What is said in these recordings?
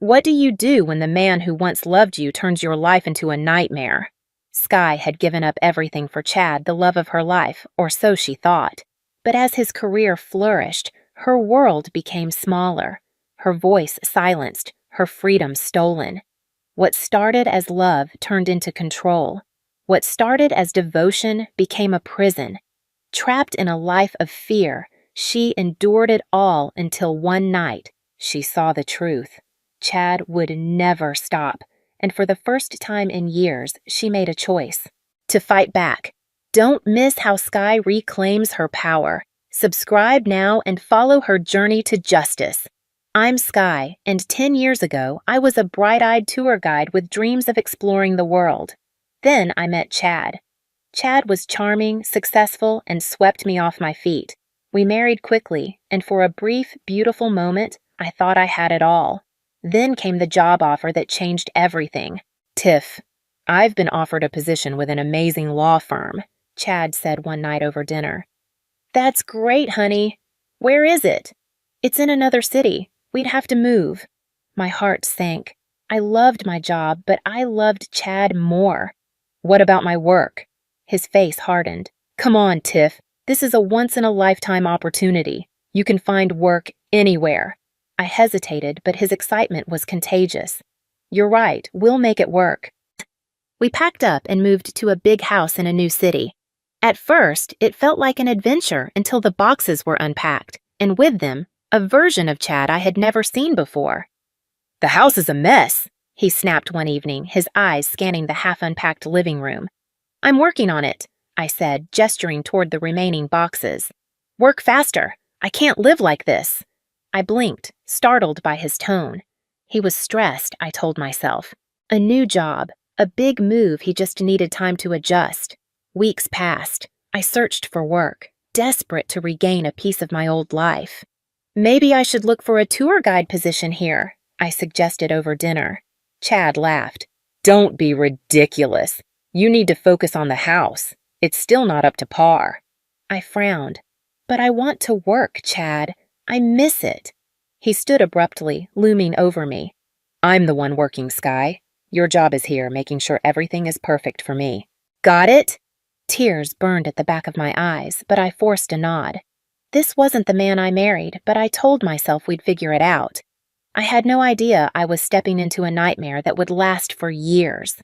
What do you do when the man who once loved you turns your life into a nightmare? Sky had given up everything for Chad, the love of her life, or so she thought. But as his career flourished, her world became smaller, her voice silenced, her freedom stolen. What started as love turned into control. What started as devotion became a prison. Trapped in a life of fear, she endured it all until one night she saw the truth. Chad would never stop, and for the first time in years, she made a choice: to fight back. Don't miss how Sky reclaims her power. Subscribe now and follow her journey to justice. I'm Sky, and 10 years ago, I was a bright-eyed tour guide with dreams of exploring the world. Then I met Chad. Chad was charming, successful, and swept me off my feet. We married quickly, and for a brief, beautiful moment, I thought I had it all. Then came the job offer that changed everything. Tiff, I've been offered a position with an amazing law firm, Chad said one night over dinner. That's great, honey. Where is it? It's in another city. We'd have to move. My heart sank. I loved my job, but I loved Chad more. What about my work? His face hardened. Come on, Tiff. This is a once-in-a-lifetime opportunity. You can find work anywhere. I hesitated, but his excitement was contagious. You're right, we'll make it work. We packed up and moved to a big house in a new city. At first, it felt like an adventure until the boxes were unpacked, and with them, a version of Chad I had never seen before. The house is a mess, he snapped one evening, his eyes scanning the half-unpacked living room. I'm working on it, I said, gesturing toward the remaining boxes. Work faster. I can't live like this. I blinked, startled by his tone. He was stressed, I told myself. A new job, a big move he just needed time to adjust. Weeks passed. I searched for work, desperate to regain a piece of my old life. Maybe I should look for a tour guide position here, I suggested over dinner. Chad laughed. Don't be ridiculous. You need to focus on the house. It's still not up to par. I frowned. But I want to work, Chad. I miss it. He stood abruptly, looming over me. I'm the one working, Sky. Your job is here, making sure everything is perfect for me. Got it? Tears burned at the back of my eyes, but I forced a nod. This wasn't the man I married, but I told myself we'd figure it out. I had no idea I was stepping into a nightmare that would last for years.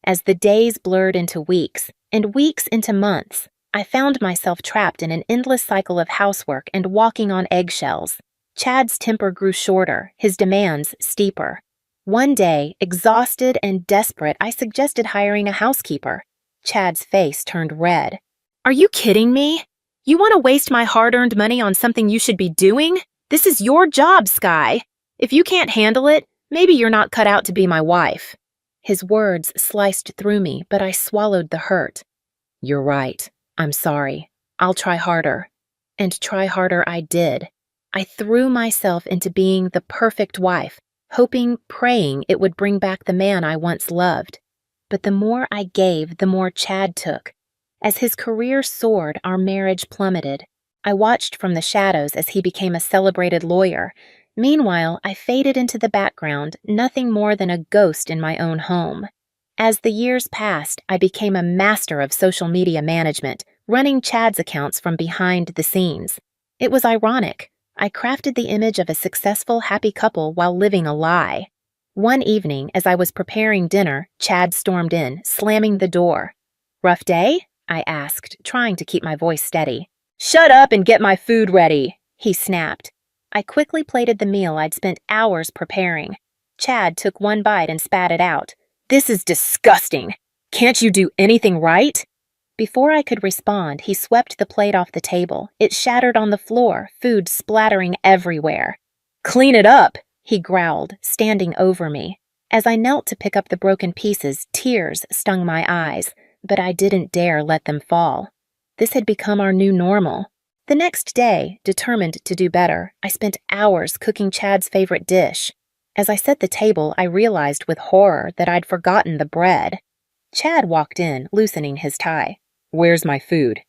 As the days blurred into weeks, and weeks into months, I found myself trapped in an endless cycle of housework and walking on eggshells. Chad's temper grew shorter, his demands steeper. One day, exhausted and desperate, I suggested hiring a housekeeper. Chad's face turned red. Are you kidding me? You want to waste my hard-earned money on something you should be doing? This is your job, Sky. If you can't handle it, maybe you're not cut out to be my wife. His words sliced through me, but I swallowed the hurt. You're right. I'm sorry. I'll try harder. And try harder I did. I threw myself into being the perfect wife, hoping, praying it would bring back the man I once loved. But the more I gave, the more Chad took. As his career soared, our marriage plummeted. I watched from the shadows as he became a celebrated lawyer. Meanwhile, I faded into the background, nothing more than a ghost in my own home. As the years passed, I became a master of social media management, running Chad's accounts from behind the scenes. It was ironic. I crafted the image of a successful, happy couple while living a lie. One evening, as I was preparing dinner, Chad stormed in, slamming the door. Rough day? I asked, trying to keep my voice steady. Shut up and get my food ready, he snapped. I quickly plated the meal I'd spent hours preparing. Chad took one bite and spat it out. This is disgusting. Can't you do anything right? Before I could respond, he swept the plate off the table. It shattered on the floor, food splattering everywhere. Clean it up, he growled, standing over me. As I knelt to pick up the broken pieces, tears stung my eyes, but I didn't dare let them fall. This had become our new normal. The next day, determined to do better, I spent hours cooking Chad's favorite dish. As I set the table, I realized with horror that I'd forgotten the bread. Chad walked in, loosening his tie. Where's my food?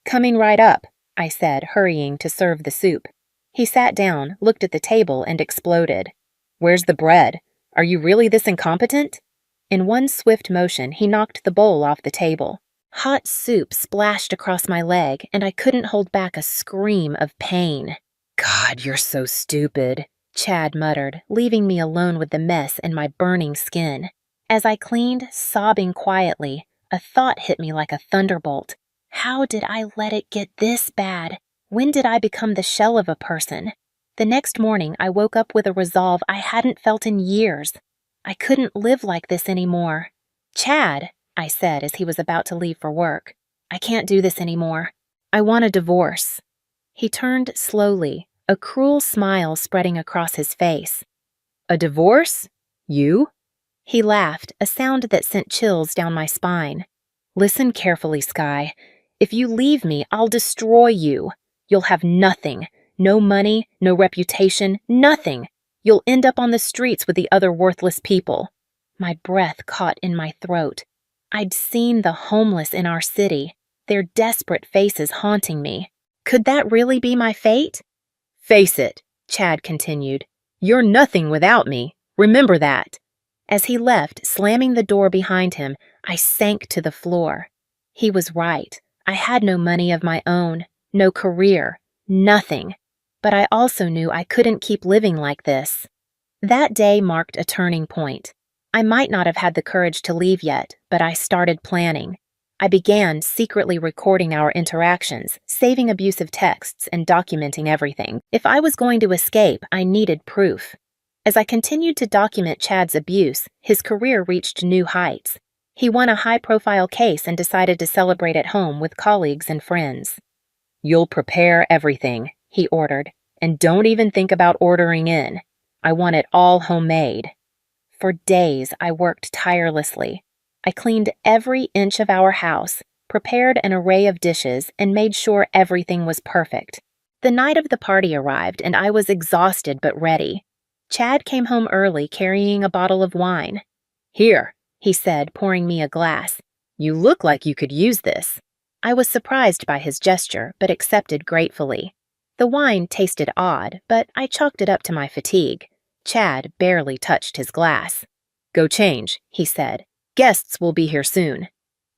Coming right up, I said, hurrying to serve the soup. He sat down, looked at the table, and exploded. Where's the bread? Are you really this incompetent? In one swift motion, he knocked the bowl off the table. Hot soup splashed across my leg, and I couldn't hold back a scream of pain. God, you're so stupid, Chad muttered, leaving me alone with the mess and my burning skin. As I cleaned, sobbing quietly, a thought hit me like a thunderbolt. How did I let it get this bad? When did I become the shell of a person? The next morning, I woke up with a resolve I hadn't felt in years. I couldn't live like this anymore. Chad, I said as he was about to leave for work, I can't do this anymore. I want a divorce. He turned slowly, a cruel smile spreading across his face. A divorce? You? He laughed, a sound that sent chills down my spine. Listen carefully, Sky. If you leave me, I'll destroy you. You'll have nothing. No money, no reputation, nothing. You'll end up on the streets with the other worthless people. My breath caught in my throat. I'd seen the homeless in our city, their desperate faces haunting me. Could that really be my fate? Face it, Chad continued. You're nothing without me. Remember that. As he left, slamming the door behind him, I sank to the floor. He was right. I had no money of my own, no career, nothing. But I also knew I couldn't keep living like this. That day marked a turning point. I might not have had the courage to leave yet, but I started planning. I began secretly recording our interactions, saving abusive texts, and documenting everything. If I was going to escape, I needed proof. As I continued to document Chad's abuse, his career reached new heights. He won a high-profile case and decided to celebrate at home with colleagues and friends. You'll prepare everything, he ordered, and don't even think about ordering in. I want it all homemade. For days, I worked tirelessly. I cleaned every inch of our house, prepared an array of dishes, and made sure everything was perfect. The night of the party arrived, and I was exhausted but ready. Chad came home early carrying a bottle of wine. Here, he said, pouring me a glass. You look like you could use this. I was surprised by his gesture, but accepted gratefully. The wine tasted odd, but I chalked it up to my fatigue. Chad barely touched his glass. Go change, he said. Guests will be here soon.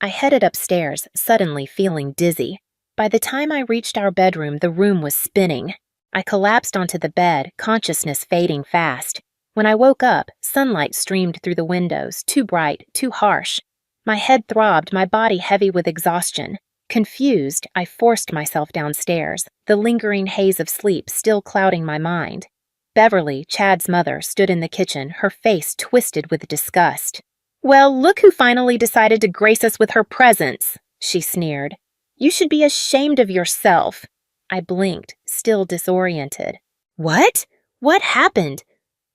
I headed upstairs, suddenly feeling dizzy. By the time I reached our bedroom, the room was spinning. I collapsed onto the bed, consciousness fading fast. When I woke up, sunlight streamed through the windows, too bright, too harsh. My head throbbed, my body heavy with exhaustion. Confused, I forced myself downstairs, the lingering haze of sleep still clouding my mind. Beverly, Chad's mother, stood in the kitchen, her face twisted with disgust. Well, look who finally decided to grace us with her presence, she sneered. You should be ashamed of yourself. I blinked, still disoriented. What? What happened?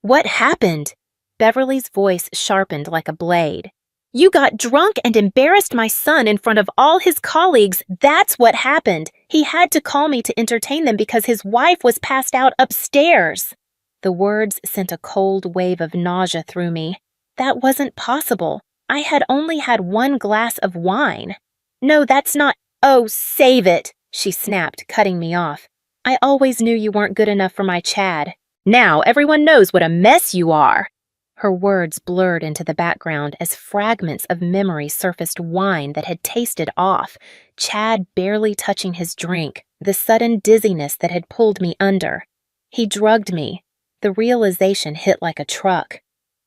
What happened? Beverly's voice sharpened like a blade. You got drunk and embarrassed my son in front of all his colleagues. That's what happened. He had to call me to entertain them because his wife was passed out upstairs. The words sent a cold wave of nausea through me. That wasn't possible. I had only had one glass of wine. No, that's not— Oh, save it, she snapped, cutting me off. I always knew you weren't good enough for my Chad. Now everyone knows what a mess you are. Her words blurred into the background as fragments of memory surfaced. Wine that had tasted off, Chad barely touching his drink, the sudden dizziness that had pulled me under. He drugged me. The realization hit like a truck.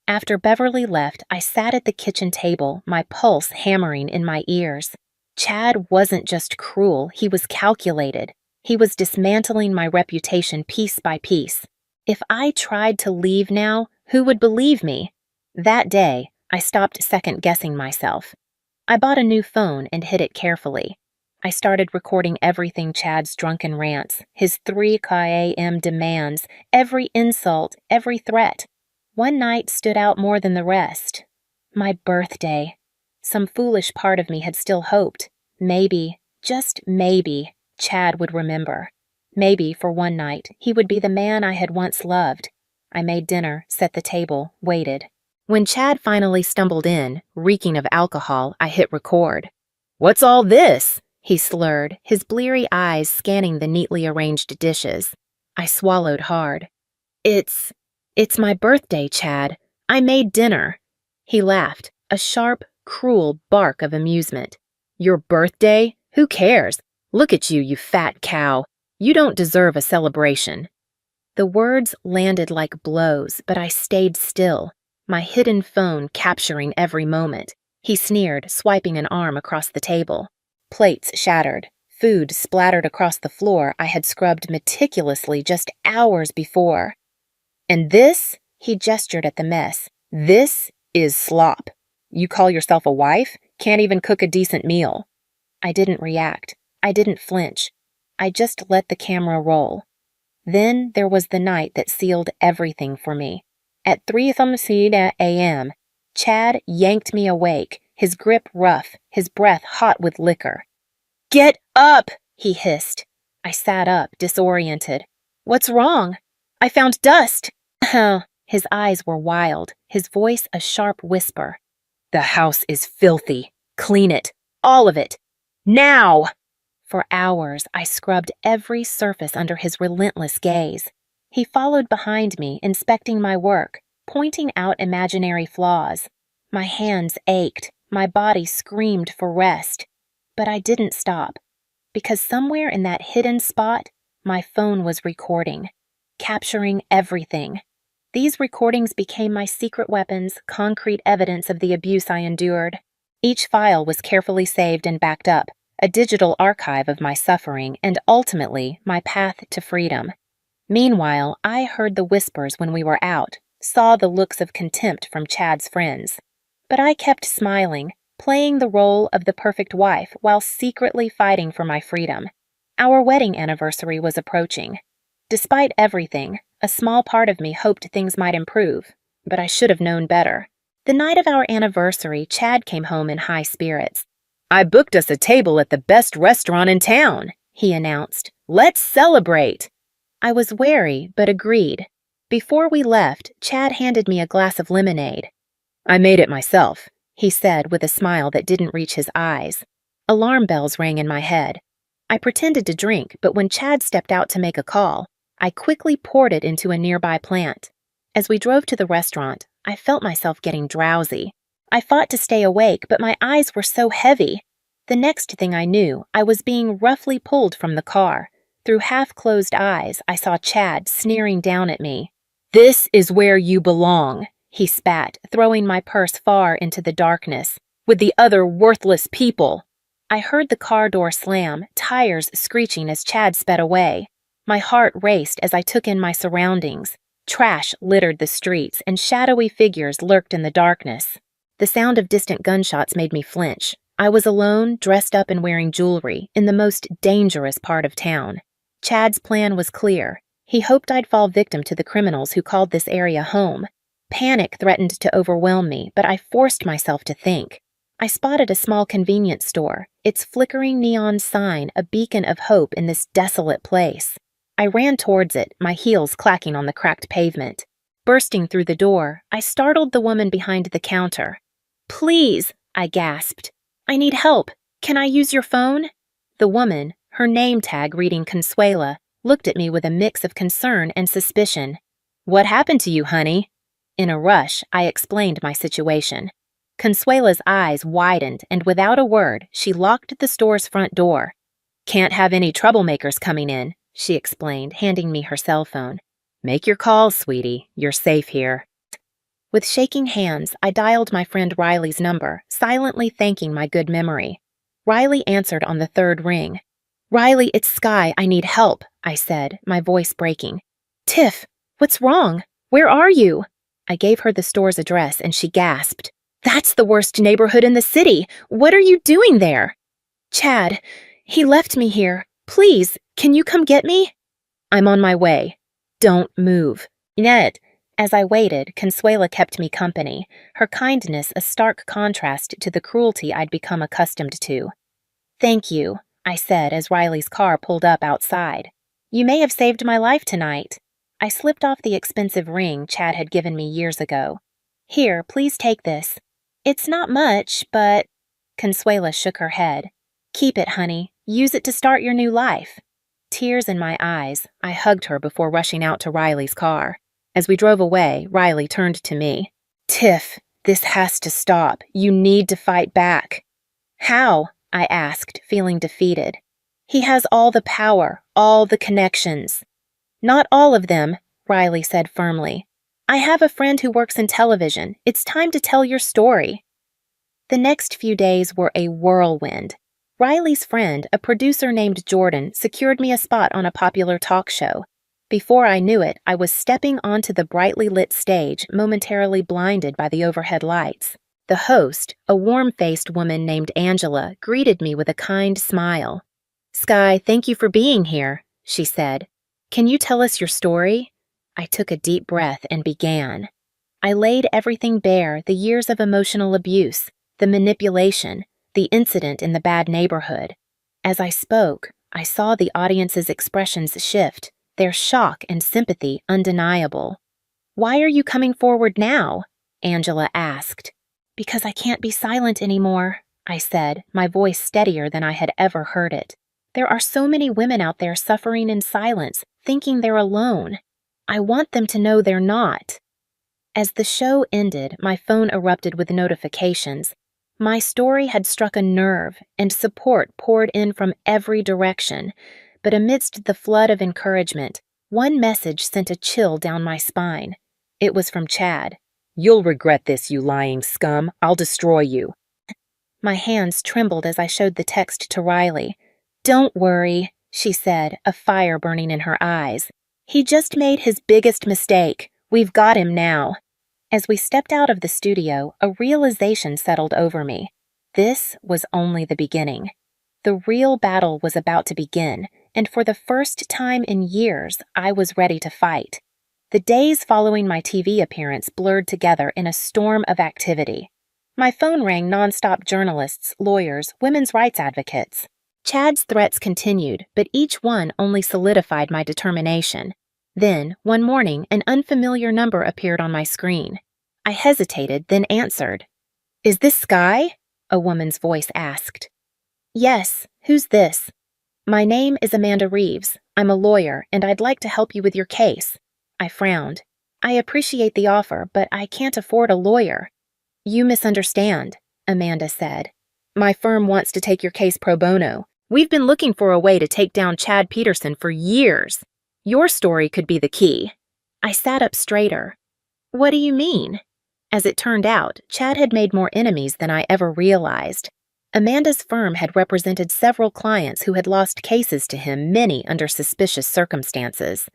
After Beverly left, I sat at the kitchen table, my pulse hammering in my ears. Chad wasn't just cruel, he was calculated. He was dismantling my reputation piece by piece. If I tried to leave now, who would believe me? That day, I stopped second-guessing myself. I bought a new phone and hid it carefully. I started recording everything Chad's drunken rants, his 3 km demands, every insult, every threat. One night stood out more than the rest. My birthday. Some foolish part of me had still hoped. Maybe, just maybe, Chad would remember. Maybe, for one night, he would be the man I had once loved. I made dinner, set the table, waited. When Chad finally stumbled in, reeking of alcohol, I hit record. "What's all this?" he slurred, his bleary eyes scanning the neatly arranged dishes. I swallowed hard. It's It's my birthday, Chad. I made dinner. He laughed, a sharp, cruel bark of amusement. Your birthday? Who cares? Look at you, you fat cow. You don't deserve a celebration. The words landed like blows, but I stayed still, my hidden phone capturing every moment. He sneered, swiping an arm across the table. Plates shattered. Food splattered across the floor I had scrubbed meticulously just hours before. And this, he gestured at the mess, this is slop. You call yourself a wife? Can't even cook a decent meal. I didn't react. I didn't flinch. I just let the camera roll. Then there was the night that sealed everything for me. At 3:30 a.m., Chad yanked me awake, his grip rough, his breath hot with liquor. Get up, he hissed. I sat up, disoriented. What's wrong? I found dust. His eyes were wild, his voice a sharp whisper. The house is filthy. Clean it. All of it. Now! For hours, I scrubbed every surface under his relentless gaze. He followed behind me, inspecting my work, pointing out imaginary flaws. My hands ached, my body screamed for rest. But I didn't stop, because somewhere in that hidden spot, my phone was recording, capturing everything. These recordings became my secret weapons, concrete evidence of the abuse I endured. Each file was carefully saved and backed up, a digital archive of my suffering and ultimately my path to freedom. Meanwhile, I heard the whispers when we were out, saw the looks of contempt from Chad's friends. But I kept smiling, playing the role of the perfect wife while secretly fighting for my freedom. Our wedding anniversary was approaching. Despite everything, a small part of me hoped things might improve, but I should have known better. The night of our anniversary, Chad came home in high spirits. I booked us a table at the best restaurant in town, he announced. Let's celebrate. I was wary, but agreed. Before we left, Chad handed me a glass of lemonade. I made it myself, he said with a smile that didn't reach his eyes. Alarm bells rang in my head. I pretended to drink, but when Chad stepped out to make a call, I quickly poured it into a nearby plant. As we drove to the restaurant, I felt myself getting drowsy. I fought to stay awake, but my eyes were so heavy. The next thing I knew, I was being roughly pulled from the car. Through half-closed eyes, I saw Chad sneering down at me. This is where you belong, he spat, throwing my purse far into the darkness. With the other worthless people. I heard the car door slam, tires screeching as Chad sped away. My heart raced as I took in my surroundings. Trash littered the streets, and shadowy figures lurked in the darkness. The sound of distant gunshots made me flinch. I was alone, dressed up and wearing jewelry, in the most dangerous part of town. Chad's plan was clear. He hoped I'd fall victim to the criminals who called this area home. Panic threatened to overwhelm me, but I forced myself to think. I spotted a small convenience store, its flickering neon sign a beacon of hope in this desolate place. I ran towards it, my heels clacking on the cracked pavement. Bursting through the door, I startled the woman behind the counter. Please, I gasped. I need help. Can I use your phone? The woman, her name tag reading Consuela, looked at me with a mix of concern and suspicion. What happened to you, honey? In a rush, I explained my situation. Consuela's eyes widened, and without a word, she locked the store's front door. Can't have any troublemakers coming in, she explained, handing me her cell phone. Make your calls, sweetie. You're safe here. With shaking hands, I dialed my friend Riley's number, silently thanking my good memory. Riley answered on the third ring. Riley, it's Sky. I need help, I said, my voice breaking. Tiff, what's wrong? Where are you? I gave her the store's address, and she gasped. That's the worst neighborhood in the city. What are you doing there? Chad, he left me here. Please, can you come get me? I'm on my way. Don't move. Ned. As I waited, Consuela kept me company, her kindness a stark contrast to the cruelty I'd become accustomed to. Thank you, I said as Riley's car pulled up outside. You may have saved my life tonight. I slipped off the expensive ring Chad had given me years ago. Here, please take this. It's not much, but... Consuela shook her head. Keep it, honey. Use it to start your new life. Tears in my eyes, I hugged her before rushing out to Riley's car. As we drove away, Riley turned to me. Tiff, this has to stop. You need to fight back. How? I asked, feeling defeated. He has all the power, all the connections. Not all of them, Riley said firmly. I have a friend who works in television. It's time to tell your story. The next few days were a whirlwind. Riley's friend, a producer named Jordan, secured me a spot on a popular talk show. Before I knew it, I was stepping onto the brightly lit stage, momentarily blinded by the overhead lights. The host, a warm-faced woman named Angela, greeted me with a kind smile. Sky, thank you for being here, she said. Can you tell us your story? I took a deep breath and began. I laid everything bare, the years of emotional abuse, the manipulation, the incident in the bad neighborhood. As I spoke, I saw the audience's expressions shift, their shock and sympathy undeniable. Why are you coming forward now? Angela asked. Because I can't be silent anymore, I said, my voice steadier than I had ever heard it. There are so many women out there suffering in silence, thinking they're alone. I want them to know they're not. As the show ended, my phone erupted with notifications. My story had struck a nerve, and support poured in from every direction. But amidst the flood of encouragement, one message sent a chill down my spine. It was from Chad. You'll regret this, you lying scum. I'll destroy you. My hands trembled as I showed the text to Riley. Don't worry, she said, a fire burning in her eyes. He just made his biggest mistake. We've got him now. As we stepped out of the studio, a realization settled over me. This was only the beginning. The real battle was about to begin, and for the first time in years, I was ready to fight. The days following my TV appearance blurred together in a storm of activity. My phone rang nonstop journalists, lawyers, women's rights advocates. Chad's threats continued, but each one only solidified my determination. Then, one morning, an unfamiliar number appeared on my screen. I hesitated, then answered. Is this Sky? A woman's voice asked. Yes, who's this? My name is Amanda Reeves. I'm a lawyer, and I'd like to help you with your case. I frowned. I appreciate the offer, but I can't afford a lawyer. You misunderstand, Amanda said. My firm wants to take your case pro bono. We've been looking for a way to take down Chad Peterson for years. Your story could be the key. I sat up straighter. What do you mean? As it turned out, Chad had made more enemies than I ever realized. Amanda's firm had represented several clients who had lost cases to him, many under suspicious circumstances.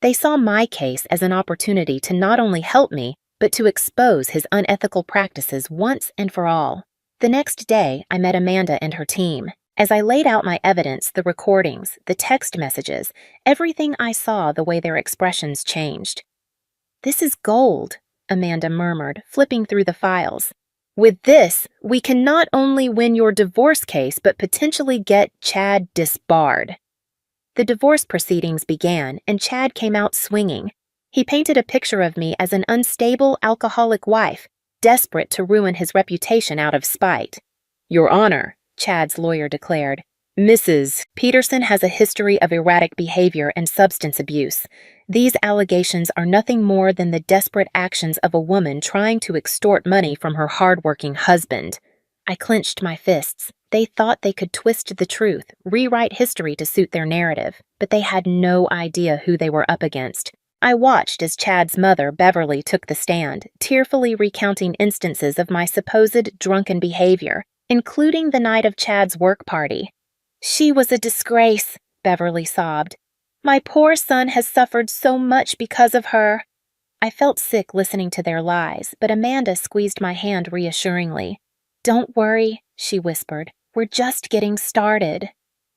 They saw my case as an opportunity to not only help me, but to expose his unethical practices once and for all. The next day, I met Amanda and her team. As I laid out my evidence, the recordings, the text messages, everything I saw the way their expressions changed. This is gold, Amanda murmured, flipping through the files. With this, we can not only win your divorce case, but potentially get Chad disbarred. The divorce proceedings began, and Chad came out swinging. He painted a picture of me as an unstable, alcoholic wife, desperate to ruin his reputation out of spite. Your Honor, Chad's lawyer declared, Mrs. Peterson has a history of erratic behavior and substance abuse. These allegations are nothing more than the desperate actions of a woman trying to extort money from her hard-working husband. I clenched my fists. They thought they could twist the truth, rewrite history to suit their narrative, but they had no idea who they were up against. I watched as Chad's mother, Beverly, took the stand, tearfully recounting instances of my supposed drunken behavior, including the night of Chad's work party. She was a disgrace, Beverly sobbed. My poor son has suffered so much because of her. I felt sick listening to their lies, but Amanda squeezed my hand reassuringly. Don't worry, she whispered. We're just getting started.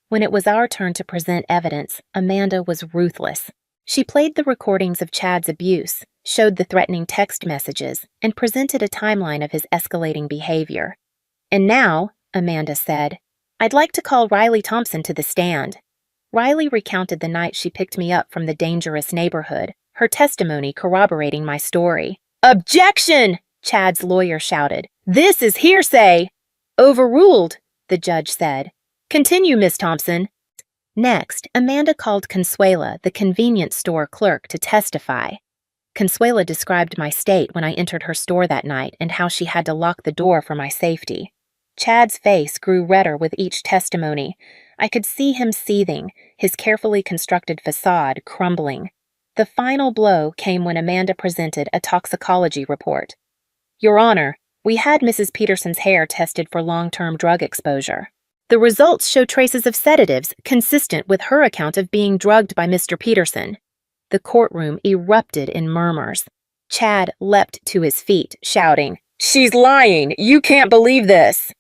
When it was our turn to present evidence, Amanda was ruthless. She played the recordings of Chad's abuse, showed the threatening text messages, and presented a timeline of his escalating behavior. And now, Amanda said, I'd like to call Riley Thompson to the stand. Riley recounted the night she picked me up from the dangerous neighborhood, her testimony corroborating my story. Objection! Chad's lawyer shouted. This is hearsay! Overruled, the judge said. Continue, Miss Thompson. Next, Amanda called Consuela, the convenience store clerk, to testify. Consuela described my state when I entered her store that night and how she had to lock the door for my safety. Chad's face grew redder with each testimony. I could see him seething, his carefully constructed facade crumbling. The final blow came when Amanda presented a toxicology report. Your Honor, we had Mrs. Peterson's hair tested for long-term drug exposure. The results show traces of sedatives consistent with her account of being drugged by Mr. Peterson. The courtroom erupted in murmurs. Chad leapt to his feet, shouting, "She's lying! You can't believe this!"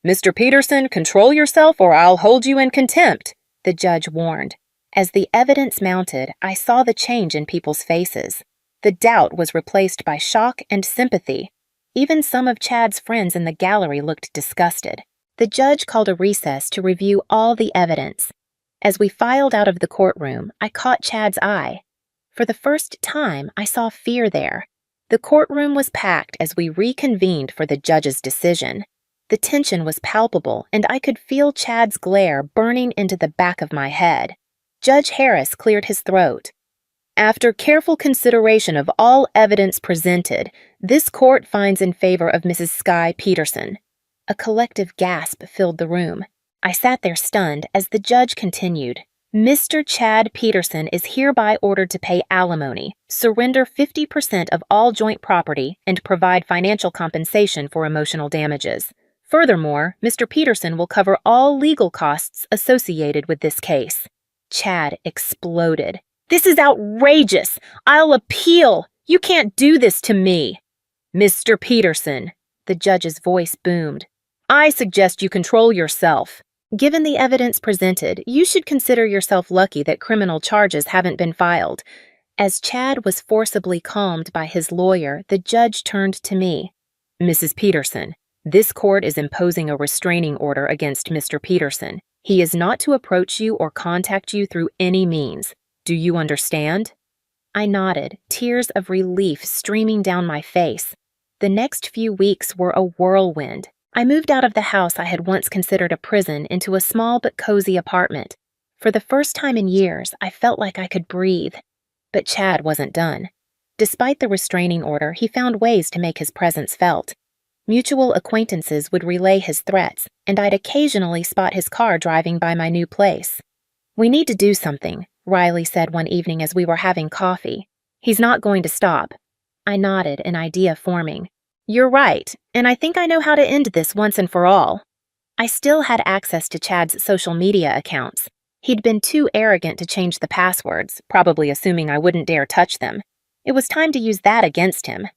"Mr. Peterson, control yourself or I'll hold you in contempt," the judge warned. As the evidence mounted, I saw the change in people's faces. The doubt was replaced by shock and sympathy. Even some of Chad's friends in the gallery looked disgusted. The judge called a recess to review all the evidence. As we filed out of the courtroom, I caught Chad's eye. For the first time, I saw fear there. The courtroom was packed as we reconvened for the judge's decision. The tension was palpable, and I could feel Chad's glare burning into the back of my head. Judge Harris cleared his throat. After careful consideration of all evidence presented, this court finds in favor of Mrs. Skye Peterson. A collective gasp filled the room. I sat there stunned as the judge continued. Mr. Chad Peterson is hereby ordered to pay alimony, surrender 50% of all joint property, and provide financial compensation for emotional damages. Furthermore, Mr. Peterson will cover all legal costs associated with this case. Chad exploded. This is outrageous! I'll appeal! You can't do this to me! Mr. Peterson, the judge's voice boomed. I suggest you control yourself. Given the evidence presented, you should consider yourself lucky that criminal charges haven't been filed. As Chad was forcibly calmed by his lawyer, the judge turned to me. Mrs. Peterson, this court is imposing a restraining order against Mr. Peterson. He is not to approach you or contact you through any means. Do you understand? I nodded, tears of relief streaming down my face. The next few weeks were a whirlwind. I moved out of the house I had once considered a prison into a small but cozy apartment. For the first time in years, I felt like I could breathe. But Chad wasn't done. Despite the restraining order, he found ways to make his presence felt. Mutual acquaintances would relay his threats, and I'd occasionally spot his car driving by my new place. We need to do something, Riley said one evening as we were having coffee. He's not going to stop. I nodded, an idea forming. You're right, and I think I know how to end this once and for all. I still had access to Chad's social media accounts. He'd been too arrogant to change the passwords, probably assuming I wouldn't dare touch them. It was time to use that against him.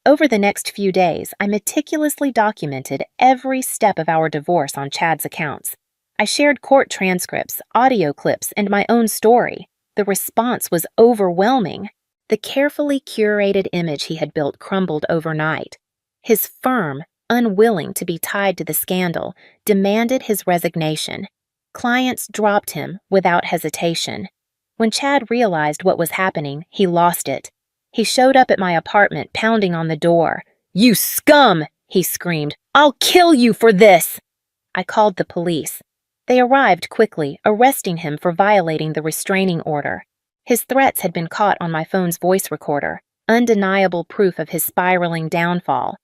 Over the next few days, I meticulously documented every step of our divorce on Chad's accounts. I shared court transcripts, audio clips, and my own story. The response was overwhelming. The carefully curated image he had built crumbled overnight. His firm, unwilling to be tied to the scandal, demanded his resignation. Clients dropped him without hesitation. When Chad realized what was happening, he lost it. He showed up at my apartment, pounding on the door. "You scum!" he screamed. "I'll kill you for this!" I called the police. They arrived quickly, arresting him for violating the restraining order. His threats had been caught on my phone's voice recorder, undeniable proof of his spiraling downfall.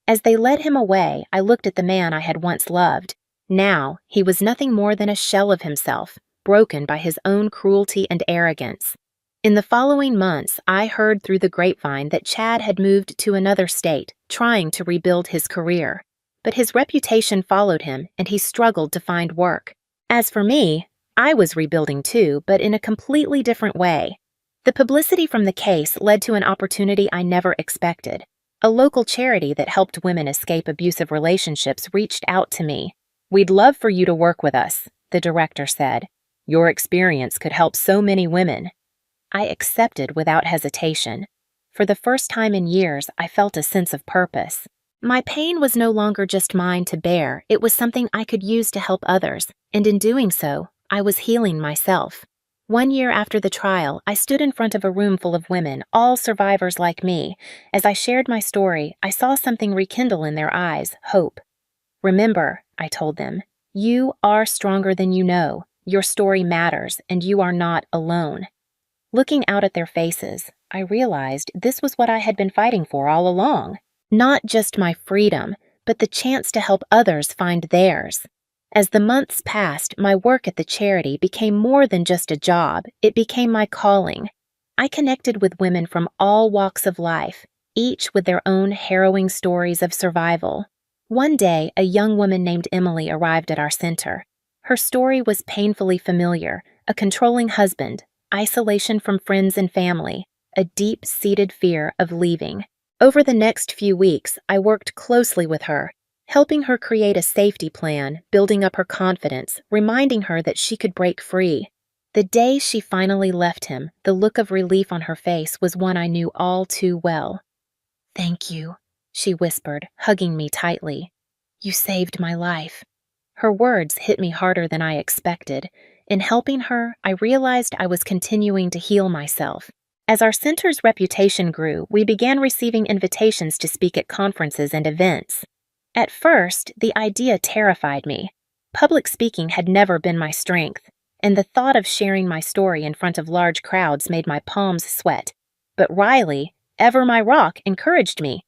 As they led him away, I looked at the man I had once loved. Now, he was nothing more than a shell of himself, broken by his own cruelty and arrogance. In the following months, I heard through the grapevine that Chad had moved to another state, trying to rebuild his career. But his reputation followed him, and he struggled to find work. As for me, I was rebuilding too, but in a completely different way. The publicity from the case led to an opportunity I never expected. A local charity that helped women escape abusive relationships reached out to me. "We'd love for you to work with us," the director said. "Your experience could help so many women." I accepted without hesitation. For the first time in years, I felt a sense of purpose. My pain was no longer just mine to bear, it was something I could use to help others, and in doing so, I was healing myself. 1 year after the trial, I stood in front of a room full of women, all survivors like me. As I shared my story, I saw something rekindle in their eyes, hope. "Remember," I told them, "you are stronger than you know. Your story matters, and you are not alone." Looking out at their faces, I realized this was what I had been fighting for all along. Not just my freedom, but the chance to help others find theirs. As the months passed, my work at the charity became more than just a job. It became my calling. I connected with women from all walks of life, each with their own harrowing stories of survival. One day, a young woman named Emily arrived at our center. Her story was painfully familiar: a controlling husband, isolation from friends and family, a deep-seated fear of leaving. Over the next few weeks, I worked closely with her, helping her create a safety plan, building up her confidence, reminding her that she could break free. The day she finally left him, the look of relief on her face was one I knew all too well. "Thank you," she whispered, hugging me tightly. "You saved my life." Her words hit me harder than I expected. In helping her, I realized I was continuing to heal myself. As our center's reputation grew, we began receiving invitations to speak at conferences and events. At first, the idea terrified me. Public speaking had never been my strength, and the thought of sharing my story in front of large crowds made my palms sweat. But Riley, ever my rock, encouraged me.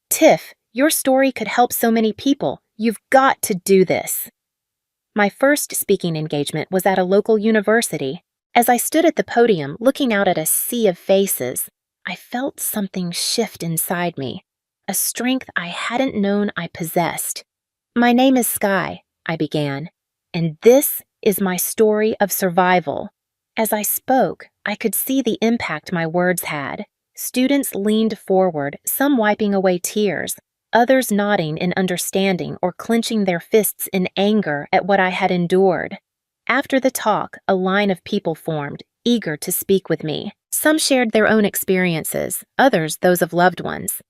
"Tiff, your story could help so many people. You've got to do this." My first speaking engagement was at a local university. As I stood at the podium looking out at a sea of faces, I felt something shift inside me, a strength I hadn't known I possessed. "My name is Sky," I began, "and this is my story of survival." As I spoke, I could see the impact my words had. Students leaned forward, some wiping away tears, others nodding in understanding or clenching their fists in anger at what I had endured. After the talk, a line of people formed, eager to speak with me. Some shared their own experiences, others those of loved ones.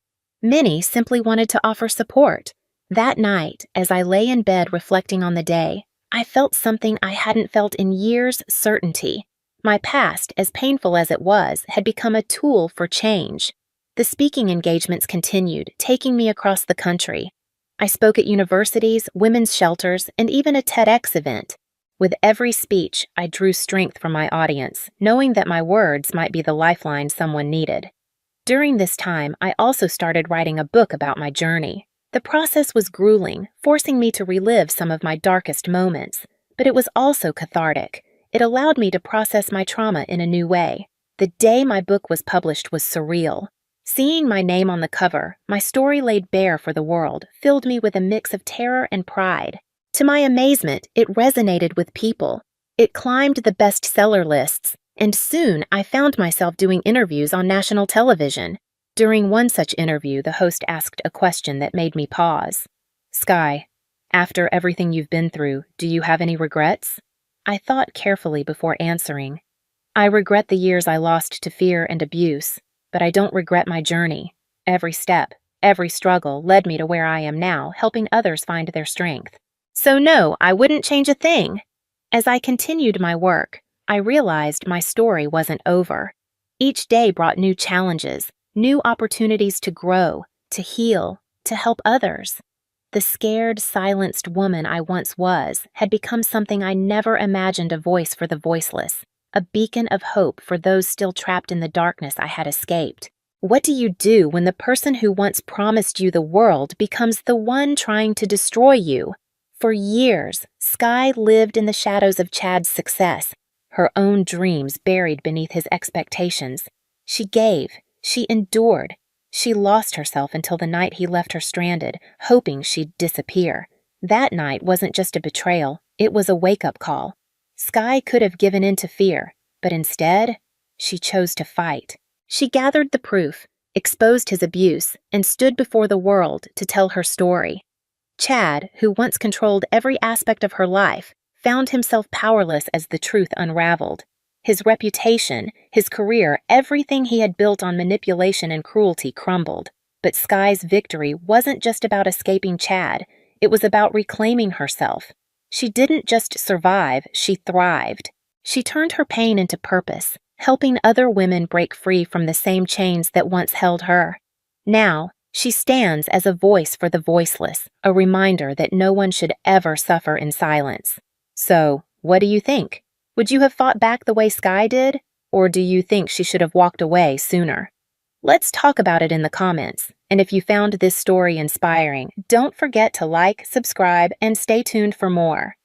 Many simply wanted to offer support. That night, as I lay in bed reflecting on the day, I felt something I hadn't felt in years: certainty. My past, as painful as it was, had become a tool for change. The speaking engagements continued, taking me across the country. I spoke at universities, women's shelters, and even a TEDx event. With every speech, I drew strength from my audience, knowing that my words might be the lifeline someone needed. During this time, I also started writing a book about my journey. The process was grueling, forcing me to relive some of my darkest moments, but it was also cathartic. It allowed me to process my trauma in a new way. The day my book was published was surreal. Seeing my name on the cover, my story laid bare for the world, filled me with a mix of terror and pride. To my amazement, it resonated with people. It climbed the bestseller lists, and soon I found myself doing interviews on national television. During one such interview, the host asked a question that made me pause. "Sky, after everything you've been through, do you have any regrets?" I thought carefully before answering. "I regret the years I lost to fear and abuse, but I don't regret my journey. Every step, every struggle led me to where I am now, helping others find their strength. So no, I wouldn't change a thing." As I continued my work, I realized my story wasn't over. Each day brought new challenges, new opportunities to grow, to heal, to help others. The scared, silenced woman I once was had become something I never imagined: a voice for the voiceless, a beacon of hope for those still trapped in the darkness I had escaped. What do you do when the person who once promised you the world becomes the one trying to destroy you? For years, Sky lived in the shadows of Chad's success, her own dreams buried beneath his expectations. She gave, she endured, she lost herself until the night he left her stranded, hoping she'd disappear. That night wasn't just a betrayal, it was a wake-up call. Sky could have given in to fear, but instead, she chose to fight. She gathered the proof, exposed his abuse, and stood before the world to tell her story. Chad, who once controlled every aspect of her life, found himself powerless as the truth unraveled. His reputation, his career, everything he had built on manipulation and cruelty crumbled. But Sky's victory wasn't just about escaping Chad, it was about reclaiming herself. She didn't just survive, she thrived. She turned her pain into purpose, helping other women break free from the same chains that once held her. Now, she stands as a voice for the voiceless, a reminder that no one should ever suffer in silence. So, what do you think? Would you have fought back the way Sky did? or do you think she should have walked away sooner? Let's talk about it in the comments. And if you found this story inspiring, don't forget to like, subscribe, and stay tuned for more.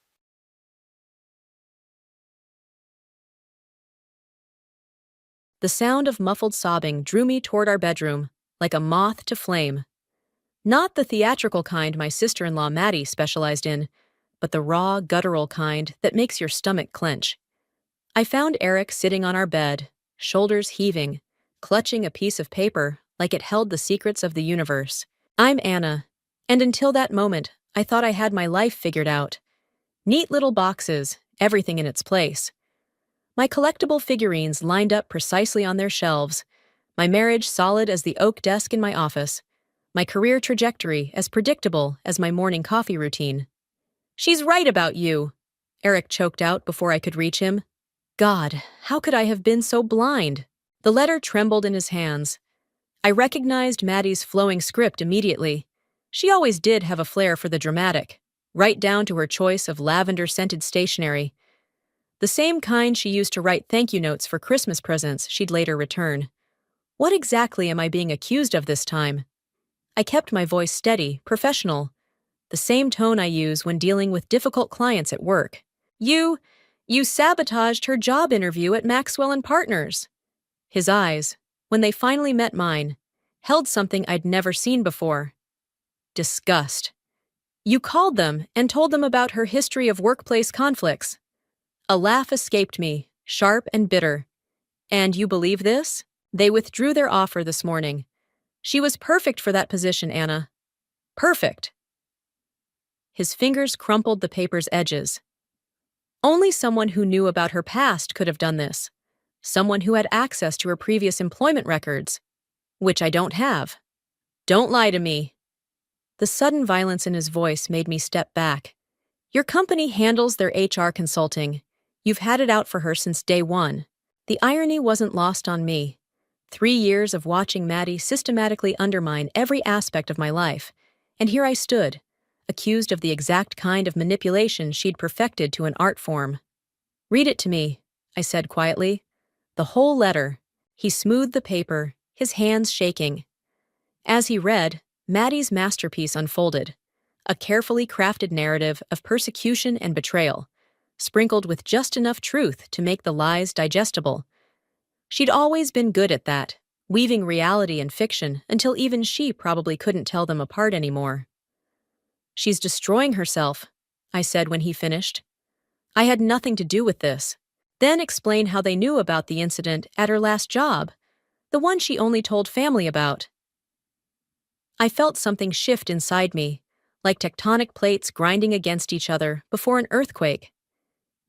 The sound of muffled sobbing drew me toward our bedroom, like a moth to flame. Not the theatrical kind my sister-in-law Maddie specialized in, but the raw, guttural kind that makes your stomach clench. I found Eric sitting on our bed, shoulders heaving, clutching a piece of paper like it held the secrets of the universe. I'm Anna, and until that moment, I thought I had my life figured out. Neat little boxes, everything in its place. My collectible figurines lined up precisely on their shelves, my marriage solid as the oak desk in my office, my career trajectory as predictable as my morning coffee routine. "She's right about you," Eric choked out before I could reach him. God, how could I have been so blind? The letter trembled in his hands. I recognized Maddie's flowing script immediately. She always did have a flair for the dramatic, right down to her choice of lavender-scented stationery. The same kind she used to write thank you notes for Christmas presents she'd later return. What exactly am I being accused of this time? I kept my voice steady, professional, the same tone I use when dealing with difficult clients at work. You sabotaged her job interview at Maxwell and Partners." His eyes, when they finally met mine, held something I'd never seen before. Disgust. "You called them and told them about her history of workplace conflicts." A laugh escaped me, sharp and bitter. "And you believe this? They withdrew their offer this morning. She was perfect for that position, Anna. Perfect." His fingers crumpled the paper's edges. Only someone who knew about her past could have done this. Someone who had access to her previous employment records, which I don't have. "Don't lie to me." The sudden violence in his voice made me step back. "Your company handles their HR consulting. You've had it out for her since day one." The irony wasn't lost on me. 3 years of watching Maddie systematically undermine every aspect of my life, and here I stood, accused of the exact kind of manipulation she'd perfected to an art form. "Read it to me," I said quietly. The whole letter. He smoothed the paper, his hands shaking. As he read, Maddie's masterpiece unfolded, a carefully crafted narrative of persecution and betrayal, sprinkled with just enough truth to make the lies digestible. She'd always been good at that, weaving reality and fiction until even she probably couldn't tell them apart anymore. "She's destroying herself," I said when he finished. "I had nothing to do with this." Then explain how they knew about the incident at her last job, the one she only told family about. I felt something shift inside me, like tectonic plates grinding against each other before an earthquake.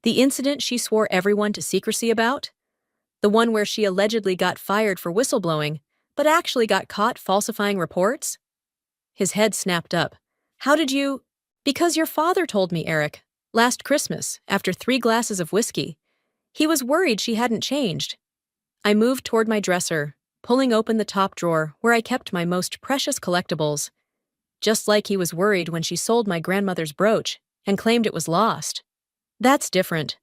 The incident she swore everyone to secrecy about? The one where she allegedly got fired for whistleblowing, but actually got caught falsifying reports? His head snapped up. "How did you—" "Because your father told me, Eric, last Christmas, after 3 glasses of whiskey. He was worried she hadn't changed." I moved toward my dresser, pulling open the top drawer where I kept my most precious collectibles. Just like he was worried when she sold my grandmother's brooch and claimed it was lost. That's different.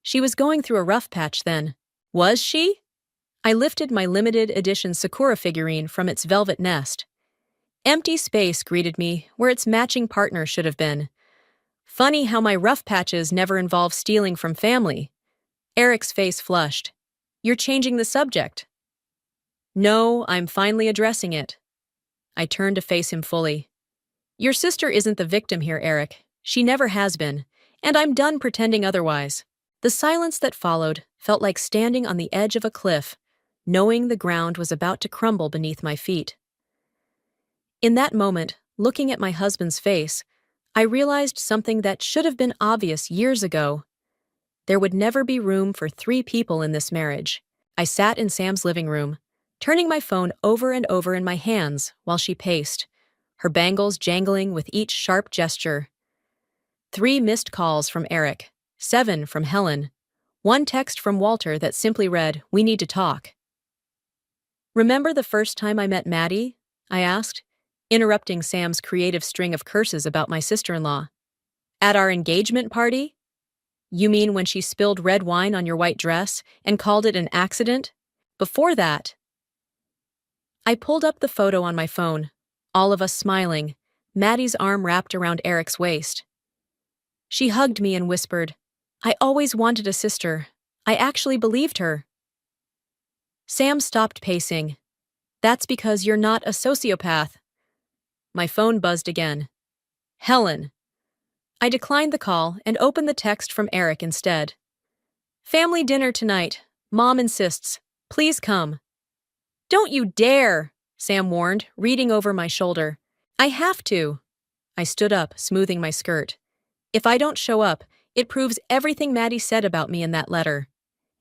She was going through a rough patch then. Was she? I lifted my limited edition Sakura figurine from its velvet nest. Empty space greeted me where its matching partner should have been. Funny how my rough patches never involve stealing from family. Eric's face flushed. "You're changing the subject." "No, I'm finally addressing it." I turned to face him fully. "Your sister isn't the victim here, Eric. She never has been, and I'm done pretending otherwise." The silence that followed felt like standing on the edge of a cliff, knowing the ground was about to crumble beneath my feet. In that moment, looking at my husband's face, I realized something that should have been obvious years ago. There would never be room for 3 people in this marriage. I sat in Sam's living room, turning my phone over and over in my hands while she paced, her bangles jangling with each sharp gesture. 3 missed calls from Eric, 7 from Helen, 1 text from Walter that simply read, "We need to talk." "Remember the first time I met Maddie?" I asked, interrupting Sam's creative string of curses about my sister-in-law. "At our engagement party?" You mean when she spilled red wine on your white dress and called it an accident? Before that, I pulled up the photo on my phone, all of us smiling, Maddie's arm wrapped around Eric's waist. She hugged me and whispered, "I always wanted a sister. I actually believed her." Sam stopped pacing. "That's because you're not a sociopath." My phone buzzed again. Helen. I declined the call and opened the text from Eric instead. "Family dinner tonight. Mom insists. Please come." "Don't you dare," Sam warned, reading over my shoulder. "I have to." I stood up, smoothing my skirt. "If I don't show up, it proves everything Maddie said about me in that letter.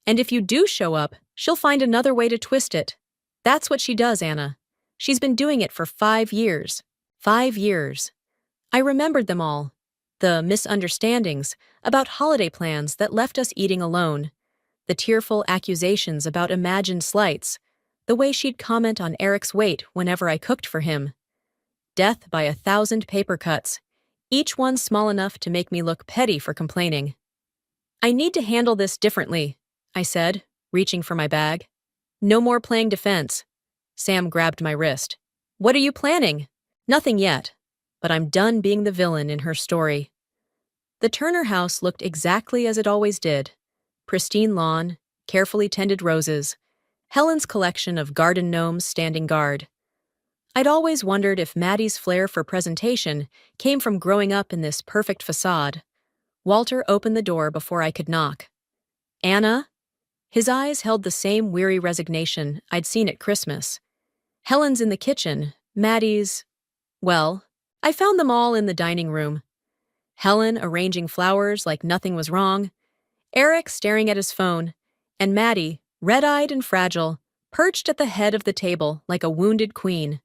And if you do show up, she'll find another way to twist it. That's what she does, Anna. She's been doing it for 5 years. 5 years. I remembered them all. The misunderstandings about holiday plans that left us eating alone. The tearful accusations about imagined slights. The way she'd comment on Eric's weight whenever I cooked for him. Death by 1,000 paper cuts, each one small enough to make me look petty for complaining. "I need to handle this differently," I said, reaching for my bag. "No more playing defense." Sam grabbed my wrist. "What are you planning?" "Nothing yet, but I'm done being the villain in her story." The Turner house looked exactly as it always did. Pristine lawn, carefully tended roses, Helen's collection of garden gnomes standing guard. I'd always wondered if Maddie's flair for presentation came from growing up in this perfect facade. Walter opened the door before I could knock. "Anna?" His eyes held the same weary resignation I'd seen at Christmas. "Helen's in the kitchen. Maddie's... well, I found them all in the dining room. Helen arranging flowers like nothing was wrong, Eric staring at his phone, and Maddie, red-eyed and fragile, perched at the head of the table like a wounded queen.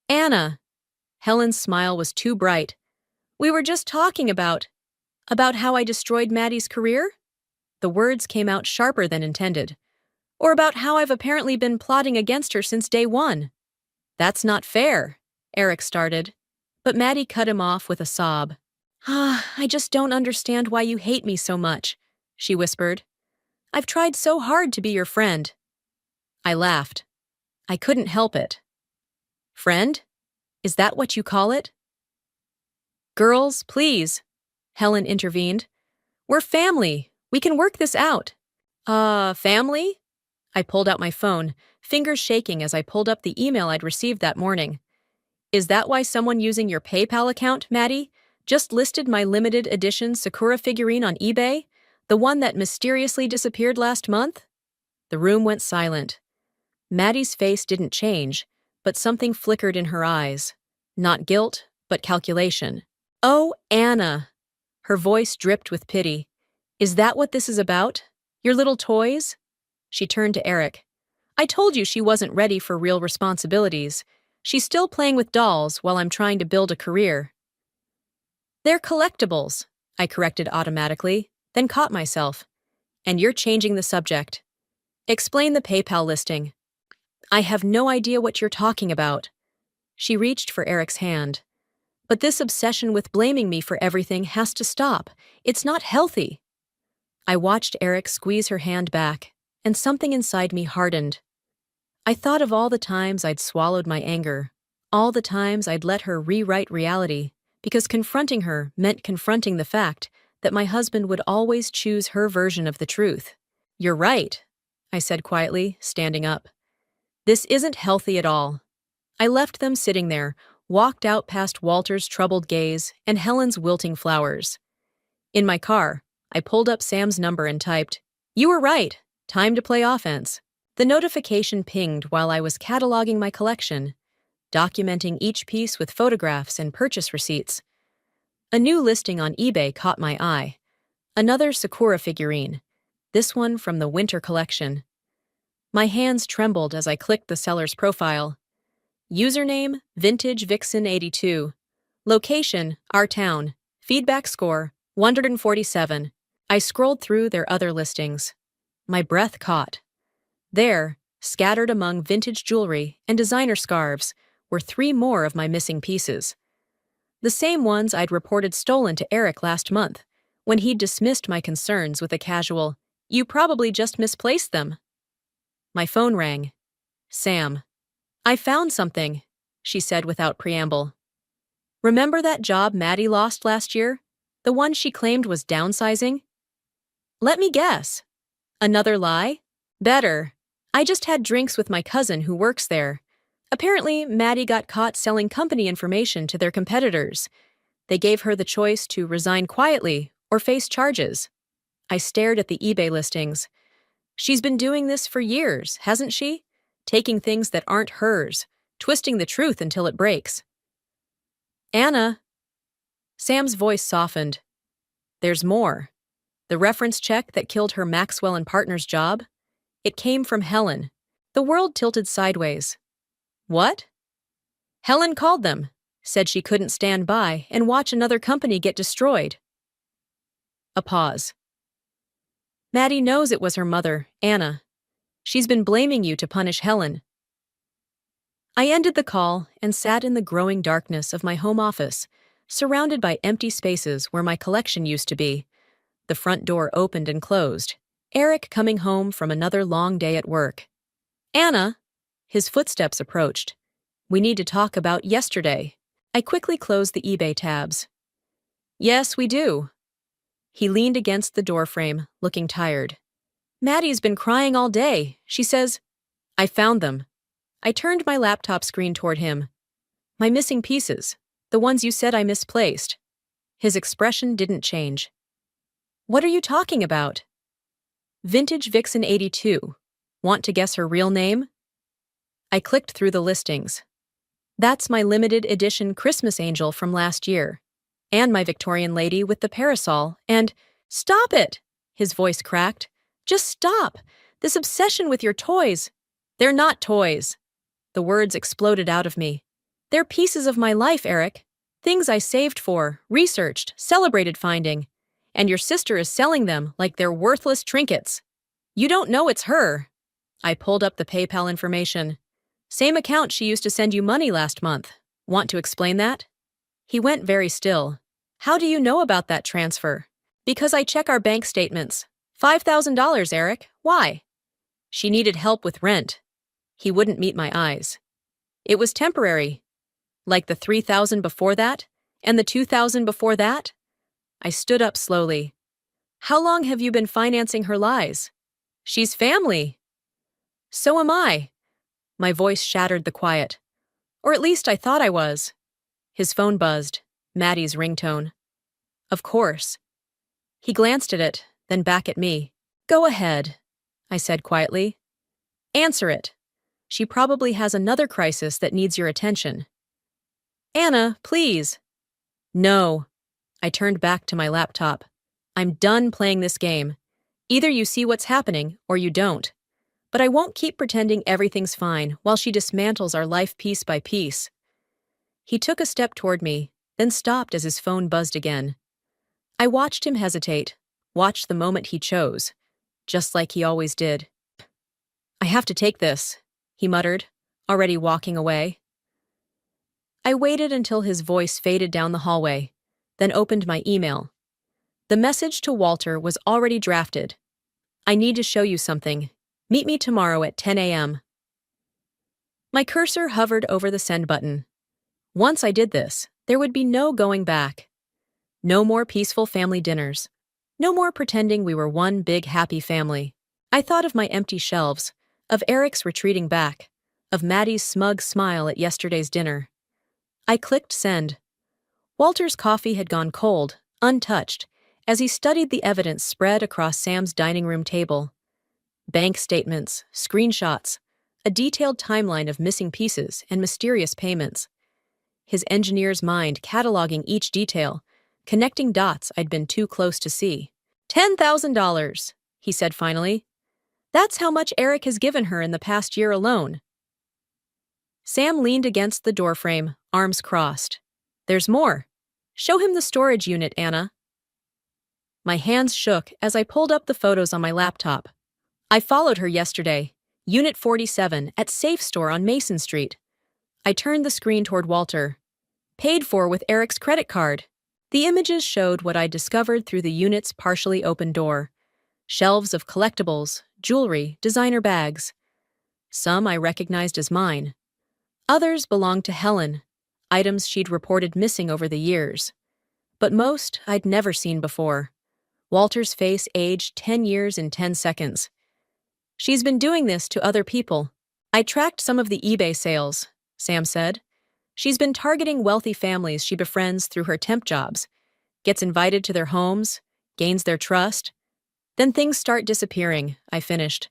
"Anna." Helen's smile was too bright. "We were just talking about how I destroyed Maddie's career?" The words came out sharper than intended. "Or about how I've apparently been plotting against her since day one." "That's not fair," Eric started, but Maddie cut him off with a sob. I just don't understand why you hate me so much," she whispered. "I've tried so hard to be your friend." I laughed. I couldn't help it. "Friend? Is that what you call it?" "Girls, please," Helen intervened. "We're family. We can work this out." Family?" I pulled out my phone, fingers shaking as I pulled up the email I'd received that morning. "Is that why someone using your PayPal account, Maddie, just listed my limited edition Sakura figurine on eBay? The one that mysteriously disappeared last month?" The room went silent. Maddie's face didn't change, but something flickered in her eyes. Not guilt, but calculation. "Oh, Anna." Her voice dripped with pity. "Is that what this is about? Your little toys?" She turned to Eric. "I told you she wasn't ready for real responsibilities. She's still playing with dolls while I'm trying to build a career." "They're collectibles," I corrected automatically, then caught myself. "And you're changing the subject. Explain the PayPal listing." "I have no idea what you're talking about." She reached for Eric's hand. "But this obsession with blaming me for everything has to stop. It's not healthy." I watched Eric squeeze her hand back, and something inside me hardened. I thought of all the times I'd swallowed my anger, all the times I'd let her rewrite reality, because confronting her meant confronting the fact that my husband would always choose her version of the truth. "You're right," I said quietly, standing up. "This isn't healthy at all." I left them sitting there, walked out past Walter's troubled gaze and Helen's wilting flowers. In my car, I pulled up Sam's number and typed, "You were right. Time to play offense." The notification pinged while I was cataloging my collection, documenting each piece with photographs and purchase receipts. A new listing on eBay caught my eye. Another Sakura figurine, this one from the winter collection. My hands trembled as I clicked the seller's profile. Username, Vintage Vixen 82. Location, our town. Feedback score, 147. I scrolled through their other listings. My breath caught. There, scattered among vintage jewelry and designer scarves, were 3 more of my missing pieces. The same ones I'd reported stolen to Eric last month, when he'd dismissed my concerns with a casual, "You probably just misplaced them." My phone rang. "Sam. I found something," she said without preamble. "Remember that job Maddie lost last year? The one she claimed was downsizing?" "Let me guess. Another lie?" "Better. I just had drinks with my cousin who works there. Apparently, Maddie got caught selling company information to their competitors. They gave her the choice to resign quietly or face charges." I stared at the eBay listings. "She's been doing this for years, hasn't she? Taking things that aren't hers, twisting the truth until it breaks." "Anna." Sam's voice softened. "There's more. The reference check that killed her Maxwell and Partners job? It came from Helen." The world tilted sideways. "What?" "Helen called them, said she couldn't stand by and watch another company get destroyed." A pause. "Maddie knows it was her mother, Anna. She's been blaming you to punish Helen." I ended the call and sat in the growing darkness of my home office, surrounded by empty spaces where my collection used to be. The front door opened and closed, Eric coming home from another long day at work. "Anna." His footsteps approached. "We need to talk about yesterday." I quickly closed the eBay tabs. "Yes, we do." He leaned against the doorframe, looking tired. "Maddie's been crying all day. She says—" "I found them." I turned my laptop screen toward him. "My missing pieces, the ones you said I misplaced." His expression didn't change. "What are you talking about?" "Vintage Vixen 82. Want to guess her real name?" I clicked through the listings. "That's my limited edition Christmas angel from last year. And my Victorian lady with the parasol, and—" "Stop it!" His voice cracked. "Just stop! This obsession with your toys—" "They're not toys." The words exploded out of me. "They're pieces of my life, Eric. Things I saved for, researched, celebrated finding. And your sister is selling them like they're worthless trinkets. You don't know it's her." I pulled up the PayPal information. "Same account she used to send you money last month. Want to explain that?" He went very still. "How do you know about that transfer?" "Because I check our bank statements. $5,000, Eric. Why?" "She needed help with rent." He wouldn't meet my eyes. "It was temporary. Like the 3,000 before that? And the 2,000 before that?" I stood up slowly. "How long have you been financing her lies?" "She's family." "So am I." My voice shattered the quiet. Or at least I thought I was. His phone buzzed. Maddie's ringtone. "Of course." He glanced at it, then back at me. "Go ahead," I said quietly. "Answer it. She probably has another crisis that needs your attention." "Anna, please." "No." I turned back to my laptop. "I'm done playing this game. Either you see what's happening, or you don't. But I won't keep pretending everything's fine while she dismantles our life piece by piece." He took a step toward me, then stopped as his phone buzzed again. I watched him hesitate, watched the moment he chose, just like he always did. "I have to take this," he muttered, already walking away. I waited until his voice faded down the hallway, then opened my email. The message to Walter was already drafted. "I need to show you something. Meet me tomorrow at 10 a.m. My cursor hovered over the send button. Once I did this, there would be no going back. No more peaceful family dinners. No more pretending we were one big happy family. I thought of my empty shelves, of Eric's retreating back, of Maddie's smug smile at yesterday's dinner. I clicked send. Walter's coffee had gone cold, untouched, as he studied the evidence spread across Sam's dining room table. Bank statements, screenshots, a detailed timeline of missing pieces and mysterious payments. His engineer's mind cataloging each detail, connecting dots I'd been too close to see. $10,000, he said finally. That's how much Eric has given her in the past year alone. Sam leaned against the doorframe, arms crossed. There's more. Show him the storage unit, Anna. My hands shook as I pulled up the photos on my laptop. I followed her yesterday, Unit 47 at Safe Store on Mason Street. I turned the screen toward Walter. Paid for with Eric's credit card. The images showed what I discovered through the unit's partially open door: shelves of collectibles, jewelry, designer bags. Some I recognized as mine. Others belonged to Helen, items she'd reported missing over the years. But most I'd never seen before. Walter's face aged 10 years in 10 seconds. She's been doing this to other people. I tracked some of the eBay sales, Sam said. She's been targeting wealthy families she befriends through her temp jobs, gets invited to their homes, gains their trust. Then things start disappearing, I finished.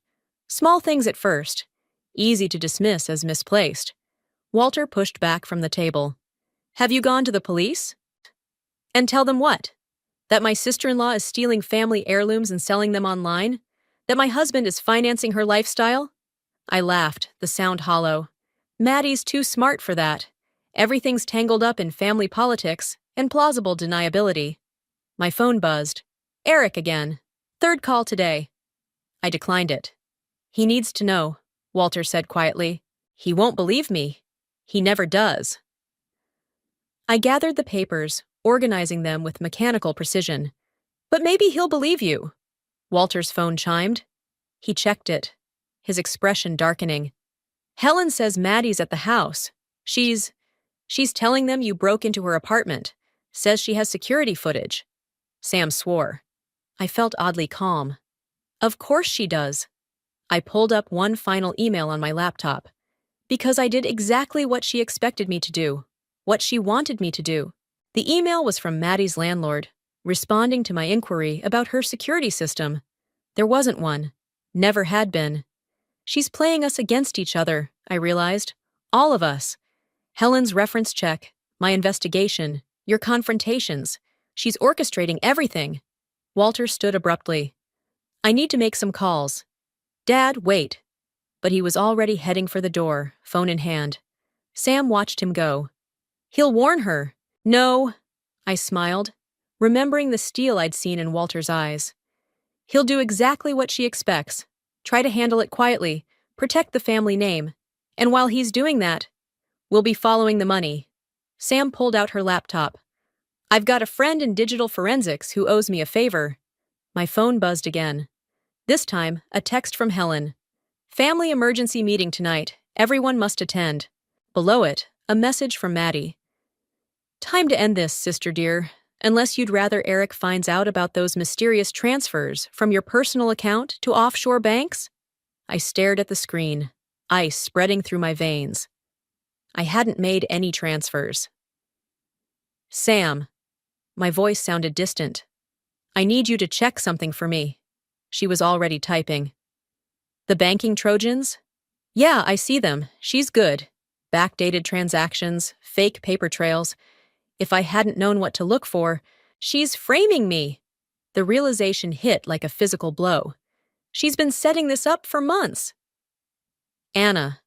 Small things at first, easy to dismiss as misplaced. Walter pushed back from the table. Have you gone to the police? And tell them what? That my sister-in-law is stealing family heirlooms and selling them online? That my husband is financing her lifestyle? I laughed, the sound hollow. Maddie's too smart for that. Everything's tangled up in family politics and plausible deniability. My phone buzzed. Eric again. Third call today. I declined it. He needs to know, Walter said quietly. He won't believe me. He never does. I gathered the papers, organizing them with mechanical precision. But maybe he'll believe you. Walter's phone chimed. He checked it, his expression darkening. Helen says Maddie's at the house. She's telling them you broke into her apartment. Says she has security footage. Sam swore. I felt oddly calm. Of course she does. I pulled up one final email on my laptop. Because I did exactly what she expected me to do. What she wanted me to do. The email was from Maddie's landlord, responding to my inquiry about her security system. There wasn't one. Never had been. She's playing us against each other, I realized. All of us. Helen's reference check, my investigation, your confrontations. She's orchestrating everything. Walter stood abruptly. I need to make some calls. Dad, wait. But he was already heading for the door, phone in hand. Sam watched him go. He'll warn her. No, I smiled, remembering the steel I'd seen in Walter's eyes. He'll do exactly what she expects. Try to handle it quietly, protect the family name. And while he's doing that, we'll be following the money. Sam pulled out her laptop. I've got a friend in digital forensics who owes me a favor. My phone buzzed again. This time, a text from Helen. Family emergency meeting tonight. Everyone must attend. Below it, a message from Maddie. Time to end this, sister dear. Unless you'd rather Eric finds out about those mysterious transfers from your personal account to offshore banks? I stared at the screen, ice spreading through my veins. I hadn't made any transfers. Sam. My voice sounded distant. I need you to check something for me. She was already typing. The banking Trojans? Yeah, I see them. She's good. Backdated transactions, fake paper trails. If I hadn't known what to look for, she's framing me. The realization hit like a physical blow. She's been setting this up for months. Anna.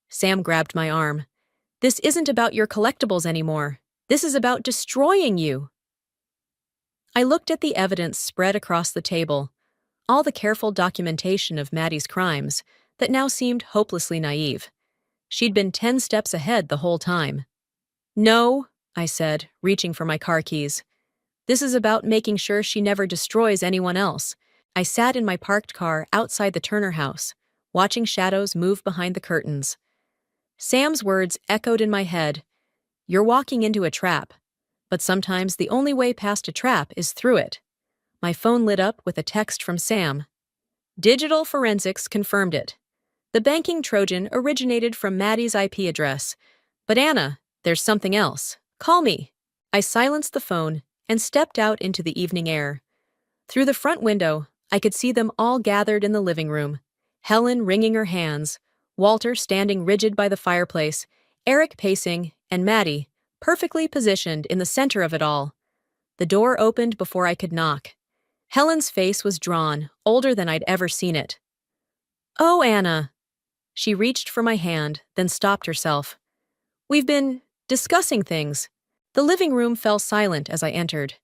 Sam grabbed my arm. This isn't about your collectibles anymore. This is about destroying you. I looked at the evidence spread across the table, all the careful documentation of Maddie's crimes that now seemed hopelessly naive. She'd been 10 steps ahead the whole time. No, I said, reaching for my car keys. This is about making sure she never destroys anyone else. I sat in my parked car outside the Turner house, watching shadows move behind the curtains. Sam's words echoed in my head. You're walking into a trap, but sometimes the only way past a trap is through it. My phone lit up with a text from Sam. Digital forensics confirmed it. The banking Trojan originated from Maddie's IP address. But Anna, there's something else. Call me. I silenced the phone and stepped out into the evening air. Through the front window, I could see them all gathered in the living room. Helen wringing her hands, Walter standing rigid by the fireplace, Eric pacing, and Maddie, perfectly positioned in the center of it all. The door opened before I could knock. Helen's face was drawn, older than I'd ever seen it. Oh, Anna. She reached for my hand, then stopped herself. We've been discussing things. The living room fell silent as I entered.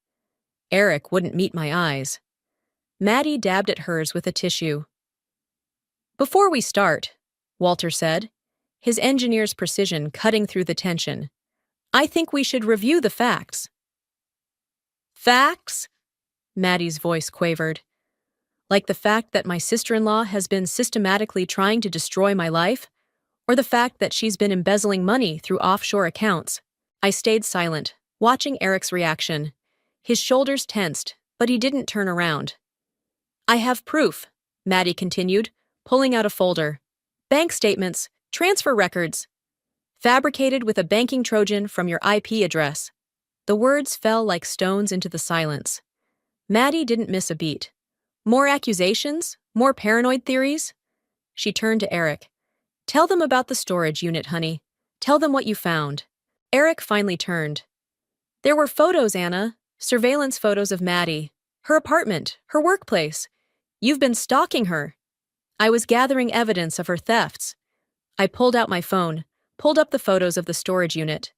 Eric wouldn't meet my eyes. Maddie dabbed at hers with a tissue. Before we start, Walter said, his engineer's precision cutting through the tension, I think we should review the facts. Facts? Maddie's voice quavered. Like the fact that my sister-in-law has been systematically trying to destroy my life? Or the fact that she's been embezzling money through offshore accounts? I stayed silent, watching Eric's reaction. His shoulders tensed, but he didn't turn around. I have proof, Maddie continued, pulling out a folder. Bank statements, transfer records. Fabricated with a banking Trojan from your IP address. The words fell like stones into the silence. Maddie didn't miss a beat. More accusations? More paranoid theories? She turned to Eric. Tell them about the storage unit, honey. Tell them what you found. Eric finally turned. There were photos, Anna. Surveillance photos of Maddie. Her apartment. Her workplace. You've been stalking her. I was gathering evidence of her thefts. I pulled out my phone, pulled up the photos of the storage unit.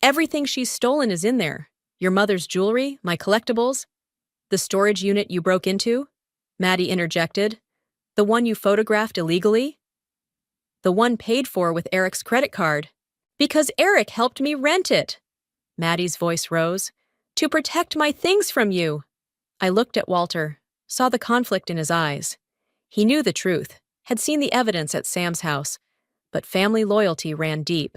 Everything she's stolen is in there. Your mother's jewelry, my collectibles. The storage unit you broke into? Maddie interjected. The one you photographed illegally? The one paid for with Eric's credit card. Because Eric helped me rent it. Maddie's voice rose. To protect my things from you. I looked at Walter, saw the conflict in his eyes. He knew the truth, had seen the evidence at Sam's house, but family loyalty ran deep.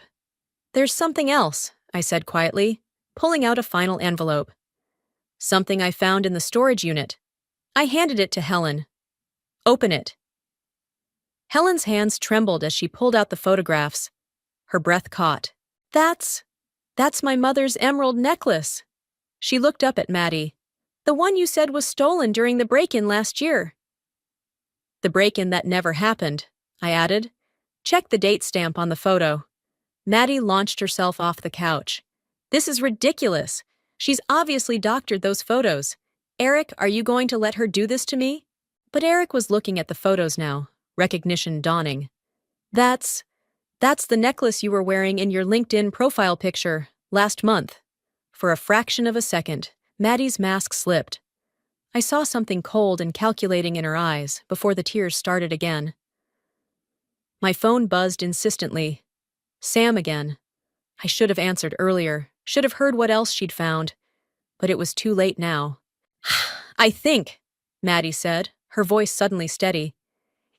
There's something else, I said quietly, pulling out a final envelope. Something I found in the storage unit. I handed it to Helen. Open it. Helen's hands trembled as she pulled out the photographs. Her breath caught. That's my mother's emerald necklace. She looked up at Maddie. The one you said was stolen during the break-in last year. The break-in that never happened, I added. Check the date stamp on the photo. Maddie launched herself off the couch. This is ridiculous. She's obviously doctored those photos. Eric, are you going to let her do this to me? But Eric was looking at the photos now, recognition dawning. That's the necklace you were wearing in your LinkedIn profile picture last month. For a fraction of a second, Maddie's mask slipped. I saw something cold and calculating in her eyes before the tears started again. My phone buzzed insistently. Sam again. I should have answered earlier, should have heard what else she'd found. But it was too late now. I think, Maddie said, her voice suddenly steady.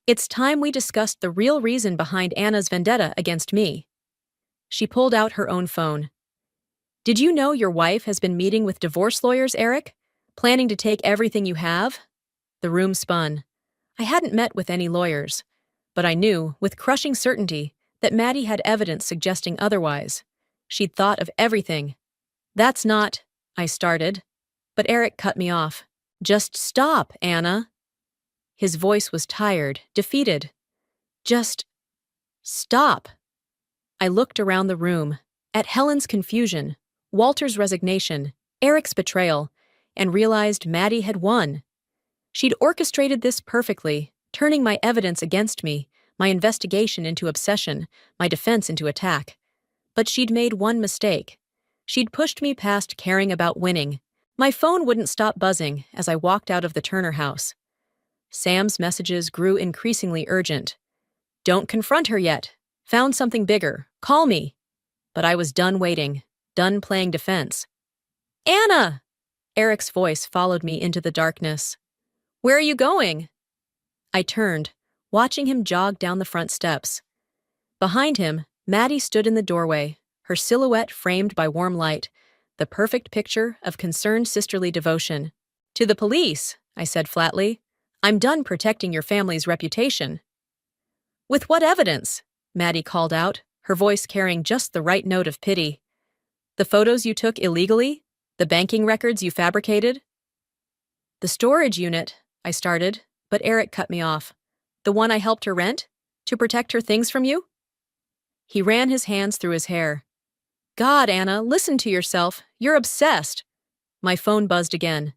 It's time we discussed the real reason behind Anna's vendetta against me. She pulled out her own phone. Did you know your wife has been meeting with divorce lawyers, Eric? Planning to take everything you have? The room spun. I hadn't met with any lawyers, but I knew, with crushing certainty, that Maddie had evidence suggesting otherwise. She'd thought of everything. That's not, I started, but Eric cut me off. Just stop, Anna. His voice was tired, defeated. Just stop. I looked around the room, at Helen's confusion, Walter's resignation, Eric's betrayal, and realized Maddie had won. She'd orchestrated this perfectly, turning my evidence against me, my investigation into obsession, my defense into attack. But she'd made one mistake. She'd pushed me past caring about winning. My phone wouldn't stop buzzing as I walked out of the Turner house. Sam's messages grew increasingly urgent. Don't confront her yet. Found something bigger. Call me. But I was done waiting, done playing defense. Anna! Eric's voice followed me into the darkness. Where are you going? I turned, watching him jog down the front steps. Behind him, Maddie stood in the doorway, her silhouette framed by warm light, the perfect picture of concerned sisterly devotion. To the police, I said flatly. I'm done protecting your family's reputation. With what evidence? Maddie called out, her voice carrying just the right note of pity. The photos you took illegally? The banking records you fabricated? The storage unit, I started, but Eric cut me off. The one I helped her rent? To protect her things from you? He ran his hands through his hair. God, Anna, listen to yourself. You're obsessed. My phone buzzed again.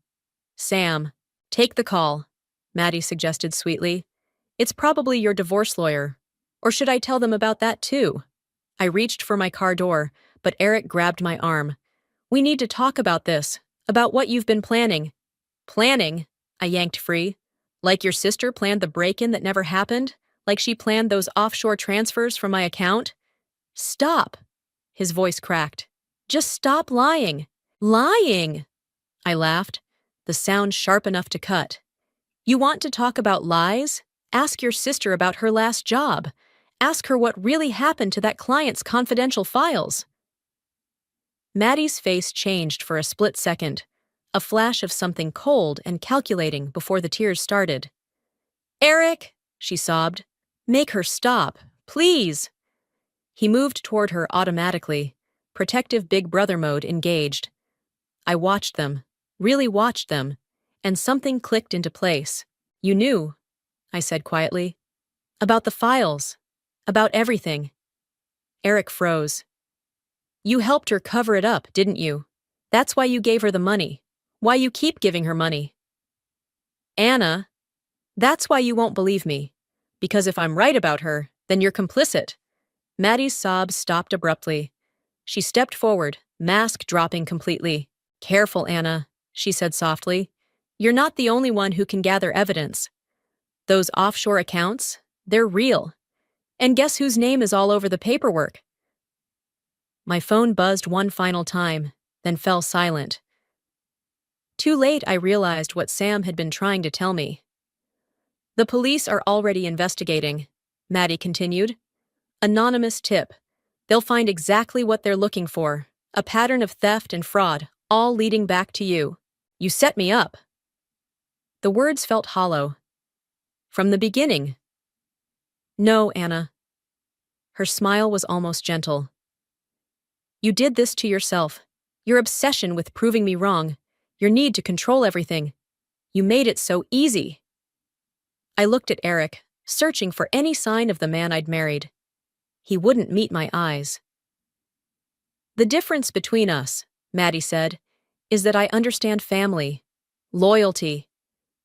Sam, take the call, Maddie suggested sweetly. It's probably your divorce lawyer. Or should I tell them about that too? I reached for my car door, but Eric grabbed my arm. We need to talk about this, about what you've been planning. Planning? I yanked free. Like your sister planned the break-in that never happened? Like she planned those offshore transfers from my account? Stop! His voice cracked. Just stop lying. Lying! I laughed, the sound sharp enough to cut. You want to talk about lies? Ask your sister about her last job. Ask her what really happened to that client's confidential files. Maddie's face changed for a split second, a flash of something cold and calculating before the tears started. Eric, she sobbed, make her stop, please. He moved toward her automatically, protective big brother mode engaged. I watched them, really watched them, and something clicked into place. You knew, I said quietly. About the files. About everything. Eric froze. You helped her cover it up, didn't you? That's why you gave her the money. Why you keep giving her money. Anna, that's why you won't believe me. Because if I'm right about her, then you're complicit. Maddie's sobs stopped abruptly. She stepped forward, mask dropping completely. Careful, Anna, she said softly. You're not the only one who can gather evidence. Those offshore accounts, they're real. And guess whose name is all over the paperwork? My phone buzzed one final time, then fell silent. Too late, I realized what Sam had been trying to tell me. The police are already investigating, Maddie continued. Anonymous tip. They'll find exactly what they're looking for. A pattern of theft and fraud, all leading back to you. You set me up. The words felt hollow. From the beginning. No, Anna. Her smile was almost gentle. You did this to yourself. Your obsession with proving me wrong. Your need to control everything. You made it so easy. I looked at Eric, searching for any sign of the man I'd married. He wouldn't meet my eyes. The difference between us, Maddie said, is that I understand family, loyalty.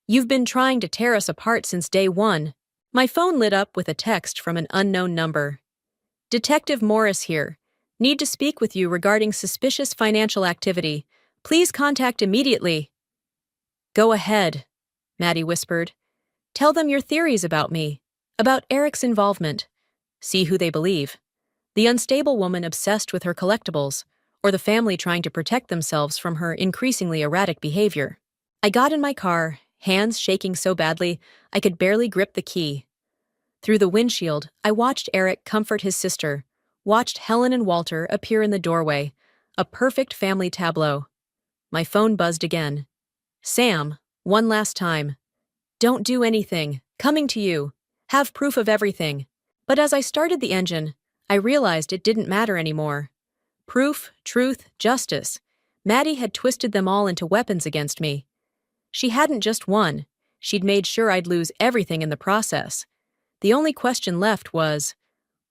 You've been trying to tear us apart since day one. My phone lit up with a text from an unknown number. Detective Morris here. Need to speak with you regarding suspicious financial activity. Please contact immediately. Go ahead, Maddie whispered. Tell them your theories about me, about Eric's involvement. See who they believe. The unstable woman obsessed with her collectibles, or the family trying to protect themselves from her increasingly erratic behavior. I got in my car, hands shaking so badly I could barely grip the key. Through the windshield, I watched Eric comfort his sister, watched Helen and Walter appear in the doorway, a perfect family tableau. My phone buzzed again. Sam, one last time. Don't do anything. Coming to you. Have proof of everything. But as I started the engine, I realized it didn't matter anymore. Proof, truth, justice. Maddie had twisted them all into weapons against me. She hadn't just won. She'd made sure I'd lose everything in the process. The only question left was,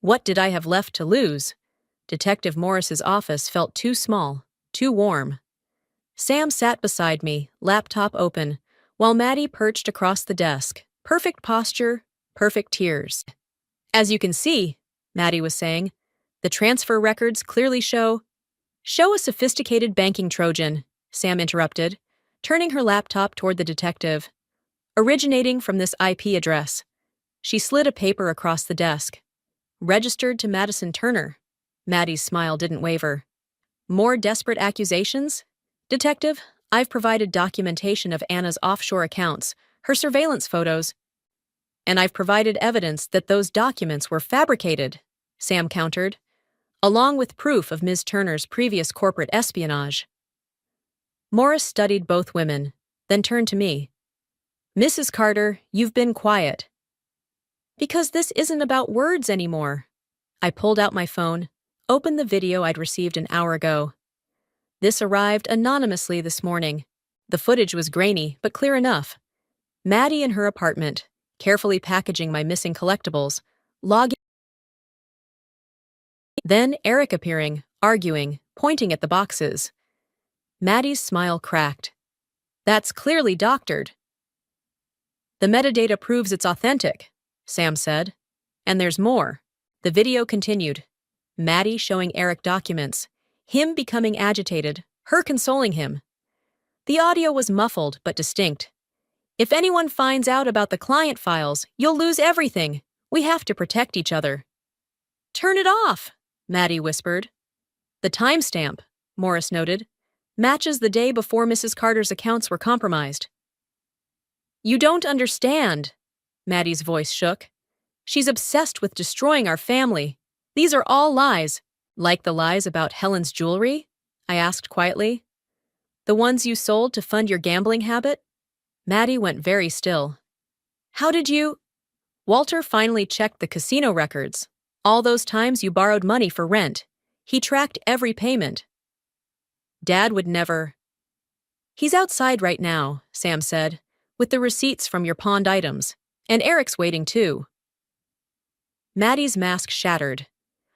what did I have left to lose? Detective Morris's office felt too small, too warm. Sam sat beside me, laptop open, while Maddie perched across the desk. Perfect posture, perfect tears. As you can see, Maddie was saying, the transfer records clearly show a sophisticated banking Trojan, Sam interrupted, turning her laptop toward the detective. Originating from this IP address. She slid a paper across the desk. Registered to Madison Turner. Maddie's smile didn't waver. More desperate accusations? Detective, I've provided documentation of Anna's offshore accounts, her surveillance photos, and I've provided evidence that those documents were fabricated, Sam countered, along with proof of Ms. Turner's previous corporate espionage. Morris studied both women, then turned to me. Mrs. Carter, you've been quiet. Because this isn't about words anymore. I pulled out my phone, opened the video I'd received an hour ago. This arrived anonymously this morning. The footage was grainy, but clear enough. Maddie in her apartment, carefully packaging my missing collectibles, logging. Then Eric appearing, arguing, pointing at the boxes. Maddie's smile cracked. That's clearly doctored. The metadata proves it's authentic, Sam said. And there's more. The video continued. Maddie showing Eric documents, him becoming agitated, her consoling him. The audio was muffled but distinct. If anyone finds out about the client files, you'll lose everything. We have to protect each other. Turn it off, Maddie whispered. The timestamp, Morris noted. Matches the day before Mrs. Carter's accounts were compromised. You don't understand. Maddie's voice shook. She's obsessed with destroying our family. These are all lies. Like the lies about Helen's jewelry? I asked quietly. The ones you sold to fund your gambling habit? Maddie went very still. How did you? Walter finally checked the casino records. All those times you borrowed money for rent. He tracked every payment. Dad would never. He's outside right now, Sam said, with the receipts from your pawned items. And Eric's waiting too. Maddie's mask shattered.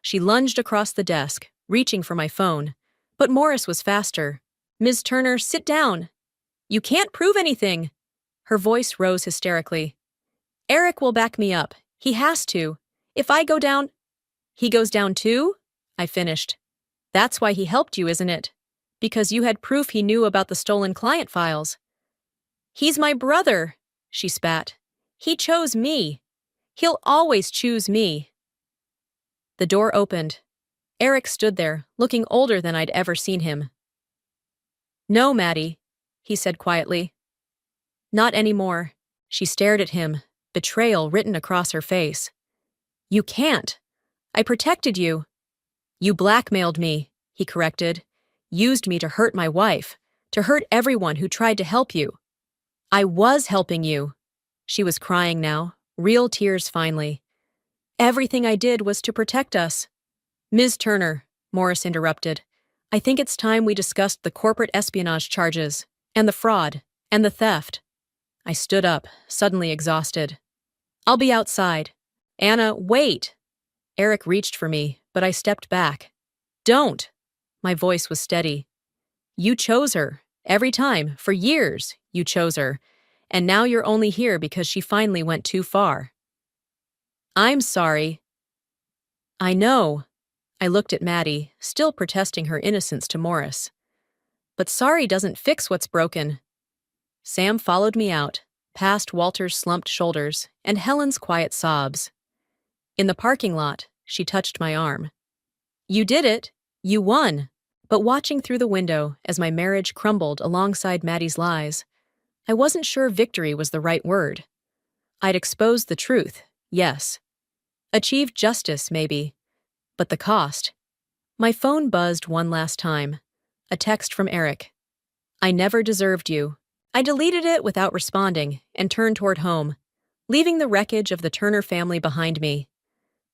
She lunged across the desk, reaching for my phone. But Morris was faster. Ms. Turner, sit down. You can't prove anything. Her voice rose hysterically. Eric will back me up. He has to. If I go down... He goes down too? I finished. That's why he helped you, isn't it? Because you had proof he knew about the stolen client files. He's my brother, she spat. He chose me. He'll always choose me. The door opened. Eric stood there, looking older than I'd ever seen him. No, Maddie, he said quietly. Not anymore. She stared at him, betrayal written across her face. You can't. I protected you. You blackmailed me, he corrected. Used me to hurt my wife, to hurt everyone who tried to help you. I was helping you. She was crying now, real tears finally. Everything I did was to protect us. Ms. Turner, Morris interrupted. I think it's time we discussed the corporate espionage charges, and the fraud, and the theft. I stood up, suddenly exhausted. I'll be outside. Anna, wait! Eric reached for me, but I stepped back. Don't! My voice was steady. You chose her. Every time, for years, you chose her. And now you're only here because she finally went too far. I'm sorry. I know. I looked at Maddie, still protesting her innocence to Morris. But sorry doesn't fix what's broken. Sam followed me out, past Walter's slumped shoulders and Helen's quiet sobs. In the parking lot, she touched my arm. You did it. You won. But watching through the window as my marriage crumbled alongside Maddie's lies, I wasn't sure victory was the right word. I'd exposed the truth, yes. Achieved justice, maybe. But the cost. My phone buzzed one last time. A text from Eric. I never deserved you. I deleted it without responding and turned toward home, leaving the wreckage of the Turner family behind me.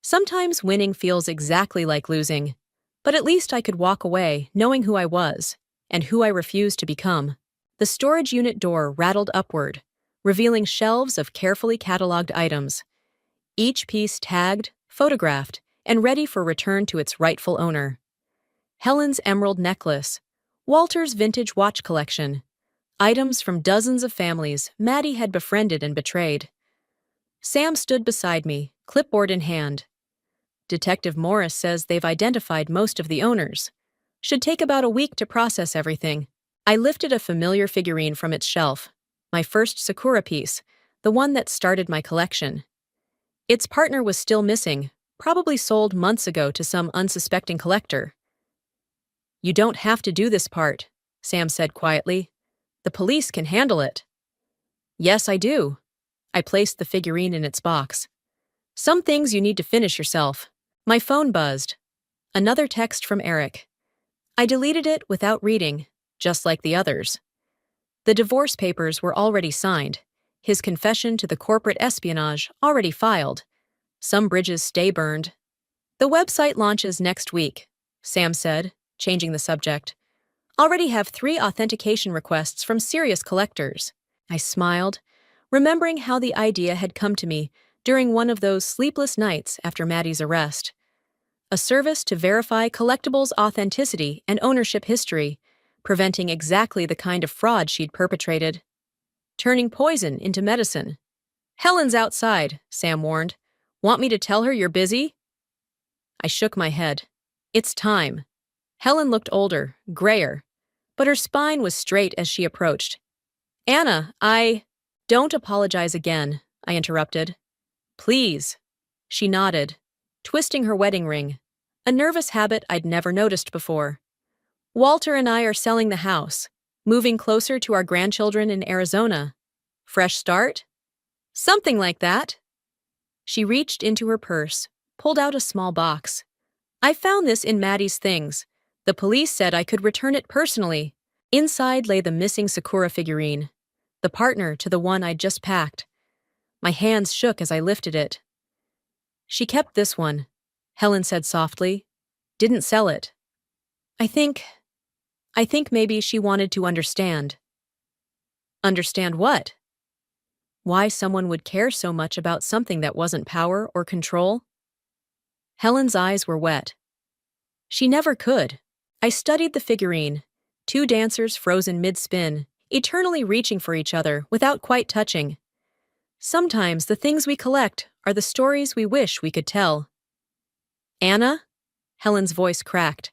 Sometimes winning feels exactly like losing, but at least I could walk away knowing who I was and who I refused to become. The storage unit door rattled upward, revealing shelves of carefully cataloged items, each piece tagged, photographed, and ready for return to its rightful owner. Helen's emerald necklace, Walter's vintage watch collection, items from dozens of families Maddie had befriended and betrayed. Sam stood beside me, clipboard in hand. Detective Morris says they've identified most of the owners. Should take about a week to process everything. I lifted a familiar figurine from its shelf, my first Sakura piece, the one that started my collection. Its partner was still missing, probably sold months ago to some unsuspecting collector. You don't have to do this part, Sam said quietly. The police can handle it. Yes, I do. I placed the figurine in its box. Some things you need to finish yourself. My phone buzzed. Another text from Eric. I deleted it without reading, just like the others. The divorce papers were already signed, his confession to the corporate espionage already filed. Some bridges stay burned. The website launches next week, Sam said, changing the subject. Already have 3 authentication requests from serious collectors. I smiled, remembering how the idea had come to me during one of those sleepless nights after Maddie's arrest. A service to verify collectibles' authenticity and ownership history, preventing exactly the kind of fraud she'd perpetrated. Turning poison into medicine. Helen's outside, Sam warned. Want me to tell her you're busy? I shook my head. It's time. Helen looked older, grayer, but her spine was straight as she approached. Anna, Don't apologize again, I interrupted. Please. She nodded, twisting her wedding ring, a nervous habit I'd never noticed before. Walter and I are selling the house, moving closer to our grandchildren in Arizona. Fresh start? Something like that. She reached into her purse, pulled out a small box. I found this in Maddie's things. The police said I could return it personally. Inside lay the missing Sakura figurine, the partner to the one I'd just packed. My hands shook as I lifted it. She kept this one, Helen said softly. Didn't sell it. I think maybe she wanted to understand. Understand what? Why someone would care so much about something that wasn't power or control? Helen's eyes were wet. She never could. I studied the figurine, two dancers frozen mid-spin, eternally reaching for each other without quite touching. Sometimes the things we collect are the stories we wish we could tell. Anna? Helen's voice cracked.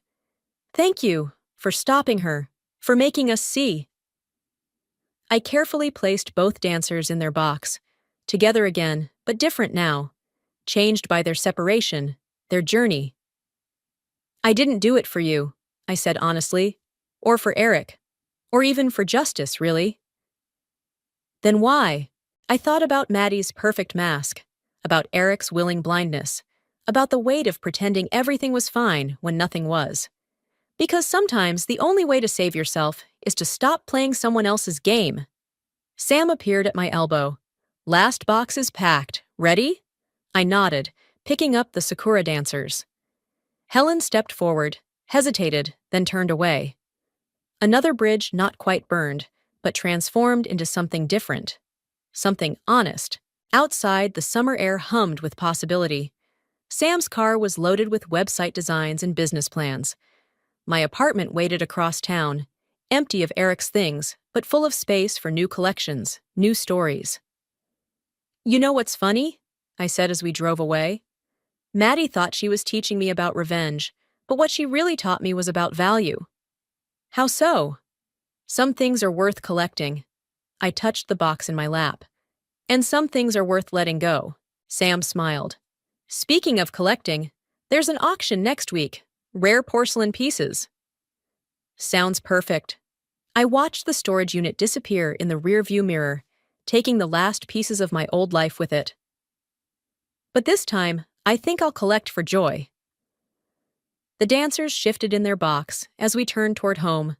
Thank you for stopping her, for making us see. I carefully placed both dancers in their box, together again, but different now, changed by their separation, their journey. I didn't do it for you, I said honestly, or for Eric, or even for justice, really. Then why? I thought about Maddie's perfect mask, about Eric's willing blindness, about the weight of pretending everything was fine when nothing was. Because sometimes the only way to save yourself is to stop playing someone else's game. Sam appeared at my elbow. Last box is packed. Ready? I nodded, picking up the Sakura dancers. Helen stepped forward, hesitated, then turned away. Another bridge not quite burned, but transformed into something different. Something honest. Outside, the summer air hummed with possibility. Sam's car was loaded with website designs and business plans. My apartment waited across town, empty of Eric's things, but full of space for new collections, new stories. You know what's funny? I said as we drove away. Maddie thought she was teaching me about revenge, but what she really taught me was about value. How so? Some things are worth collecting. I touched the box in my lap. And some things are worth letting go. Sam smiled. Speaking of collecting, there's an auction next week. Rare porcelain pieces. Sounds perfect. I watched the storage unit disappear in the rearview mirror, taking the last pieces of my old life with it. But this time, I think I'll collect for joy. The dancers shifted in their box as we turned toward home,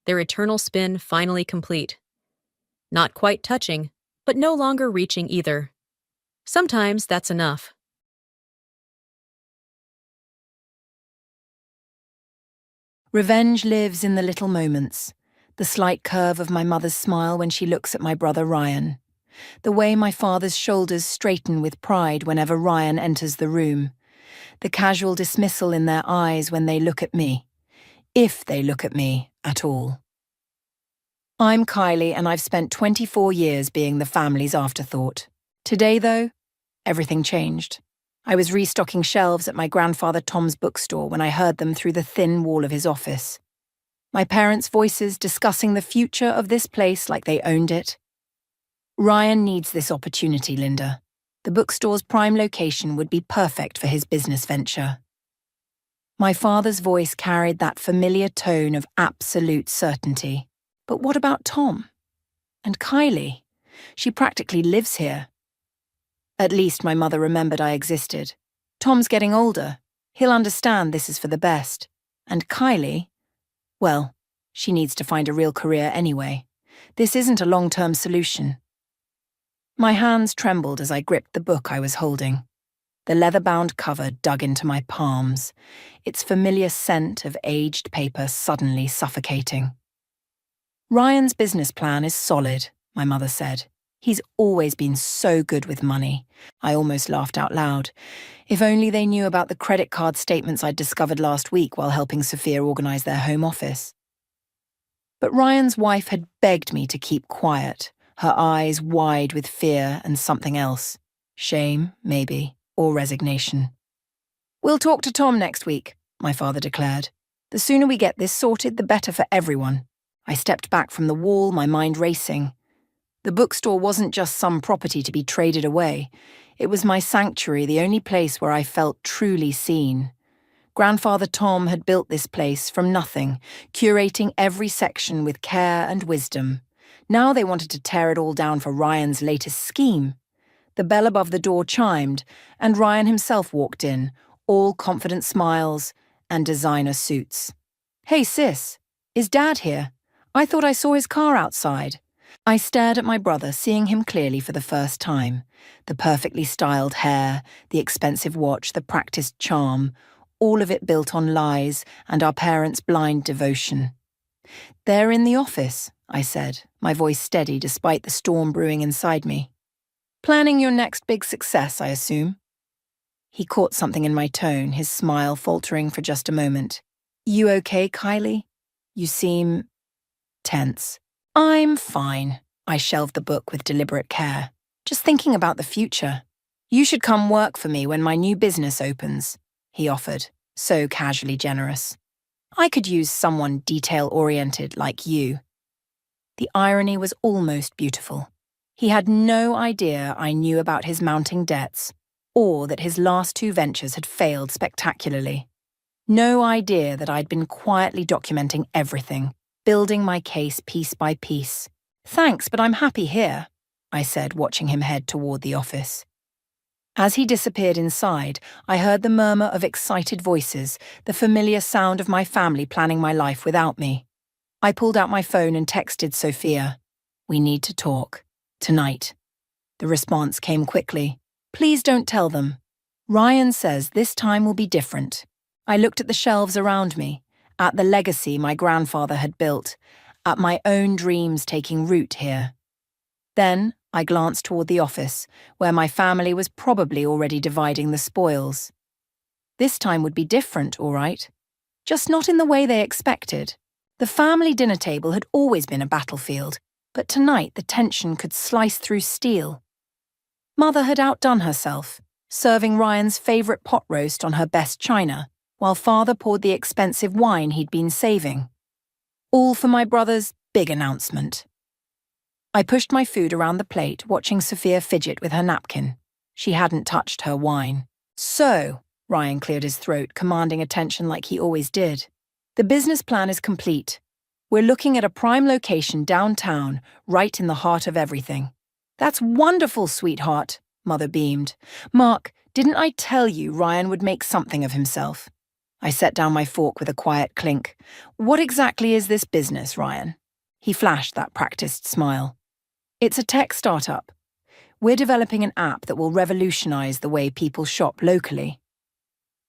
their eternal spin finally complete. Not quite touching, but no longer reaching either. Sometimes that's enough. Revenge lives in the little moments. The slight curve of my mother's smile when she looks at my brother Ryan. The way my father's shoulders straighten with pride whenever Ryan enters the room. The casual dismissal in their eyes when they look at me. If they look at me at all. I'm Kylie and I've spent 24 years being the family's afterthought. Today, though, everything changed. I was restocking shelves at my grandfather Tom's bookstore when I heard them through the thin wall of his office. My parents' voices discussing the future of this place like they owned it. Ryan needs this opportunity, Linda. The bookstore's prime location would be perfect for his business venture. My father's voice carried that familiar tone of absolute certainty. But what about Tom? And Kylie? She practically lives here. At least my mother remembered I existed. Tom's getting older. He'll understand this is for the best. And Kylie, well, she needs to find a real career anyway. This isn't a long-term solution. My hands trembled as I gripped the book I was holding. The leather-bound cover dug into my palms, its familiar scent of aged paper suddenly suffocating. Ryan's business plan is solid, my mother said. He's always been so good with money. I almost laughed out loud. If only they knew about the credit card statements I'd discovered last week while helping Sophia organize their home office. But Ryan's wife had begged me to keep quiet, her eyes wide with fear and something else. Shame, maybe, or resignation. We'll talk to Tom next week, my father declared. The sooner we get this sorted, the better for everyone. I stepped back from the wall, my mind racing. The bookstore wasn't just some property to be traded away. It was my sanctuary, the only place where I felt truly seen. Grandfather Tom had built this place from nothing, curating every section with care and wisdom. Now they wanted to tear it all down for Ryan's latest scheme. The bell above the door chimed, and Ryan himself walked in, all confident smiles and designer suits. "Hey, sis, is Dad here? I thought I saw his car outside." I stared at my brother, seeing him clearly for the first time. The perfectly styled hair, the expensive watch, the practiced charm, all of it built on lies and our parents' blind devotion. "They're in the office," I said, my voice steady despite the storm brewing inside me. "Planning your next big success, I assume?" He caught something in my tone, his smile faltering for just a moment. "You okay, Kylie? You seem tense." "I'm fine." I shelved the book with deliberate care. "Just thinking about the future. You should come work for me when my new business opens," he offered, so casually generous. "I could use someone detail-oriented like you." The irony was almost beautiful. He had no idea I knew about his mounting debts, or that his last two ventures had failed spectacularly. No idea that I'd been quietly documenting everything, building my case piece by piece. "Thanks, but I'm happy here," I said, watching him head toward the office. As he disappeared inside, I heard the murmur of excited voices, the familiar sound of my family planning my life without me. I pulled out my phone and texted Sophia, "We need to talk. Tonight." The response came quickly. "Please don't tell them. Ryan says this time will be different." I looked at the shelves around me, at the legacy my grandfather had built, at my own dreams taking root here. Then I glanced toward the office, where my family was probably already dividing the spoils. This time would be different, all right. Just not in the way they expected. The family dinner table had always been a battlefield, but tonight the tension could slice through steel. Mother had outdone herself, serving Ryan's favourite pot roast on her best china, while Father poured the expensive wine he'd been saving. All for my brother's big announcement. I pushed my food around the plate, watching Sophia fidget with her napkin. She hadn't touched her wine. "So," Ryan cleared his throat, commanding attention like he always did. "The business plan is complete. We're looking at a prime location downtown, right in the heart of everything." "That's wonderful, sweetheart," Mother beamed. "Mark, didn't I tell you Ryan would make something of himself?" I set down my fork with a quiet clink. "What exactly is this business, Ryan?" He flashed that practiced smile. "It's a tech startup. We're developing an app that will revolutionize the way people shop locally.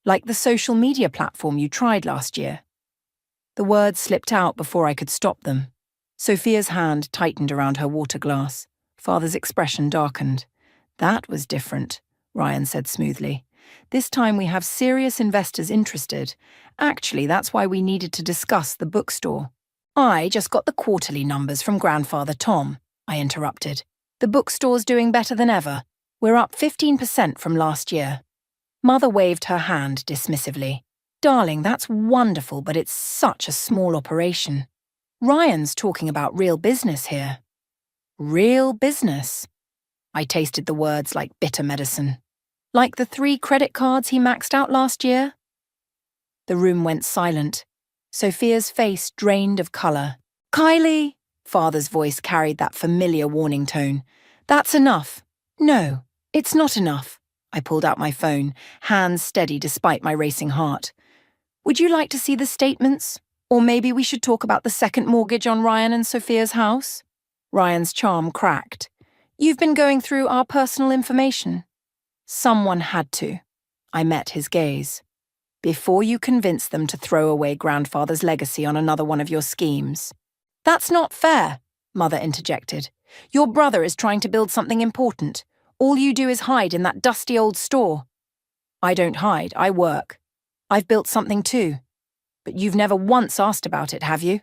Like the social media platform you tried last year." The words slipped out before I could stop them. Sophia's hand tightened around her water glass. Father's expression darkened. "That was different," Ryan said smoothly. "This time we have serious investors interested. Actually, that's why we needed to discuss the bookstore." "I just got the quarterly numbers from Grandfather Tom," I interrupted. "The bookstore's doing better than ever. We're up 15% from last year." Mother waved her hand dismissively. "Darling, that's wonderful, but it's such a small operation. Ryan's talking about real business here." "Real business?" I tasted the words like bitter medicine. "Like the 3 credit cards he maxed out last year?" The room went silent. Sophia's face drained of colour. "Kylie!" Father's voice carried that familiar warning tone. "That's enough." "No, it's not enough." I pulled out my phone, hands steady despite my racing heart. "Would you like to see the statements? Or maybe we should talk about the second mortgage on Ryan and Sophia's house?" Ryan's charm cracked. "You've been going through our personal information." "Someone had to." I met his gaze. "Before you convince them to throw away Grandfather's legacy on another one of your schemes." "That's not fair," Mother interjected. "Your brother is trying to build something important. All you do is hide in that dusty old store." "I don't hide, I work. I've built something too. But you've never once asked about it, have you?"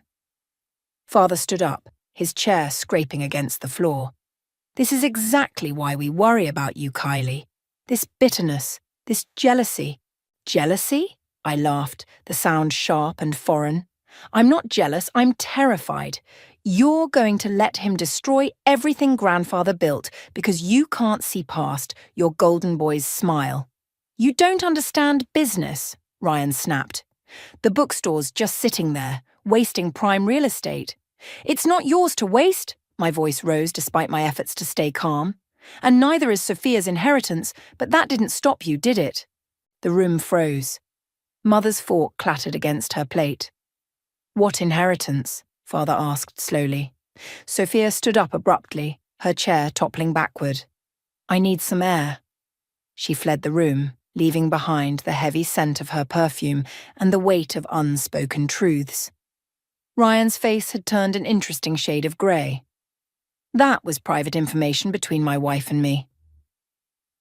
Father stood up, his chair scraping against the floor. "This is exactly why we worry about you, Kylie. This bitterness, this jealousy." "Jealousy?" I laughed, the sound sharp and foreign. "I'm not jealous, I'm terrified. You're going to let him destroy everything Grandfather built because you can't see past your golden boy's smile. You don't understand business." Ryan snapped. "The bookstore's just sitting there, wasting prime real estate." "It's not yours to waste," my voice rose despite my efforts to stay calm. "And neither is Sophia's inheritance, but that didn't stop you, did it?" The room froze. Mother's fork clattered against her plate. "What inheritance?" Father asked slowly. Sophia stood up abruptly, her chair toppling backward. "I need some air." She fled the room, leaving behind the heavy scent of her perfume and the weight of unspoken truths. Ryan's face had turned an interesting shade of grey. "That was private information between my wife and me."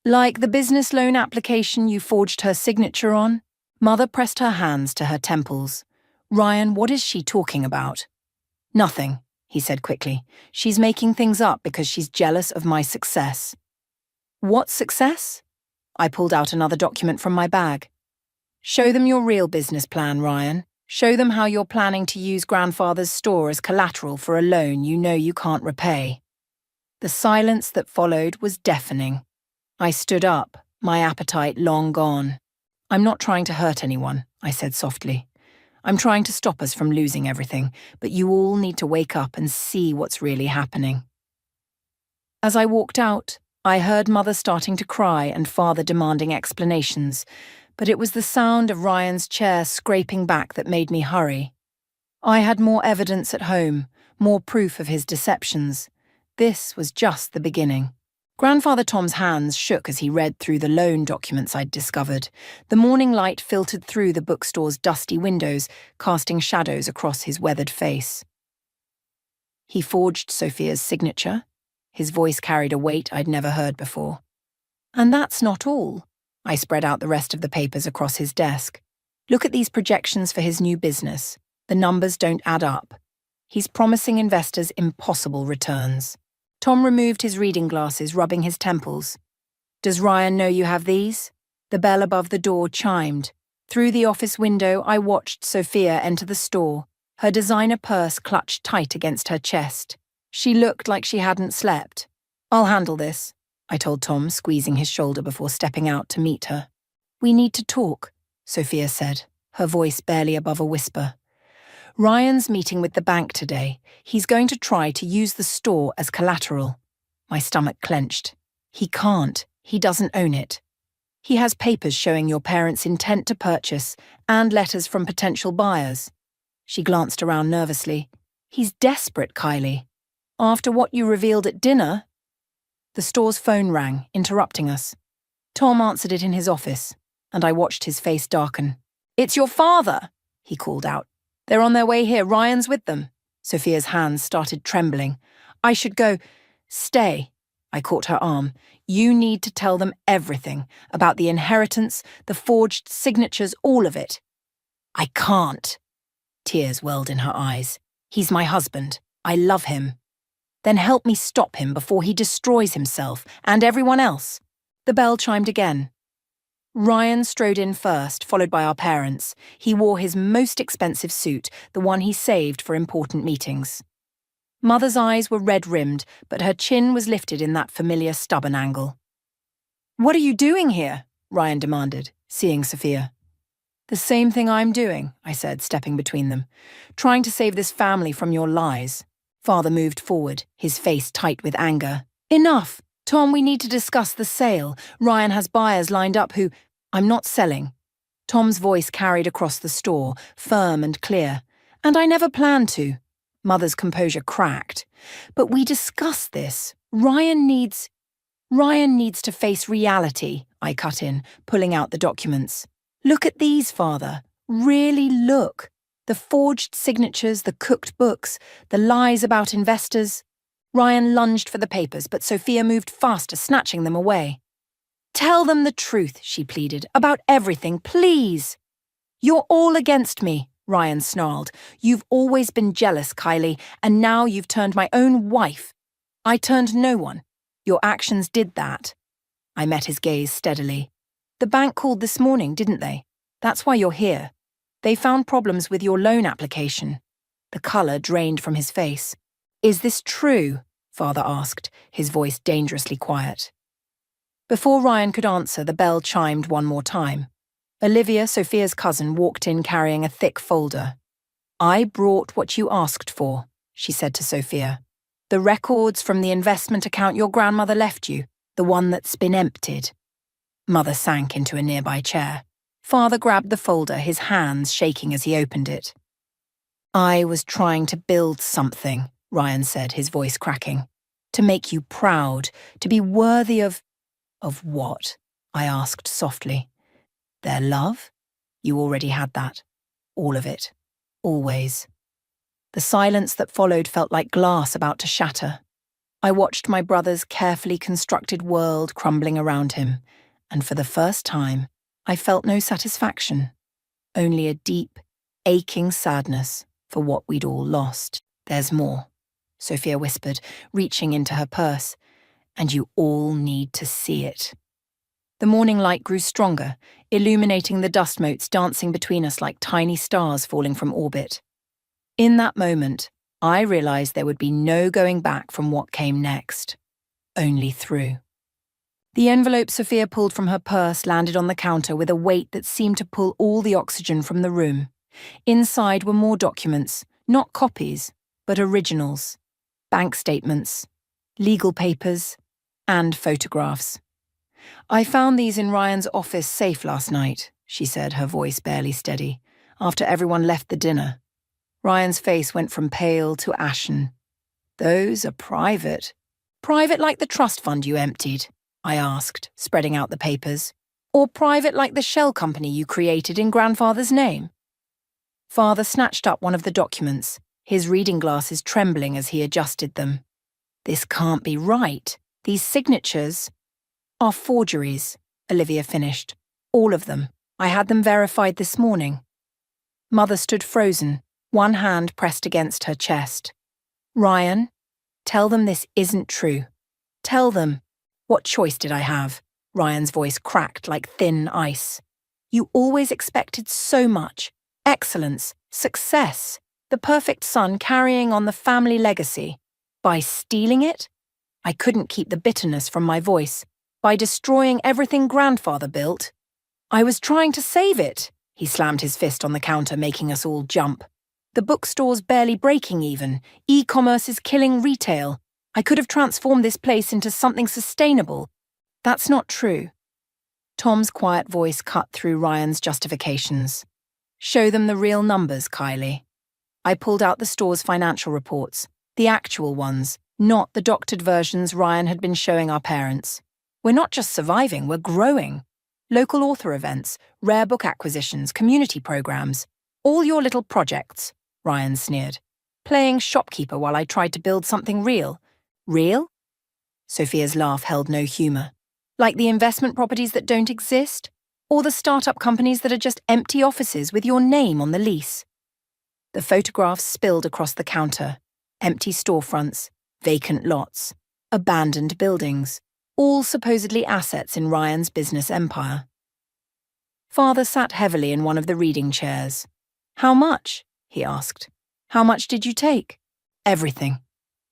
"Like the business loan application you forged her signature on?" Mother pressed her hands to her temples. "Ryan, what is she talking about?" "Nothing," he said quickly. "She's making things up because she's jealous of my success." "What success?" I pulled out another document from my bag. "Show them your real business plan, Ryan. Show them how you're planning to use grandfather's store as collateral for a loan you know you can't repay." The silence that followed was deafening. I stood up, my appetite long gone. "I'm not trying to hurt anyone," I said softly. "I'm trying to stop us from losing everything, but you all need to wake up and see what's really happening." As I walked out, I heard Mother starting to cry and Father demanding explanations, but it was the sound of Ryan's chair scraping back that made me hurry. I had more evidence at home, more proof of his deceptions. This was just the beginning. Grandfather Tom's hands shook as he read through the loan documents I'd discovered. The morning light filtered through the bookstore's dusty windows, casting shadows across his weathered face. "He forged Sophia's signature." His voice carried a weight I'd never heard before. "And that's not all." I spread out the rest of the papers across his desk. "Look at these projections for his new business. The numbers don't add up. He's promising investors impossible returns." Tom removed his reading glasses, rubbing his temples. "Does Ryan know you have these?" The bell above the door chimed. Through the office window, I watched Sophia enter the store, her designer purse clutched tight against her chest. She looked like she hadn't slept. "I'll handle this," I told Tom, squeezing his shoulder before stepping out to meet her. "We need to talk," Sophia said, her voice barely above a whisper. "Ryan's meeting with the bank today. He's going to try to use the store as collateral." My stomach clenched. "He can't. He doesn't own it. He has papers showing your parents' intent to purchase and letters from potential buyers." She glanced around nervously. "He's desperate, Kylie. After what you revealed at dinner." The store's phone rang, interrupting us. Tom answered it in his office, and I watched his face darken. "It's your father," he called out. "They're on their way here. Ryan's with them." Sophia's hands started trembling. "I should go." "Stay." I caught her arm. "You need to tell them everything about the inheritance, the forged signatures, all of it." "I can't." Tears welled in her eyes. "He's my husband. I love him." "Then help me stop him before he destroys himself and everyone else." The bell chimed again. Ryan strode in first, followed by our parents. He wore his most expensive suit, the one he saved for important meetings. Mother's eyes were red-rimmed, but her chin was lifted in that familiar stubborn angle. "What are you doing here?" Ryan demanded, seeing Sophia. "The same thing I'm doing," I said, stepping between them. "Trying to save this family from your lies." Father moved forward, his face tight with anger. "Enough! Tom, we need to discuss the sale. Ryan has buyers lined up who—" "I'm not selling." Tom's voice carried across the store, firm and clear. "And I never planned to." Mother's composure cracked. "But we discussed this. Ryan needs to face reality," I cut in, pulling out the documents. "Look at these, Father. Really look. The forged signatures, the cooked books, the lies about investors." Ryan lunged for the papers, but Sophia moved faster, snatching them away. "Tell them the truth," she pleaded, "about everything, please." "You're all against me," Ryan snarled. "You've always been jealous, Kylie, and now you've turned my own wife." "I turned no one. Your actions did that." I met his gaze steadily. "The bank called this morning, didn't they? That's why you're here. They found problems with your loan application." The colour drained from his face. "Is this true?" Father asked, his voice dangerously quiet. Before Ryan could answer, the bell chimed one more time. Olivia, Sophia's cousin, walked in carrying a thick folder. "I brought what you asked for," she said to Sophia. "The records from the investment account your grandmother left you, the one that's been emptied." Mother sank into a nearby chair. Father grabbed the folder, his hands shaking as he opened it. "I was trying to build something," Ryan said, his voice cracking. "To make you proud, to be worthy of..." "Of what?" I asked softly. "Their love? You already had that. All of it. Always." The silence that followed felt like glass about to shatter. I watched my brother's carefully constructed world crumbling around him, and for the first time, I felt no satisfaction, only a deep, aching sadness for what we'd all lost. "There's more," Sophia whispered, reaching into her purse, "and you all need to see it." The morning light grew stronger, illuminating the dust motes dancing between us like tiny stars falling from orbit. In that moment, I realized there would be no going back from what came next, only through. The envelope Sophia pulled from her purse landed on the counter with a weight that seemed to pull all the oxygen from the room. Inside were more documents, not copies, but originals, bank statements, legal papers, and photographs. "I found these in Ryan's office safe last night," she said, her voice barely steady, "after everyone left the dinner." Ryan's face went from pale to ashen. "Those are private." "Private like the trust fund you emptied?" I asked, spreading out the papers. "Or private like the shell company you created in grandfather's name?" Father snatched up one of the documents, his reading glasses trembling as he adjusted them. "This can't be right. These signatures..." "Are forgeries," Olivia finished. "All of them. I had them verified this morning." Mother stood frozen, one hand pressed against her chest. "Ryan, tell them this isn't true. Tell them..." "What choice did I have?" Ryan's voice cracked like thin ice. "You always expected so much. Excellence, success, the perfect son carrying on the family legacy. By stealing it? I couldn't keep the bitterness from my voice. By destroying everything grandfather built? I was trying to save it." He slammed his fist on the counter, making us all jump. "The bookstore's barely breaking even. E-commerce is killing retail. I could have transformed this place into something sustainable." "That's not true." Tom's quiet voice cut through Ryan's justifications. "Show them the real numbers, Kylie." I pulled out the store's financial reports, the actual ones, not the doctored versions Ryan had been showing our parents. "We're not just surviving, we're growing. Local author events, rare book acquisitions, community programs. All your little projects," Ryan sneered. "Playing shopkeeper while I tried to build something real." "Real?" Sophia's laugh held no humor. "Like the investment properties that don't exist? Or the startup companies that are just empty offices with your name on the lease?" The photographs spilled across the counter. Empty storefronts, vacant lots, abandoned buildings, all supposedly assets in Ryan's business empire. Father sat heavily in one of the reading chairs. "How much?" he asked. "How much did you take?" "Everything,"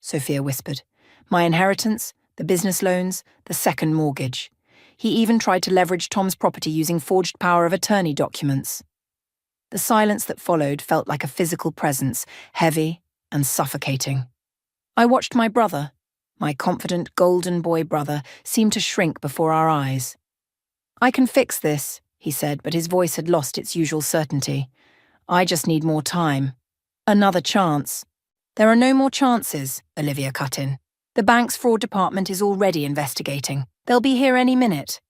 Sophia whispered. "My inheritance, the business loans, the second mortgage. He even tried to leverage Tom's property using forged power of attorney documents." The silence that followed felt like a physical presence, heavy and suffocating. I watched my brother, my confident golden boy brother, seem to shrink before our eyes. "I can fix this," he said, but his voice had lost its usual certainty. "I just need more time. Another chance." "There are no more chances," Olivia cut in. "The bank's fraud department is already investigating. They'll be here any minute."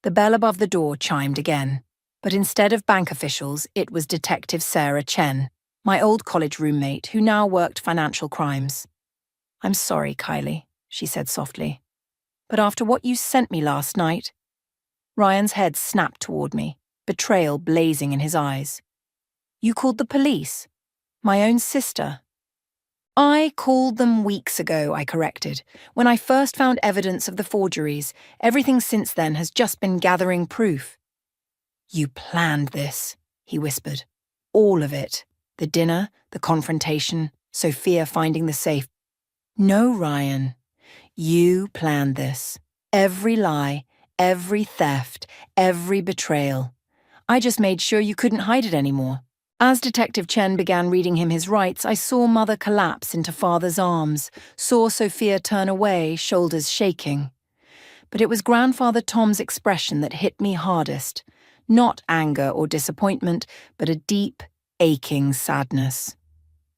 The bell above the door chimed again. But instead of bank officials, it was Detective Sarah Chen, my old college roommate who now worked financial crimes. "I'm sorry, Kylie," she said softly. "But after what you sent me last night..." Ryan's head snapped toward me, betrayal blazing in his eyes. "You called the police? My own sister?" "I called them weeks ago," I corrected. "When I first found evidence of the forgeries, everything since then has just been gathering proof." "You planned this," he whispered. "All of it. The dinner, the confrontation, Sophia finding the safe." "No, Ryan. You planned this. Every lie, every theft, every betrayal. I just made sure you couldn't hide it anymore." As Detective Chen began reading him his rights, I saw Mother collapse into Father's arms, saw Sophia turn away, shoulders shaking. But it was Grandfather Tom's expression that hit me hardest. Not anger or disappointment, but a deep, aching sadness.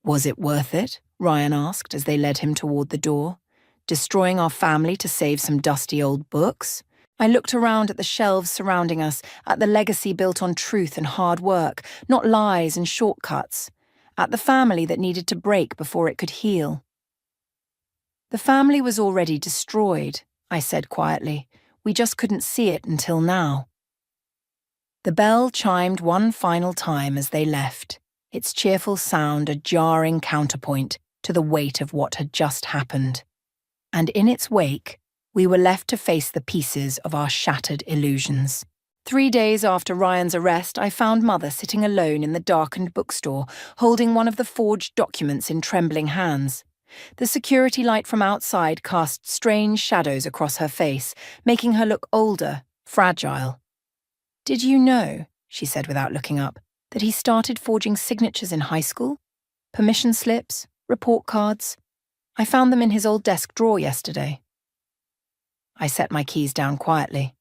"Was it worth it?" Ryan asked as they led him toward the door. "Destroying our family to save some dusty old books?" I looked around at the shelves surrounding us, at the legacy built on truth and hard work, not lies and shortcuts, at the family that needed to break before it could heal. "The family was already destroyed," I said quietly. "We just couldn't see it until now." The bell chimed one final time as they left, its cheerful sound a jarring counterpoint to the weight of what had just happened. And in its wake, we were left to face the pieces of our shattered illusions. 3 days after Ryan's arrest, I found Mother sitting alone in the darkened bookstore, holding one of the forged documents in trembling hands. The security light from outside cast strange shadows across her face, making her look older, fragile. "Did you know," she said without looking up, "that he started forging signatures in high school? Permission slips, report cards. I found them in his old desk drawer yesterday." I set my keys down quietly.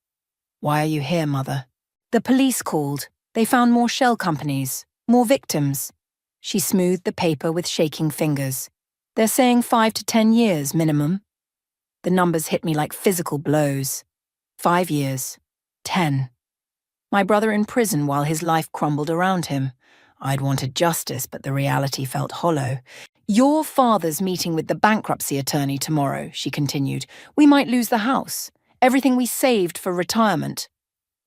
"Why are you here, Mother?" "The police called. They found more shell companies, more victims." She smoothed the paper with shaking fingers. "They're saying 5 to 10 years minimum." The numbers hit me like physical blows. 5 years. 10. My brother in prison while his life crumbled around him. I'd wanted justice, but the reality felt hollow. "Your father's meeting with the bankruptcy attorney tomorrow," she continued. "We might lose the house. Everything we saved for retirement."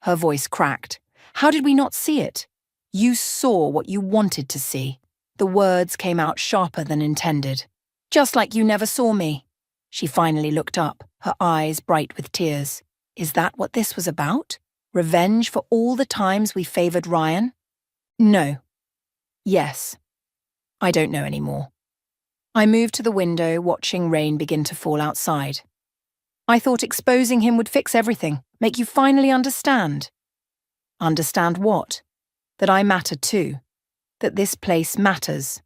Her voice cracked. "How did we not see it? You saw what you wanted to see." The words came out sharper than intended. "Just like you never saw me." She finally looked up, her eyes bright with tears. "Is that what this was about? Revenge for all the times we favored Ryan?" "No." "Yes." "I don't know anymore." I moved to the window, watching rain begin to fall outside. "I thought exposing him would fix everything, make you finally understand." "Understand what?" "That I matter too. That this place matters."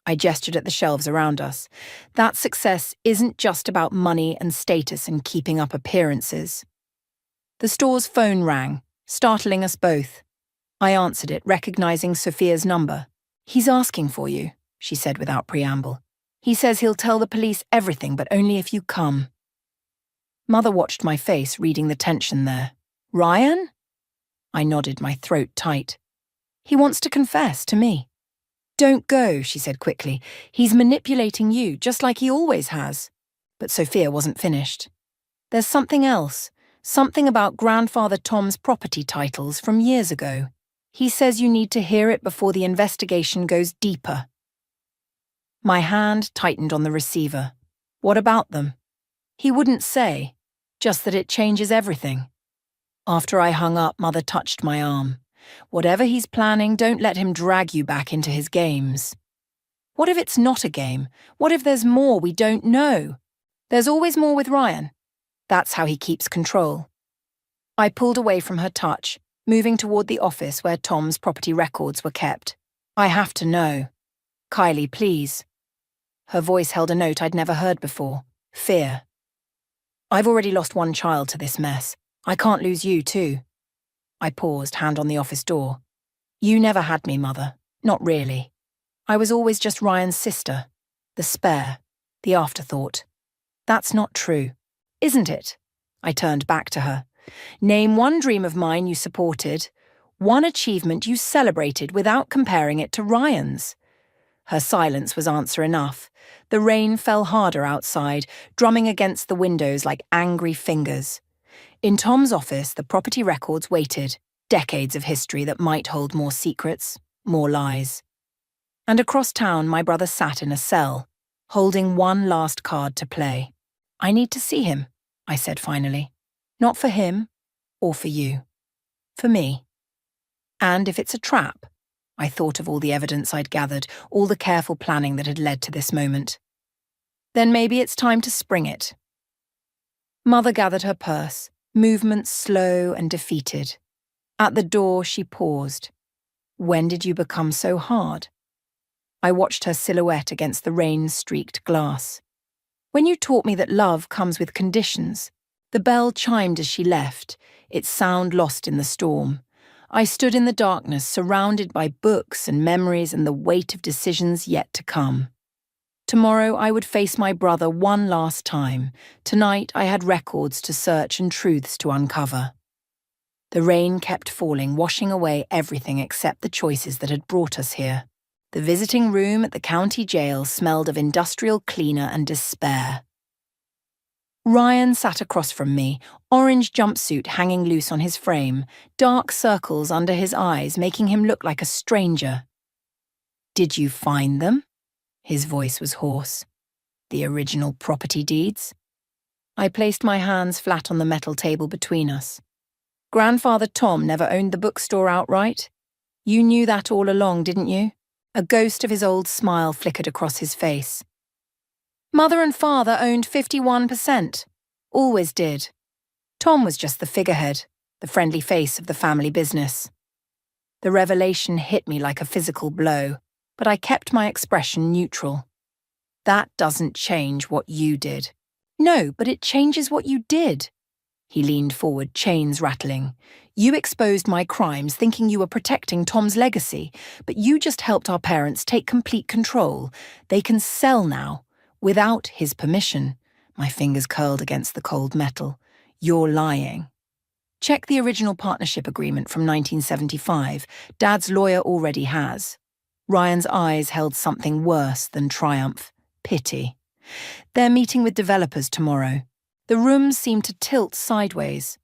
I gestured at the shelves around us. "That success isn't just about money and status and keeping up appearances." The store's phone rang, startling us both. I answered it, recognizing Sophia's number. "He's asking for you," she said without preamble. "He says he'll tell the police everything, but only if you come." Mother watched my face, reading the tension there. "Ryan?" I nodded, my throat tight. "He wants to confess to me." "Don't go," she said quickly. "He's manipulating you, just like he always has." But Sophia wasn't finished. "There's something else. Something about Grandfather Tom's property titles from years ago. He says you need to hear it before the investigation goes deeper." My hand tightened on the receiver. "What about them?" He wouldn't say, just that it changes everything. After I hung up, Mother touched my arm. "Whatever he's planning, don't let him drag you back into his games." "What if it's not a game? What if there's more we don't know?" "There's always more with Ryan. That's how he keeps control." I pulled away from her touch, moving toward the office where Tom's property records were kept. "I have to know. Kylie, please." Her voice held a note I'd never heard before. Fear. "I've already lost one child to this mess. I can't lose you, too." I paused, hand on the office door. "You never had me, Mother. Not really. I was always just Ryan's sister. The spare. The afterthought." "That's not true." "Isn't it?" I turned back to her. "Name one dream of mine you supported, one achievement you celebrated without comparing it to Ryan's." Her silence was answer enough. The rain fell harder outside, drumming against the windows like angry fingers. In Tom's office, the property records waited, decades of history that might hold more secrets, more lies. And across town, my brother sat in a cell, holding one last card to play. "I need to see him," I said finally. "Not for him, or for you. For me. And if it's a trap," I thought of all the evidence I'd gathered, all the careful planning that had led to this moment, "then maybe it's time to spring it." Mother gathered her purse, movements slow and defeated. At the door, she paused. When did you become so hard? I watched her silhouette against the rain-streaked glass. When you taught me that love comes with conditions. The bell chimed as she left, its sound lost in the storm. I stood in the darkness, surrounded by books and memories and the weight of decisions yet to come. Tomorrow I would face my brother one last time. Tonight I had records to search and truths to uncover. The rain kept falling, washing away everything except the choices that had brought us here. The visiting room at the county jail smelled of industrial cleaner and despair. Ryan sat across from me, orange jumpsuit hanging loose on his frame, dark circles under his eyes making him look like a stranger. Did you find them? His voice was hoarse. The original property deeds? I placed my hands flat on the metal table between us. Grandfather Tom never owned the bookstore outright. You knew that all along, didn't you? A ghost of his old smile flickered across his face. Mother and father owned 51%. Always did. Tom was just the figurehead, the friendly face of the family business. The revelation hit me like a physical blow, but I kept my expression neutral. That doesn't change what you did. No, but it changes what you did. He leaned forward, chains rattling. You exposed my crimes thinking you were protecting Tom's legacy, but you just helped our parents take complete control. They can sell now, without his permission. My fingers curled against the cold metal. You're lying. Check the original partnership agreement from 1975. Dad's lawyer already has. Ryan's eyes held something worse than triumph, pity. They're meeting with developers tomorrow. The rooms seemed to tilt sideways.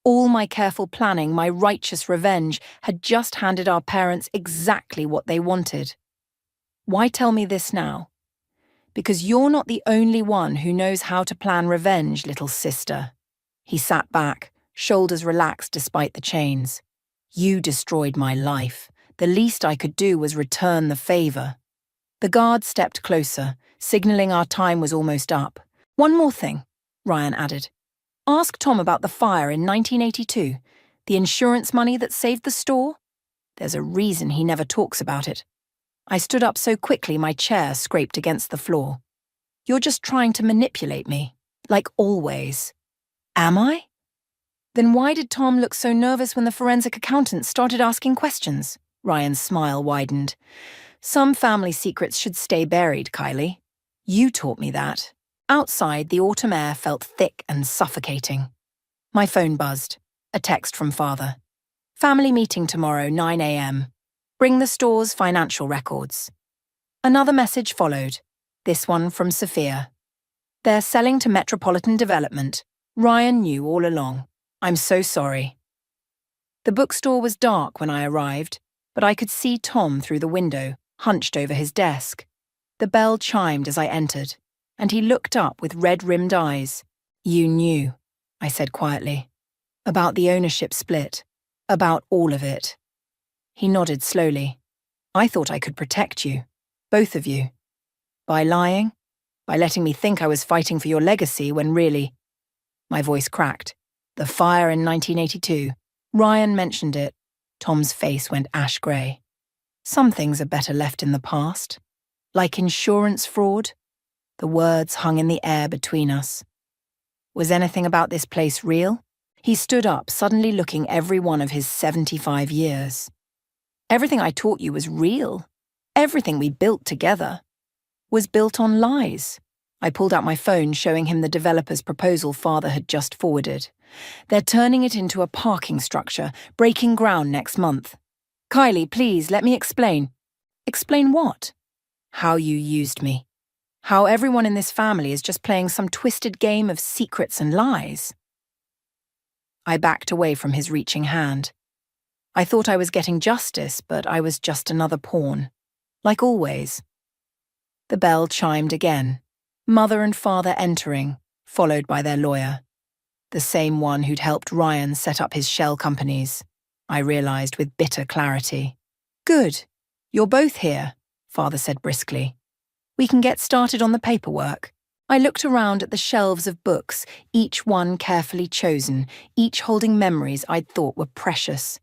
All my careful planning, my righteous revenge, had just handed our parents exactly what they wanted. Why tell me this now? Because you're not the only one who knows how to plan revenge, little sister. He sat back, shoulders relaxed despite the chains. You destroyed my life. The least I could do was return the favor. The guard stepped closer, signaling our time was almost up. One more thing, Ryan added. Ask Tom about the fire in 1982, the insurance money that saved the store. There's a reason he never talks about it. I stood up so quickly my chair scraped against the floor. You're just trying to manipulate me, like always. Am I? Then why did Tom look so nervous when the forensic accountant started asking questions? Ryan's smile widened. Some family secrets should stay buried, Kylie. You taught me that. Outside, the autumn air felt thick and suffocating. My phone buzzed. A text from father. Family meeting tomorrow, 9 a.m. Bring the store's financial records. Another message followed, this one from Sophia. They're selling to Metropolitan Development. Ryan knew all along. I'm so sorry. The bookstore was dark when I arrived, but I could see Tom through the window, hunched over his desk. The bell chimed as I entered, and he looked up with red-rimmed eyes. You knew, I said quietly. About the ownership split. About all of it. He nodded slowly. I thought I could protect you. Both of you. By lying? By letting me think I was fighting for your legacy when really... My voice cracked. The fire in 1982. Ryan mentioned it. Tom's face went ash-grey. Some things are better left in the past. Like insurance fraud. The words hung in the air between us. Was anything about this place real? He stood up, suddenly looking every one of his 75 years. Everything I taught you was real. Everything we built together was built on lies. I pulled out my phone, showing him the developer's proposal father had just forwarded. They're turning it into a parking structure, breaking ground next month. Kylie, please, let me explain. Explain what? How you used me. How everyone in this family is just playing some twisted game of secrets and lies. I backed away from his reaching hand. I thought I was getting justice, but I was just another pawn. Like always. The bell chimed again. Mother and father entering, followed by their lawyer. The same one who'd helped Ryan set up his shell companies, I realized with bitter clarity. Good. You're both here, father said briskly. We can get started on the paperwork. I looked around at the shelves of books, each one carefully chosen, each holding memories I'd thought were precious.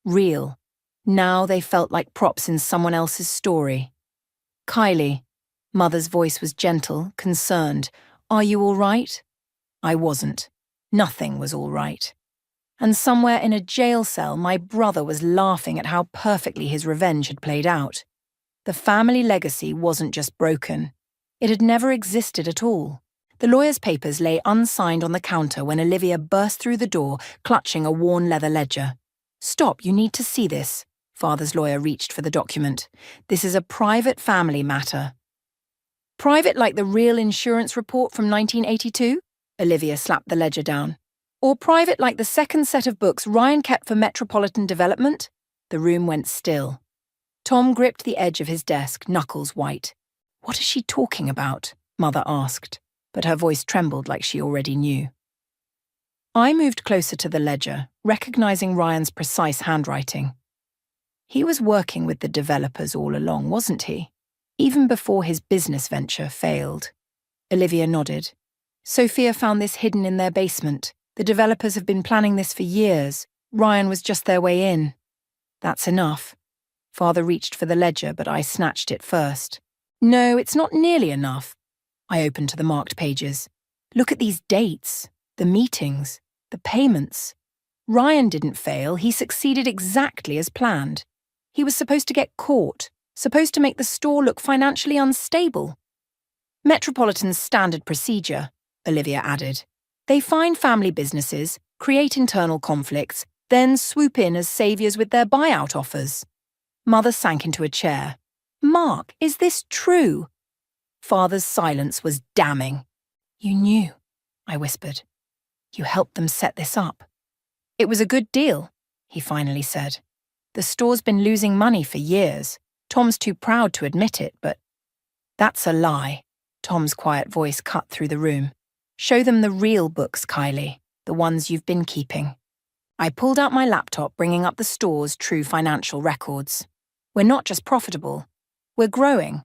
Real. Now they felt like props in someone else's story. Kylie. Mother's voice was gentle, concerned. Are you all right? I wasn't. Nothing was all right. And somewhere in a jail cell, my brother was laughing at how perfectly his revenge had played out. The family legacy wasn't just broken. It had never existed at all. The lawyer's papers lay unsigned on the counter when Olivia burst through the door, clutching a worn leather ledger. Stop, you need to see this. Father's lawyer reached for the document. This is a private family matter. Private like the real insurance report from 1982? Olivia slapped the ledger down. Or private like the second set of books Ryan kept for Metropolitan Development? The room went still. Tom gripped the edge of his desk, knuckles white. What is she talking about? Mother asked, but her voice trembled like she already knew. I moved closer to the ledger, recognizing Ryan's precise handwriting. He was working with the developers all along, wasn't he? Even before his business venture failed. Olivia nodded. Sophia found this hidden in their basement. The developers have been planning this for years. Ryan was just their way in. That's enough. Father reached for the ledger, but I snatched it first. No, it's not nearly enough. I opened to the marked pages. Look at these dates, the meetings, the payments. Ryan didn't fail, he succeeded exactly as planned. He was supposed to get caught, supposed to make the store look financially unstable. Metropolitan's standard procedure, Olivia added. They find family businesses, create internal conflicts, then swoop in as saviors with their buyout offers. Mother sank into a chair. Mark, is this true? Father's silence was damning. You knew, I whispered. You helped them set this up. It was a good deal, he finally said. The store's been losing money for years. Tom's too proud to admit it, but... That's a lie. Tom's quiet voice cut through the room. Show them the real books, Kylie, the ones you've been keeping. I pulled out my laptop, bringing up the store's true financial records. We're not just profitable. We're growing.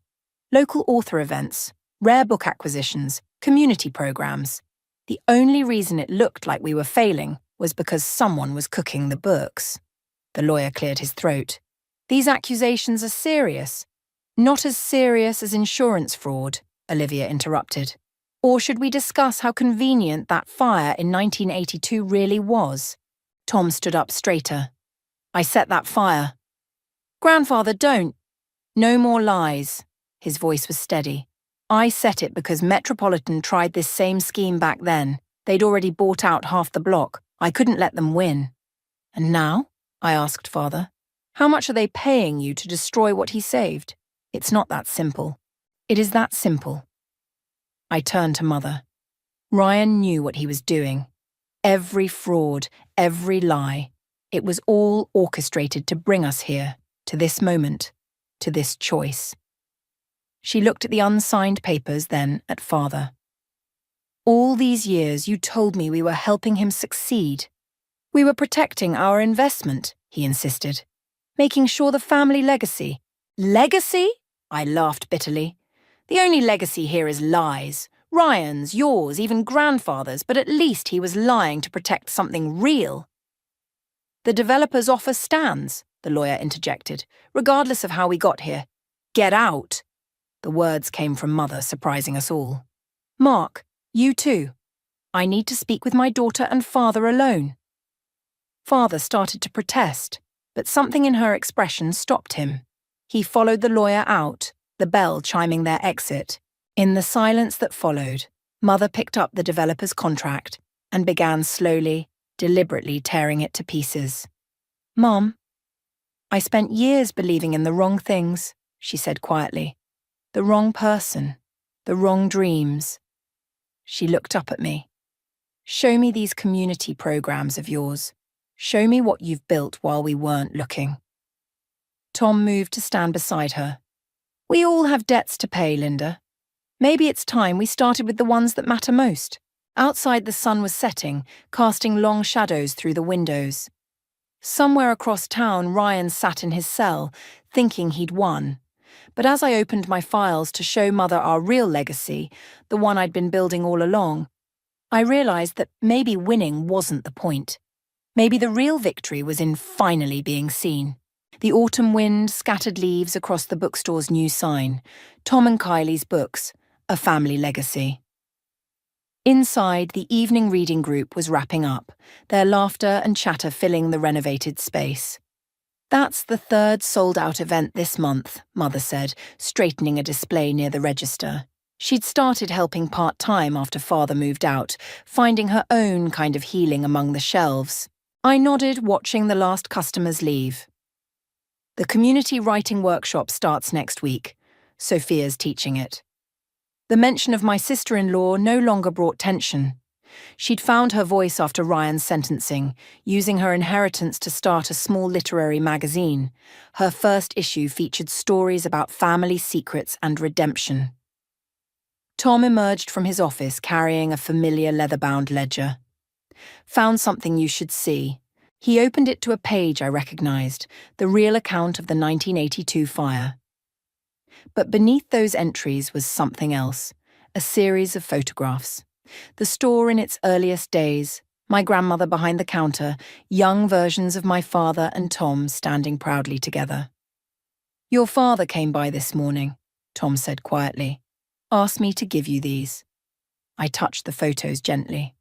Local author events, rare book acquisitions, community programs. The only reason it looked like we were failing was because someone was cooking the books. The lawyer cleared his throat. These accusations are serious. Not as serious as insurance fraud, Olivia interrupted. Or should we discuss how convenient that fire in 1982 really was? Tom stood up straighter. I set that fire. Grandfather, don't. No more lies. His voice was steady. I set it because Metropolitan tried this same scheme back then. They'd already bought out half the block. I couldn't let them win. And now? I asked Father. How much are they paying you to destroy what he saved? It's not that simple. It is that simple. I turned to Mother. Ryan knew what he was doing. Every fraud, every lie. It was all orchestrated to bring us here, to this moment, to this choice. She looked at the unsigned papers, then at Father. All these years you told me we were helping him succeed. We were protecting our investment, he insisted. Making sure the family legacy. Legacy? I laughed bitterly. The only legacy here is lies. Ryan's, yours, even grandfather's, but at least he was lying to protect something real. The developer's offer stands, the lawyer interjected, regardless of how we got here. Get out. The words came from Mother, surprising us all. Mark, you too. I need to speak with my daughter and Father alone. Father started to protest, but something in her expression stopped him. He followed the lawyer out, the bell chiming their exit. In the silence that followed, Mother picked up the developer's contract and began slowly, deliberately tearing it to pieces. Mom, I spent years believing in the wrong things, she said quietly. The wrong person, the wrong dreams. She looked up at me. Show me these community programs of yours. Show me what you've built while we weren't looking. Tom moved to stand beside her. We all have debts to pay, Linda. Maybe it's time we started with the ones that matter most. Outside the sun was setting, casting long shadows through the windows. Somewhere across town, Ryan sat in his cell, thinking he'd won. But as I opened my files to show Mother our real legacy, the one I'd been building all along, I realized that maybe winning wasn't the point. Maybe the real victory was in finally being seen. The autumn wind scattered leaves across the bookstore's new sign, Tom and Kylie's Books, A Family Legacy. Inside, the evening reading group was wrapping up, their laughter and chatter filling the renovated space. "That's the third sold-out event this month," Mother said, straightening a display near the register. She'd started helping part-time after Father moved out, finding her own kind of healing among the shelves. I nodded, watching the last customers leave. "The community writing workshop starts next week. Sophia's teaching it." The mention of my sister-in-law no longer brought tension. She'd found her voice after Ryan's sentencing, using her inheritance to start a small literary magazine. Her first issue featured stories about family secrets and redemption. Tom emerged from his office carrying a familiar leather-bound ledger. "Found something you should see." He opened it to a page I recognized, the real account of the 1982 fire. But beneath those entries was something else, a series of photographs. The store in its earliest days, my grandmother behind the counter, young versions of my father and Tom standing proudly together. "Your father came by this morning," Tom said quietly. "Asked me to give you these." I touched the photos gently.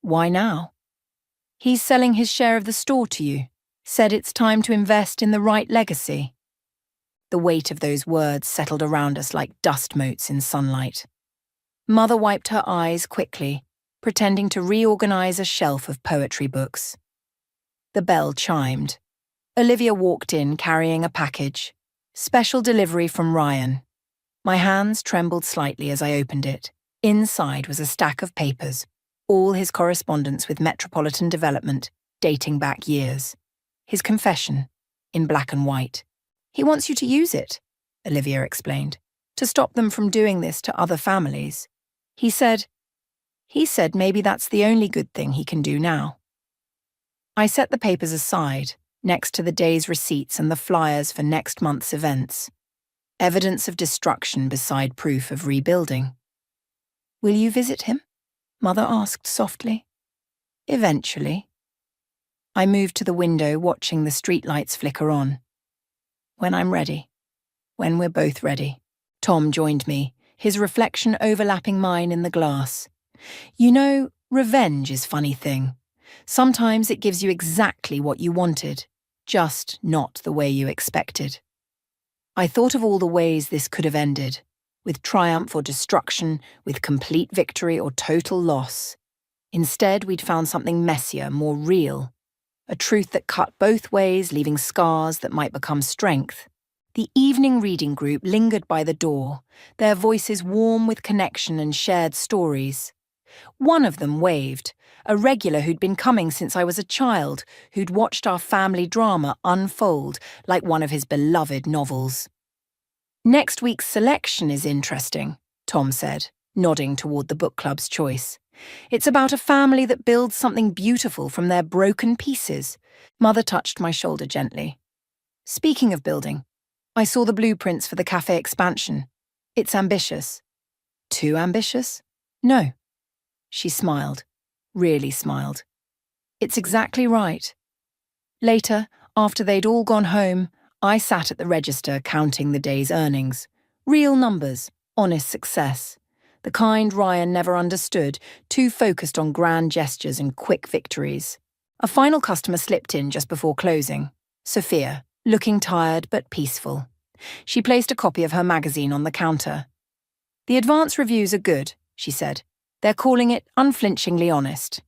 "Why now?" "He's selling his share of the store to you. Said it's time to invest in the right legacy." The weight of those words settled around us like dust motes in sunlight. Mother wiped her eyes quickly, pretending to reorganize a shelf of poetry books. The bell chimed. Olivia walked in carrying a package. Special delivery from Ryan. My hands trembled slightly as I opened it. Inside was a stack of papers, all his correspondence with Metropolitan Development, dating back years. His confession, in black and white. "He wants you to use it," Olivia explained, "to stop them from doing this to other families. He said maybe that's the only good thing he can do now." I set the papers aside, next to the day's receipts and the flyers for next month's events. Evidence of destruction beside proof of rebuilding. "Will you visit him?" Mother asked softly. "Eventually." I moved to the window, watching the streetlights flicker on. "When I'm ready. When we're both ready." Tom joined me, his reflection overlapping mine in the glass. "You know, revenge is a funny thing. Sometimes it gives you exactly what you wanted, just not the way you expected." I thought of all the ways this could have ended, with triumph or destruction, with complete victory or total loss. Instead, we'd found something messier, more real. A truth that cut both ways, leaving scars that might become strength. The evening reading group lingered by the door, their voices warm with connection and shared stories. One of them waved, a regular who'd been coming since I was a child, who'd watched our family drama unfold like one of his beloved novels. "Next week's selection is interesting," Tom said, nodding toward the book club's choice. "It's about a family that builds something beautiful from their broken pieces." Mother touched my shoulder gently. "Speaking of building, I saw the blueprints for the cafe expansion. It's ambitious." "Too ambitious?" "No." She smiled, really smiled. "It's exactly right." Later, after they'd all gone home, I sat at the register counting the day's earnings. Real numbers, honest success. The kind Ryan never understood, too focused on grand gestures and quick victories. A final customer slipped in just before closing. Sophia, looking tired but peaceful. She placed a copy of her magazine on the counter. "The advance reviews are good," she said. "They're calling it unflinchingly honest."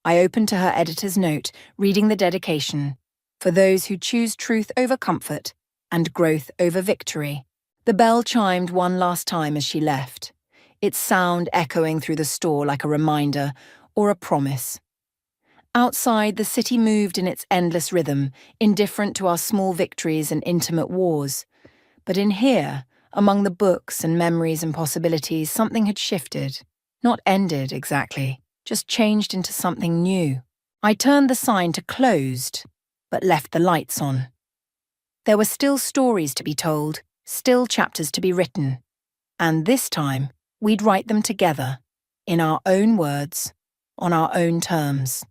I opened to her editor's note, reading the dedication. "For those who choose truth over comfort and growth over victory." The bell chimed one last time as she left, its sound echoing through the store like a reminder or a promise. Outside, the city moved in its endless rhythm, indifferent to our small victories and intimate wars. But in here, among the books and memories and possibilities, something had shifted. Not ended, exactly, just changed into something new. I turned the sign to closed, but left the lights on. There were still stories to be told, still chapters to be written. And this time, we'd write them together, in our own words, on our own terms.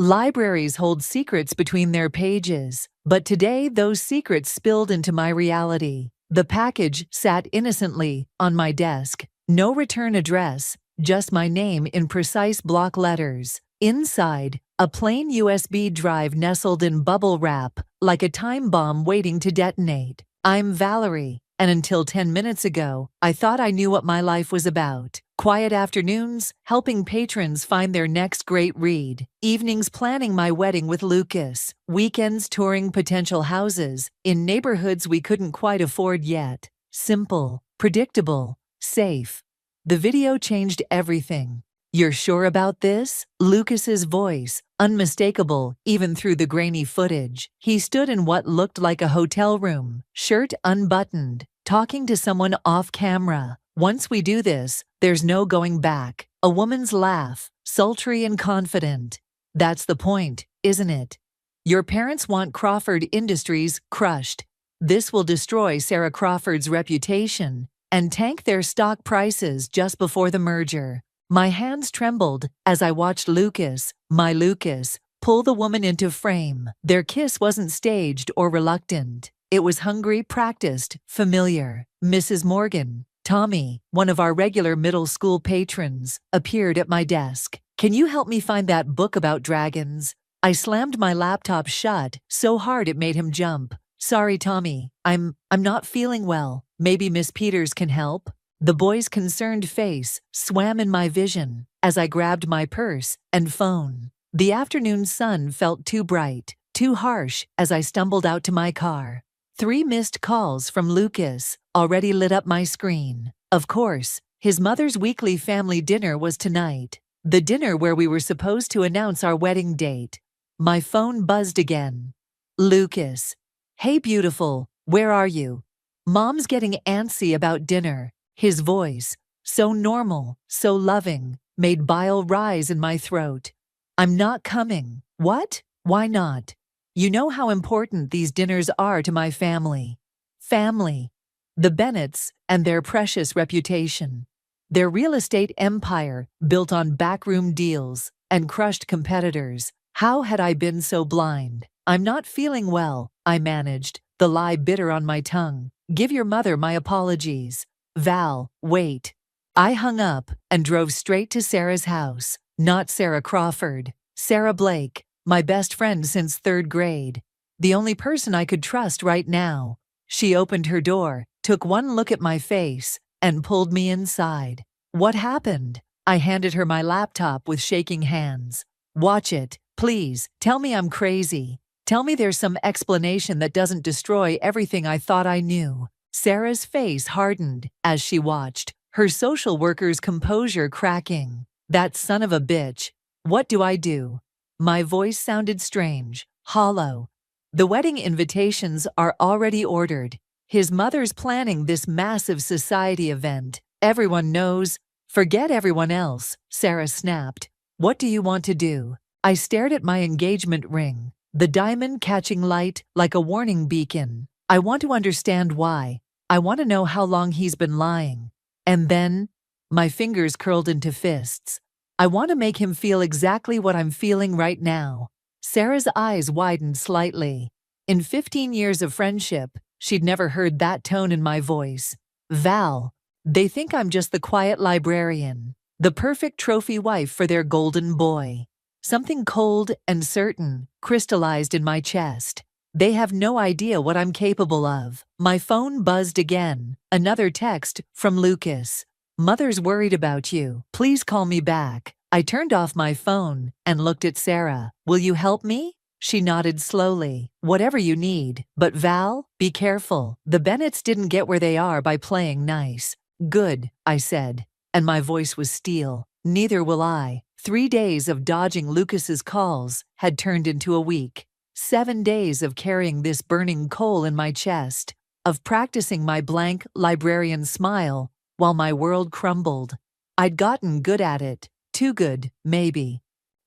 Libraries hold secrets between their pages, but today those secrets spilled into my reality. The package sat innocently on my desk. No return address, just my name in precise block letters. Inside, a plain USB drive nestled in bubble wrap, like a time bomb waiting to detonate. I'm Valerie, and until 10 minutes ago, I thought I knew what my life was about. Quiet afternoons, helping patrons find their next great read. Evenings planning my wedding with Lucas. Weekends touring potential houses in neighborhoods we couldn't quite afford yet. Simple, predictable, safe. The video changed everything. "You're sure about this?" Lucas's voice, unmistakable even through the grainy footage. He stood in what looked like a hotel room, shirt unbuttoned, talking to someone off camera. "Once we do this, there's no going back." A woman's laugh, sultry and confident. "That's the point, isn't it? Your parents want Crawford Industries crushed. This will destroy Sarah Crawford's reputation and tank their stock prices just before the merger." My hands trembled as I watched Lucas, my Lucas, pull the woman into frame. Their kiss wasn't staged or reluctant. It was hungry, practiced, familiar. Mrs. Morgan, Tommy, one of our regular middle school patrons, appeared at my desk. "Can you help me find that book about dragons?" I slammed my laptop shut so hard it made him jump. "Sorry, Tommy. I'm not feeling well. Maybe Miss Peters can help?" The boy's concerned face swam in my vision as I grabbed my purse and phone. The afternoon sun felt too bright, too harsh as I stumbled out to my car. 3 missed calls from Lucas already lit up my screen. Of course, his mother's weekly family dinner was tonight. The dinner where we were supposed to announce our wedding date. My phone buzzed again. Lucas. "Hey beautiful, where are you?" Mom's getting antsy about dinner. His voice, so normal, so loving, made bile rise in my throat. "I'm not coming." "What? Why not?" "You know how important these dinners are to my family." Family. The Bennetts and their precious reputation. Their real estate empire built on backroom deals and crushed competitors. How had I been so blind? "I'm not feeling well," I managed, the lie bitter on my tongue. "Give your mother my apologies." "Val, wait." I hung up and drove straight to Sarah's house. Not Sarah Crawford. Sarah Blake, my best friend since 3rd grade. The only person I could trust right now. She opened her door, took one look at my face, and pulled me inside. "What happened?" I handed her my laptop with shaking hands. "Watch it, please. Tell me I'm crazy. Tell me there's some explanation that doesn't destroy everything I thought I knew." Sarah's face hardened as she watched, her social worker's composure cracking. "That son of a bitch. What do I do?" My voice sounded strange, hollow. "The wedding invitations are already ordered. His mother's planning this massive society event. Everyone knows." "Forget everyone else," Sarah snapped. "What do you want to do?" I stared at my engagement ring, the diamond catching light like a warning beacon. "I want to understand why. I want to know how long he's been lying. And then," my fingers curled into fists, "I want to make him feel exactly what I'm feeling right now." Sarah's eyes widened slightly. In 15 years of friendship, she'd never heard that tone in my voice. "Val, they think I'm just the quiet librarian, the perfect trophy wife for their golden boy." Something cold and certain crystallized in my chest. "They have no idea what I'm capable of." My phone buzzed again. Another text from Lucas. "Mother's worried about you. Please call me back." I turned off my phone and looked at Sarah. "Will you help me?" She nodded slowly. "Whatever you need. But Val, be careful. The Bennetts didn't get where they are by playing nice." "Good," I said, and my voice was steel. "Neither will I." 3 days of dodging Lucas's calls had turned into a week. 7 days of carrying this burning coal in my chest, of practicing my blank librarian smile while my world crumbled. I'd gotten good at it, too good, maybe.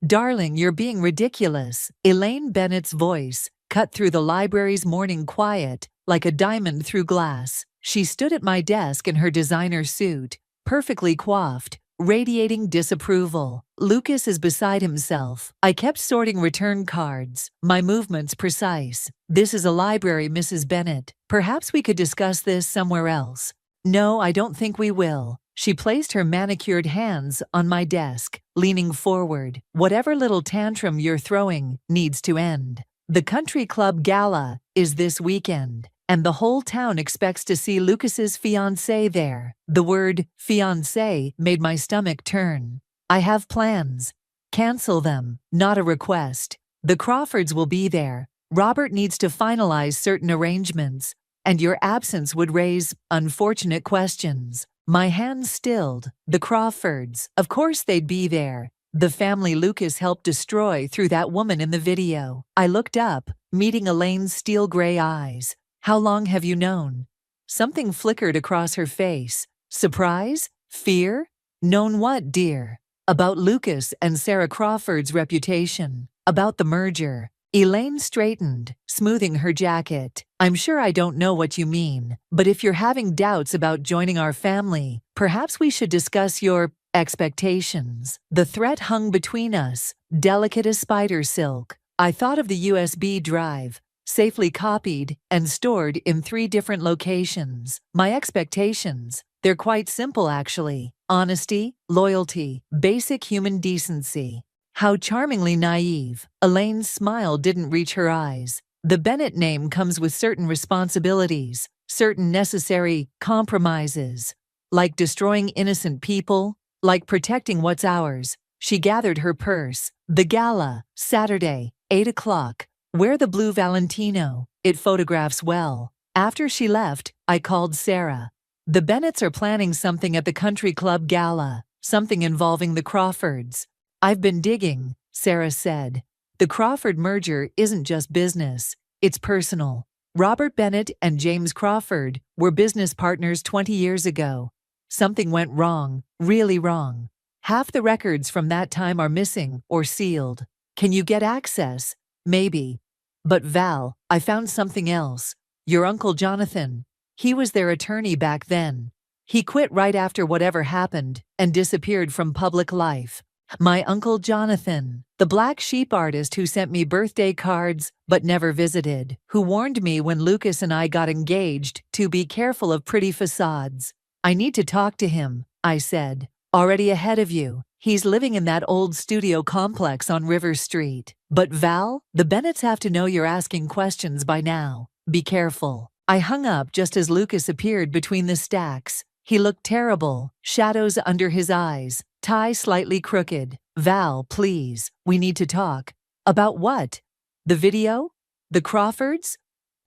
"Darling, you're being ridiculous." Elaine Bennett's voice cut through the library's morning quiet like a diamond through glass. She stood at my desk in her designer suit, perfectly coiffed, radiating disapproval. Lucas is beside himself. I kept sorting return cards, my movements precise. This is a library, Mrs. Bennet. Perhaps we could discuss this somewhere else. No, I don't think we will. She placed her manicured hands on my desk, leaning forward. Whatever little tantrum you're throwing needs to end. The country club gala is this weekend, and the whole town expects to see Lucas's fiancée there. The word fiancée made my stomach turn. I have plans. Cancel them, not a request. The Crawfords will be there. Robert needs to finalize certain arrangements, and your absence would raise unfortunate questions. My hands stilled. The Crawfords, of course they'd be there. The family Lucas helped destroy through that woman in the video. I looked up, meeting Elaine's steel gray eyes. How long have you known? Something flickered across her face. Surprise? Fear? Known what, dear? About Lucas and Sarah Crawford's reputation. About the merger. Elaine straightened, smoothing her jacket. I'm sure I don't know what you mean, but if you're having doubts about joining our family, perhaps we should discuss your expectations. The threat hung between us, delicate as spider silk. I thought of the USB drive, safely copied and stored in 3 different locations. My expectations, they're quite simple actually. Honesty, loyalty, basic human decency. How charmingly naive. Elaine's smile didn't reach her eyes. The Bennet name comes with certain responsibilities, certain necessary compromises. Like destroying innocent people, like protecting what's ours. She gathered her purse. The gala, Saturday, 8 o'clock. Wear the blue Valentino. It photographs well. After she left, I called Sarah. The Bennets are planning something at the country club gala, something involving the Crawfords. I've been digging, Sarah said. The Crawford merger isn't just business, it's personal. Robert Bennet and James Crawford were business partners 20 years ago. Something went wrong, really wrong. Half the records from that time are missing or sealed. Can you get access? Maybe. But Val, I found something else. Your Uncle Jonathan. He was their attorney back then. He quit right after whatever happened and disappeared from public life. My Uncle Jonathan, the black sheep artist who sent me birthday cards but never visited, who warned me when Lucas and I got engaged to be careful of pretty facades. I need to talk to him, I said. Already ahead of you. He's living in that old studio complex on River Street. But Val, the Bennets have to know you're asking questions by now. Be careful. I hung up just as Lucas appeared between the stacks. He looked terrible, shadows under his eyes, tie slightly crooked. Val, please, we need to talk. About what? The video? The Crawfords?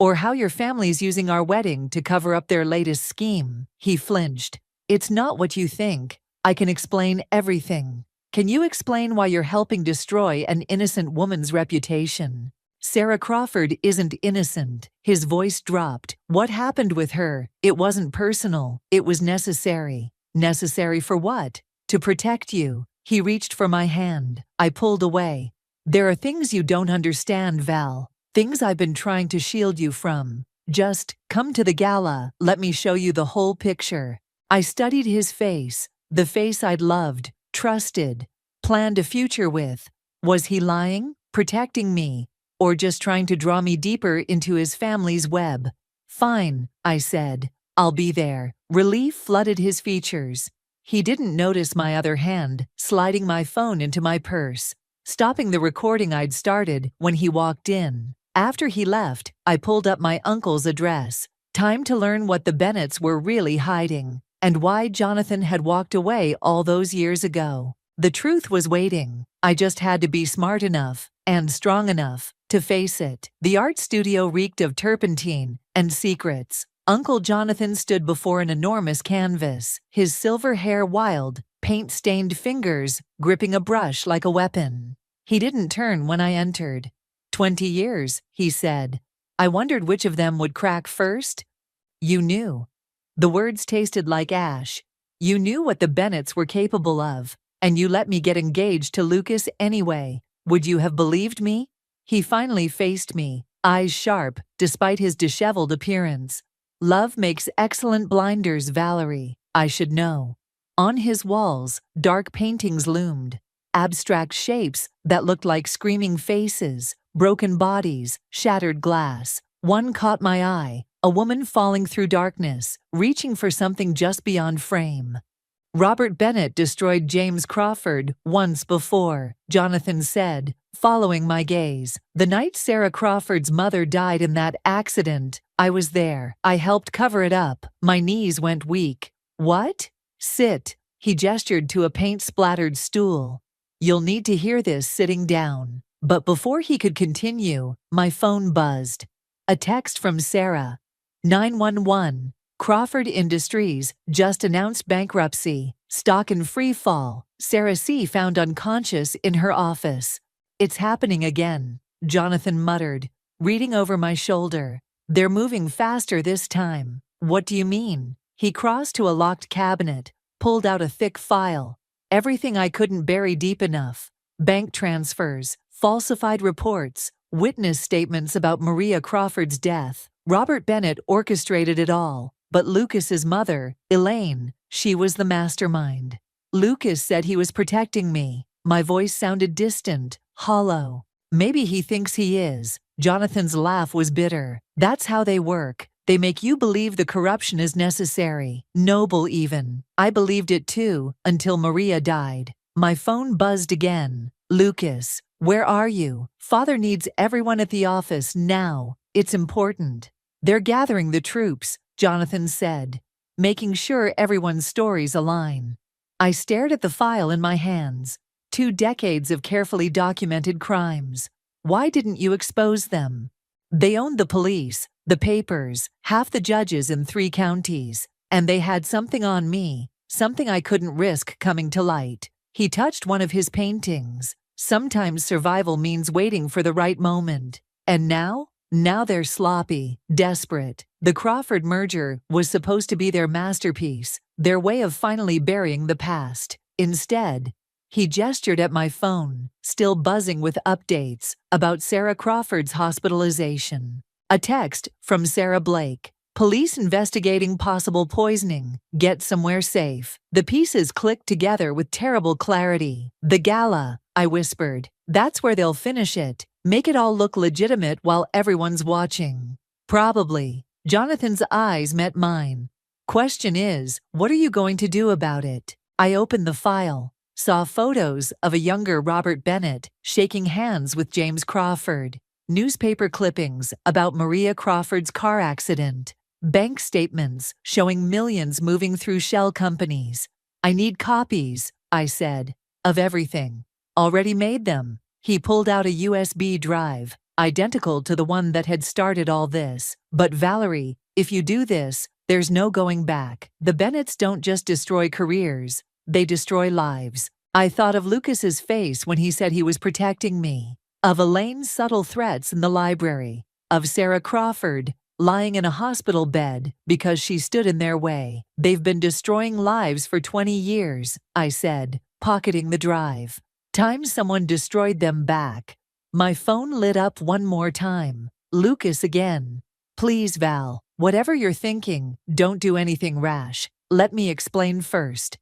Or how your family's using our wedding to cover up their latest scheme? He flinched. It's not what you think. I can explain everything. Can you explain why you're helping destroy an innocent woman's reputation? Sarah Crawford isn't innocent. His voice dropped. What happened with her? It wasn't personal. It was necessary. Necessary for what? To protect you. He reached for my hand. I pulled away. There are things you don't understand, Val. Things I've been trying to shield you from. Just come to the gala. Let me show you the whole picture. I studied his face, the face I'd loved, trusted, planned a future with. Was he lying, protecting me, or just trying to draw me deeper into his family's web? Fine, I said. I'll be there. Relief flooded his features. He didn't notice my other hand, sliding my phone into my purse, stopping the recording I'd started when he walked in. After he left, I pulled up my uncle's address. Time to learn what the Bennets were really hiding, and why Jonathan had walked away all those years ago. The truth was waiting. I just had to be smart enough and strong enough to face it. The art studio reeked of turpentine and secrets. Uncle Jonathan stood before an enormous canvas, his silver hair wild, paint-stained fingers gripping a brush like a weapon. He didn't turn when I entered. 20 years, he said. I wondered which of them would crack first. You knew. The words tasted like ash. You knew what the Bennets were capable of, and you let me get engaged to Lucas anyway. Would you have believed me? He finally faced me, eyes sharp, despite his disheveled appearance. Love makes excellent blinders, Valerie. I should know. On his walls, dark paintings loomed, abstract shapes that looked like screaming faces, broken bodies, shattered glass. One caught my eye, a woman falling through darkness, reaching for something just beyond frame. Robert Bennett destroyed James Crawford once before, Jonathan said, following my gaze. The night Sarah Crawford's mother died in that accident, I was there. I helped cover it up. My knees went weak. What? Sit. He gestured to a paint-splattered stool. You'll need to hear this sitting down. But before he could continue, my phone buzzed. A text from Sarah. 911. Crawford Industries just announced bankruptcy. Stock in free fall. Sarah C. found unconscious in her office. It's happening again, Jonathan muttered, reading over my shoulder. They're moving faster this time. What do you mean? He crossed to a locked cabinet, pulled out a thick file. Everything I couldn't bury deep enough. Bank transfers, falsified reports, witness statements about Maria Crawford's death. Robert Bennett orchestrated it all. But Lucas's mother, Elaine, she was the mastermind. Lucas said he was protecting me. My voice sounded distant, hollow. Maybe he thinks he is. Jonathan's laugh was bitter. That's how they work. They make you believe the corruption is necessary, noble even. I believed it too, until Maria died. My phone buzzed again. Lucas, where are you? Father needs everyone at the office now. It's important. They're gathering the troops, Jonathan said, making sure everyone's stories align. I stared at the file in my hands. 2 decades of carefully documented crimes. Why didn't you expose them? They owned the police, the papers, half the judges in 3 counties, and they had something on me, something I couldn't risk coming to light. He touched one of his paintings. Sometimes survival means waiting for the right moment. And now? Now they're sloppy, desperate. The Crawford merger was supposed to be their masterpiece, their way of finally burying the past. Instead, he gestured at my phone, still buzzing with updates about Sarah Crawford's hospitalization. A text from Sarah Blake. Police investigating possible poisoning. Get somewhere safe. The pieces clicked together with terrible clarity. The gala, I whispered. That's where they'll finish it. Make it all look legitimate while everyone's watching. Probably. Jonathan's eyes met mine. Question is, what are you going to do about it? I opened the file, saw photos of a younger Robert Bennett shaking hands with James Crawford, newspaper clippings about Maria Crawford's car accident, bank statements showing millions moving through shell companies. I need copies, I said, of everything. Already made them. He pulled out a USB drive, identical to the one that had started all this. But Valerie, if you do this, there's no going back. The Bennetts don't just destroy careers, they destroy lives. I thought of Lucas's face when he said he was protecting me, of Elaine's subtle threats in the library, of Sarah Crawford lying in a hospital bed because she stood in their way. They've been destroying lives for 20 years, I said, pocketing the drive. Time someone destroyed them back. My phone lit up one more time. Lucas again. Please, Val, whatever you're thinking, don't do anything rash. Let me explain first.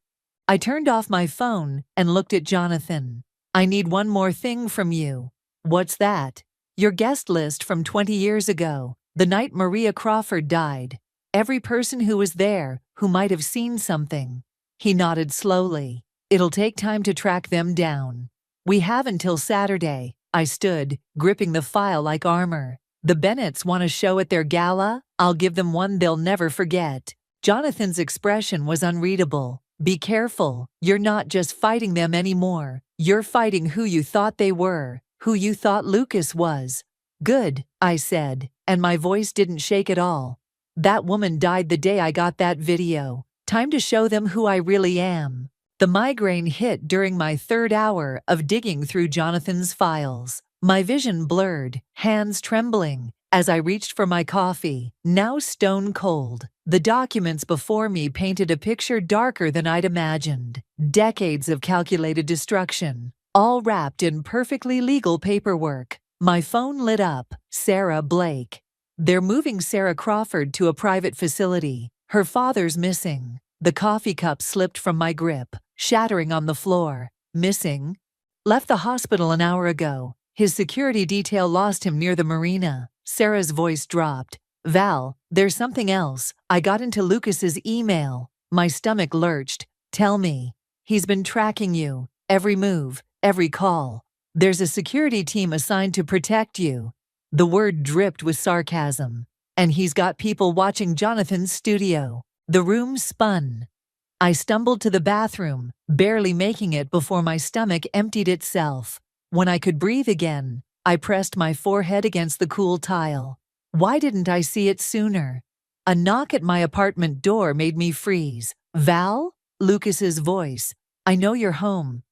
I turned off my phone and looked at Jonathan. I need one more thing from you. What's that? Your guest list from 20 years ago, the night Maria Crawford died. Every person who was there, who might have seen something. He nodded slowly. It'll take time to track them down. We have until Saturday. I stood, gripping the file like armor. The Bennetts want a show at their gala? I'll give them one they'll never forget. Jonathan's expression was unreadable. Be careful. You're not just fighting them anymore. You're fighting who you thought they were, who you thought Lucas was. Good, I said, and my voice didn't shake at all. That woman died the day I got that video. Time to show them who I really am. The migraine hit during my 3rd hour of digging through Jonathan's files. My vision blurred, hands trembling, as I reached for my coffee, now stone cold. The documents before me painted a picture darker than I'd imagined. Decades of calculated destruction, all wrapped in perfectly legal paperwork. My phone lit up. Sarah Blake. They're moving Sarah Crawford to a private facility. Her father's missing. The coffee cup slipped from my grip, shattering on the floor. Missing? Left the hospital an hour ago. His security detail lost him near the marina. Sarah's voice dropped. Val, there's something else. I got into Lucas's email. My stomach lurched. Tell me. He's been tracking you. Every move, every call. There's a security team assigned to protect you. The word dripped with sarcasm. And he's got people watching Jonathan's studio. The room spun. I stumbled to the bathroom, barely making it before my stomach emptied itself. When I could breathe again, I pressed my forehead against the cool tile. Why didn't I see it sooner? A knock at my apartment door made me freeze. Val? Lucas's voice. I know you're home.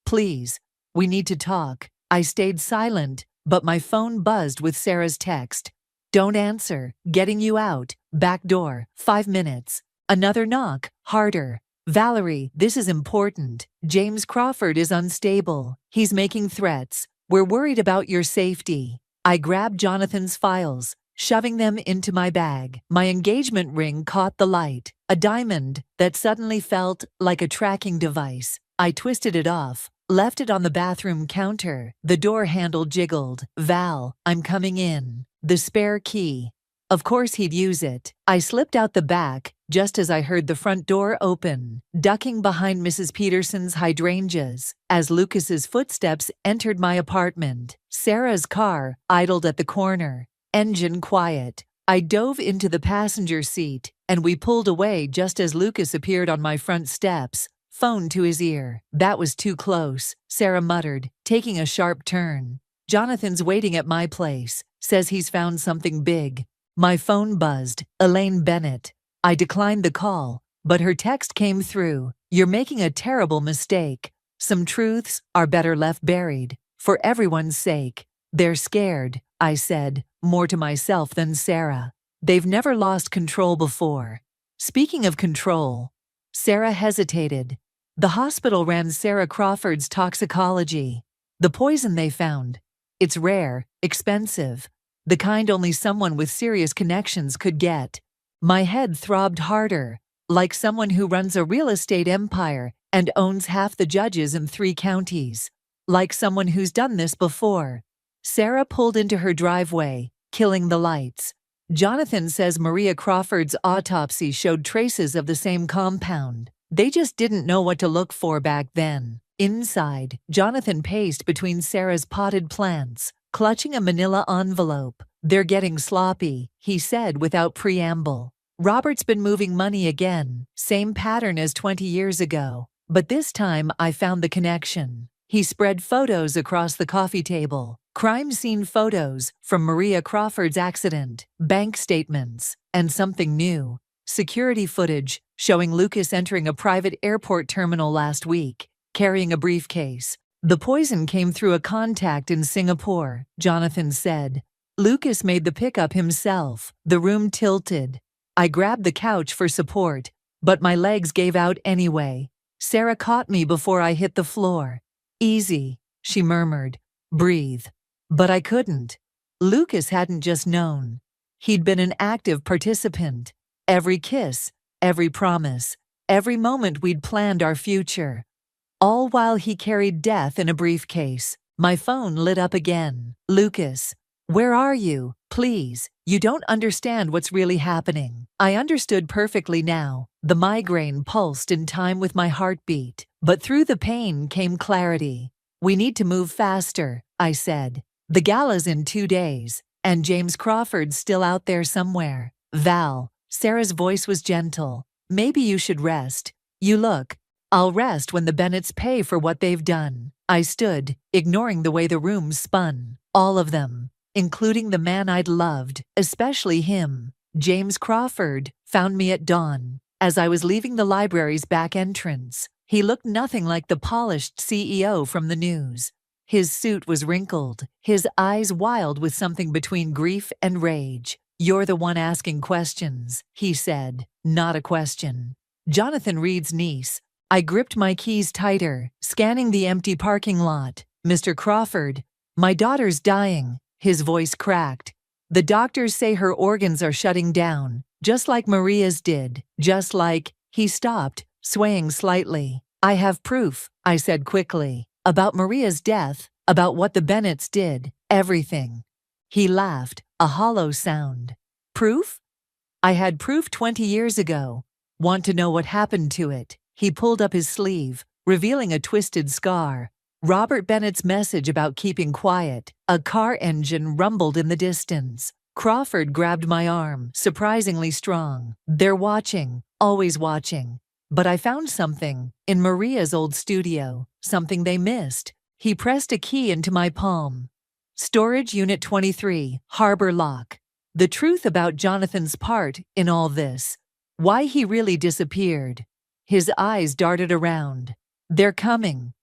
Please, we need to talk. I stayed silent, but my phone buzzed with Sarah's text. Don't answer. Getting you out. Back door. 5 minutes. Another knock. Harder. Valerie, this is important. James Crawford is unstable. He's making threats. We're worried about your safety. I grabbed Jonathan's files, shoving them into my bag. My engagement ring caught the light. A diamond that suddenly felt like a tracking device. I twisted it off, left it on the bathroom counter. The door handle jiggled. Val, I'm coming in. The spare key. Of course he'd use it. I slipped out the back, just as I heard the front door open, ducking behind Mrs. Peterson's hydrangeas. As Lucas's footsteps entered my apartment, Sarah's car idled at the corner, engine quiet. I dove into the passenger seat, and we pulled away just as Lucas appeared on my front steps, phone to his ear. That was too close, Sarah muttered, taking a sharp turn. Jonathan's waiting at my place, says he's found something big. My phone buzzed. Elaine Bennett. I declined the call, but her text came through. You're making a terrible mistake. Some truths are better left buried. For everyone's sake. They're scared, I said, more to myself than Sarah. They've never lost control before. Speaking of control, Sarah hesitated. The hospital ran Sarah Crawford's toxicology. The poison they found. It's rare, expensive. The kind only someone with serious connections could get. My head throbbed harder, like someone who runs a real estate empire and owns half the judges in 3 counties. Like someone who's done this before. Sarah pulled into her driveway, killing the lights. Jonathan says Maria Crawford's autopsy showed traces of the same compound. They just didn't know what to look for back then. Inside, Jonathan paced between Sarah's potted plants, clutching a manila envelope. They're getting sloppy, he said without preamble. Robert's been moving money again, same pattern as 20 years ago. But this time I found the connection. He spread photos across the coffee table. Crime scene photos from Maria Crawford's accident, bank statements, and something new. Security footage showing Lucas entering a private airport terminal last week, carrying a briefcase. The poison came through a contact in Singapore, Jonathan said. Lucas made the pickup himself. The room tilted. I grabbed the couch for support, but my legs gave out anyway. Sarah caught me before I hit the floor. Easy, she murmured. Breathe. But I couldn't. Lucas hadn't just known. He'd been an active participant. Every kiss, every promise, every moment we'd planned our future. All while he carried death in a briefcase. My phone lit up again. Lucas, where are you? Please, you don't understand what's really happening. I understood perfectly now. The migraine pulsed in time with my heartbeat, but through the pain came clarity. We need to move faster, I said. The gala's in 2 days, and James Crawford's still out there somewhere. Val, Sarah's voice was gentle. Maybe you should rest. You look. I'll rest when the Bennetts pay for what they've done. I stood, ignoring the way the room spun. All of them, including the man I'd loved, especially him. James Crawford found me at dawn. As I was leaving the library's back entrance, he looked nothing like the polished CEO from the news. His suit was wrinkled, his eyes wild with something between grief and rage. You're the one asking questions, he said. Not a question. Jonathan Reed's niece. I gripped my keys tighter, scanning the empty parking lot. Mr. Crawford, my daughter's dying. His voice cracked. The doctors say her organs are shutting down, just like Maria's did, just like, He stopped, swaying slightly. I have proof, I said quickly. About Maria's death, about what the Bennetts did, everything. He laughed, a hollow sound. Proof? I had proof 20 years ago. Want to know what happened to it? He pulled up his sleeve, revealing a twisted scar. Robert Bennett's message about keeping quiet. A car engine rumbled in the distance. Crawford grabbed my arm, surprisingly strong. They're watching, always watching. But I found something, in Maria's old studio, something they missed. He pressed a key into my palm. Storage Unit 23, Harbor Lock. The truth about Jonathan's part in all this. Why he really disappeared. His eyes darted around. They're coming.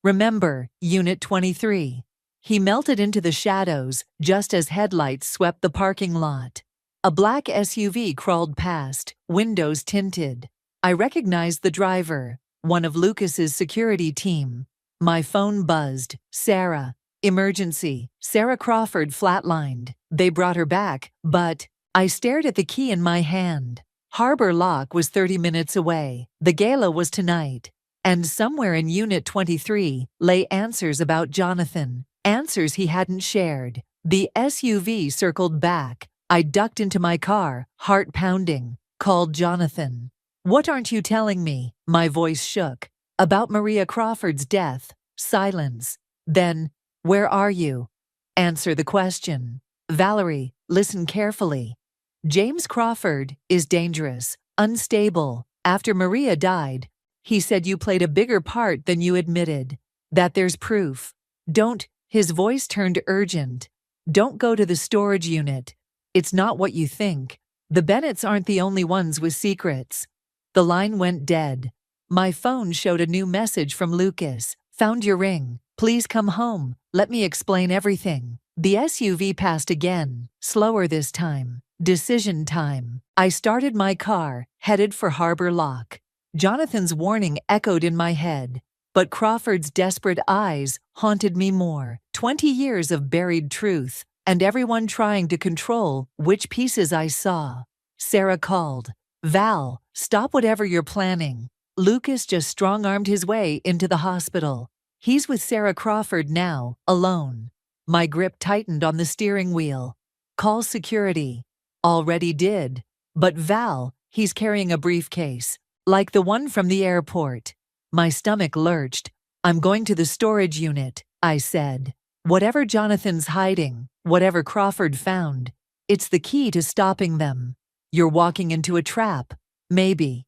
Remember, Unit 23. He melted into the shadows just as headlights swept the parking lot. A black SUV crawled past, windows tinted. I recognized the driver, one of Lucas's security team. My phone buzzed. Sarah. Emergency. Sarah Crawford flatlined. They brought her back, but I stared at the key in my hand. Harbor Lock was 30 minutes away. The gala was tonight. And somewhere in Unit 23 lay answers about Jonathan, answers he hadn't shared. The SUV circled back. I ducked into my car, heart pounding, called Jonathan. What aren't you telling me? My voice shook. About Maria Crawford's death. Silence. Then, where are you? Answer the question. Valerie, listen carefully. James Crawford is dangerous, unstable. After Maria died, he said you played a bigger part than you admitted. That there's proof. Don't, his voice turned urgent. Don't go to the storage unit. It's not what you think. The Bennetts aren't the only ones with secrets. The line went dead. My phone showed a new message from Lucas. Found your ring. Please come home. Let me explain everything. The SUV passed again, slower this time. Decision time. I started my car, headed for Harbor Lock. Jonathan's warning echoed in my head, but Crawford's desperate eyes haunted me more. 20 years of buried truth, and everyone trying to control which pieces I saw. Sarah called. Val, stop whatever you're planning. Lucas just strong-armed his way into the hospital. He's with Sarah Crawford now, alone. My grip tightened on the steering wheel. Call security. Already did. But Val, he's carrying a briefcase. Like the one from the airport. My stomach lurched. I'm going to the storage unit, I said. Whatever Jonathan's hiding, whatever Crawford found, it's the key to stopping them. You're walking into a trap. Maybe.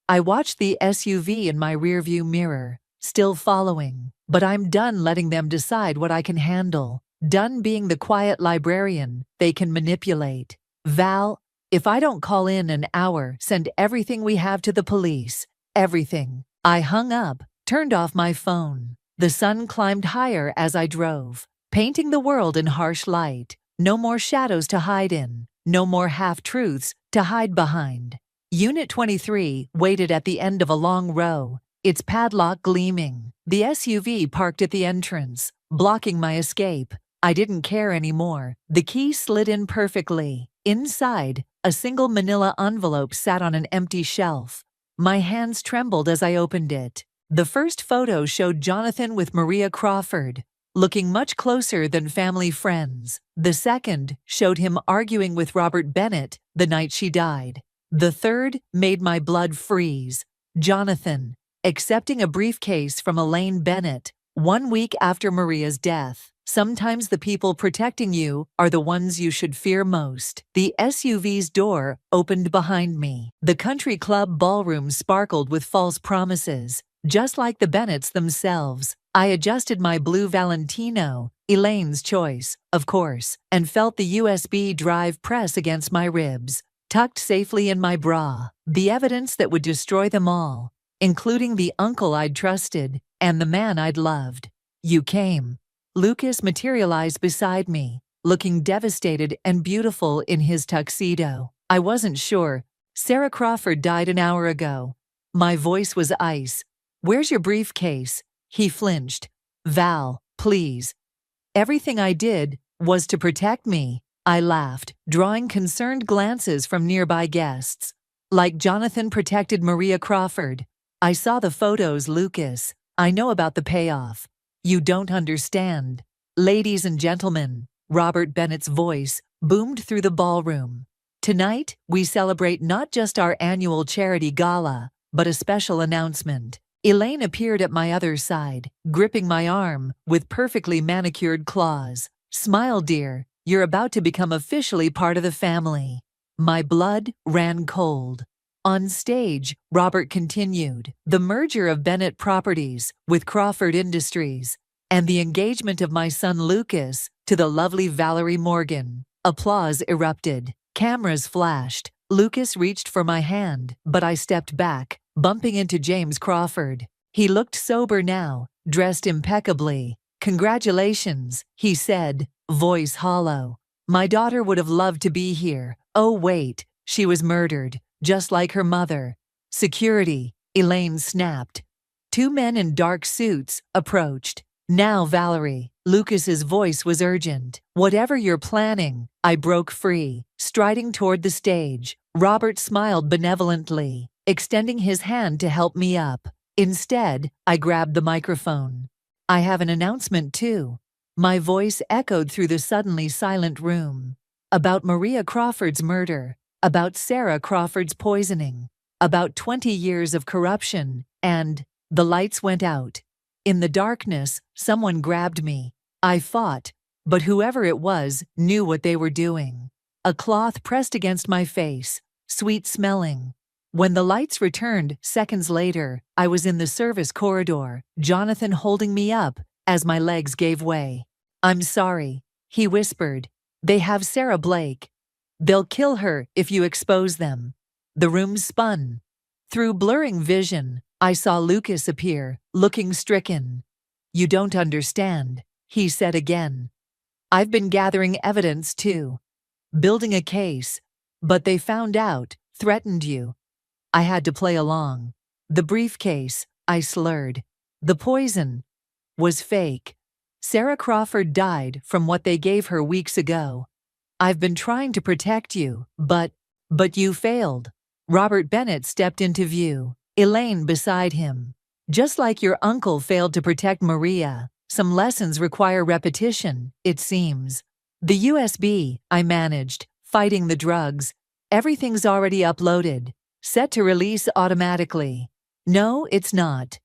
I watched the SUV in my rearview mirror, still following. But I'm done letting them decide what I can handle. Done being the quiet librarian they can manipulate. Val, if I don't call in an hour, send everything we have to the police. Everything. I hung up, turned off my phone. The sun climbed higher as I drove, painting the world in harsh light. No more shadows to hide in. No more half-truths to hide behind. Unit 23 waited at the end of a long row, its padlock gleaming. The SUV parked at the entrance, blocking my escape. I didn't care anymore. The key slid in perfectly. Inside, a single manila envelope sat on an empty shelf. My hands trembled as I opened it. The first photo showed Jonathan with Maria Crawford, looking much closer than family friends. The second showed him arguing with Robert Bennett the night she died. The third made my blood freeze. Jonathan, accepting a briefcase from Elaine Bennett, 1 week after Maria's death. Sometimes the people protecting you are the ones you should fear most. The SUV's door opened behind me. The country club ballroom sparkled with false promises, just like the Bennetts themselves. I adjusted my blue Valentino, Elaine's choice, of course, and felt the USB drive press against my ribs, tucked safely in my bra. The evidence that would destroy them all, including the uncle I'd trusted and the man I'd loved. You came. Lucas materialized beside me, looking devastated and beautiful in his tuxedo. I wasn't sure. Sarah Crawford died an hour ago. My voice was ice. Where's your briefcase? He flinched. Val, please. Everything I did was to protect me. I laughed, drawing concerned glances from nearby guests. Like Jonathan protected Maria Crawford. I saw the photos, Lucas. I know about the payoff. You don't understand. Ladies and gentlemen, Robert Bennett's voice boomed through the ballroom. Tonight, we celebrate not just our annual charity gala, but a special announcement. Elaine appeared at my other side, gripping my arm with perfectly manicured claws. Smile, dear. You're about to become officially part of the family. My blood ran cold. On stage, Robert continued, the merger of Bennett Properties with Crawford Industries, and the engagement of my son Lucas to the lovely Valerie Morgan. Applause erupted. Cameras flashed. Lucas reached for my hand, but I stepped back, bumping into James Crawford. He looked sober now, dressed impeccably. Congratulations, he said, voice hollow. My daughter would have loved to be here. Oh wait, she was murdered, just like her mother. Security, Elaine snapped. Two men in dark suits approached. Now, Valerie. Lucas's voice was urgent. Whatever you're planning. I broke free, striding toward the stage. Robert smiled benevolently, extending his hand to help me up. Instead, I grabbed the microphone. I have an announcement too. My voice echoed through the suddenly silent room. About Maria Crawford's murder, about Sarah Crawford's poisoning, about 20 years of corruption, and the lights went out. In the darkness, someone grabbed me. I fought, but whoever it was knew what they were doing. A cloth pressed against my face, sweet-smelling. When the lights returned, seconds later, I was in the service corridor, Jonathan holding me up as my legs gave way. I'm sorry, he whispered. They have Sarah Blake. They'll kill her if you expose them. The room spun. Through blurring vision, I saw Lucas appear, looking stricken. You don't understand, he said again. I've been gathering evidence too, building a case, but they found out, threatened you. I had to play along. The briefcase, I slurred. The poison was fake. Sarah Crawford died from what they gave her weeks ago. I've been trying to protect you, but you failed. Robert Bennett stepped into view, Elaine beside him. Just like your uncle failed to protect Maria, some lessons require repetition, it seems. The USB, I managed, fighting the drugs. Everything's already uploaded, set to release automatically. No, it's not.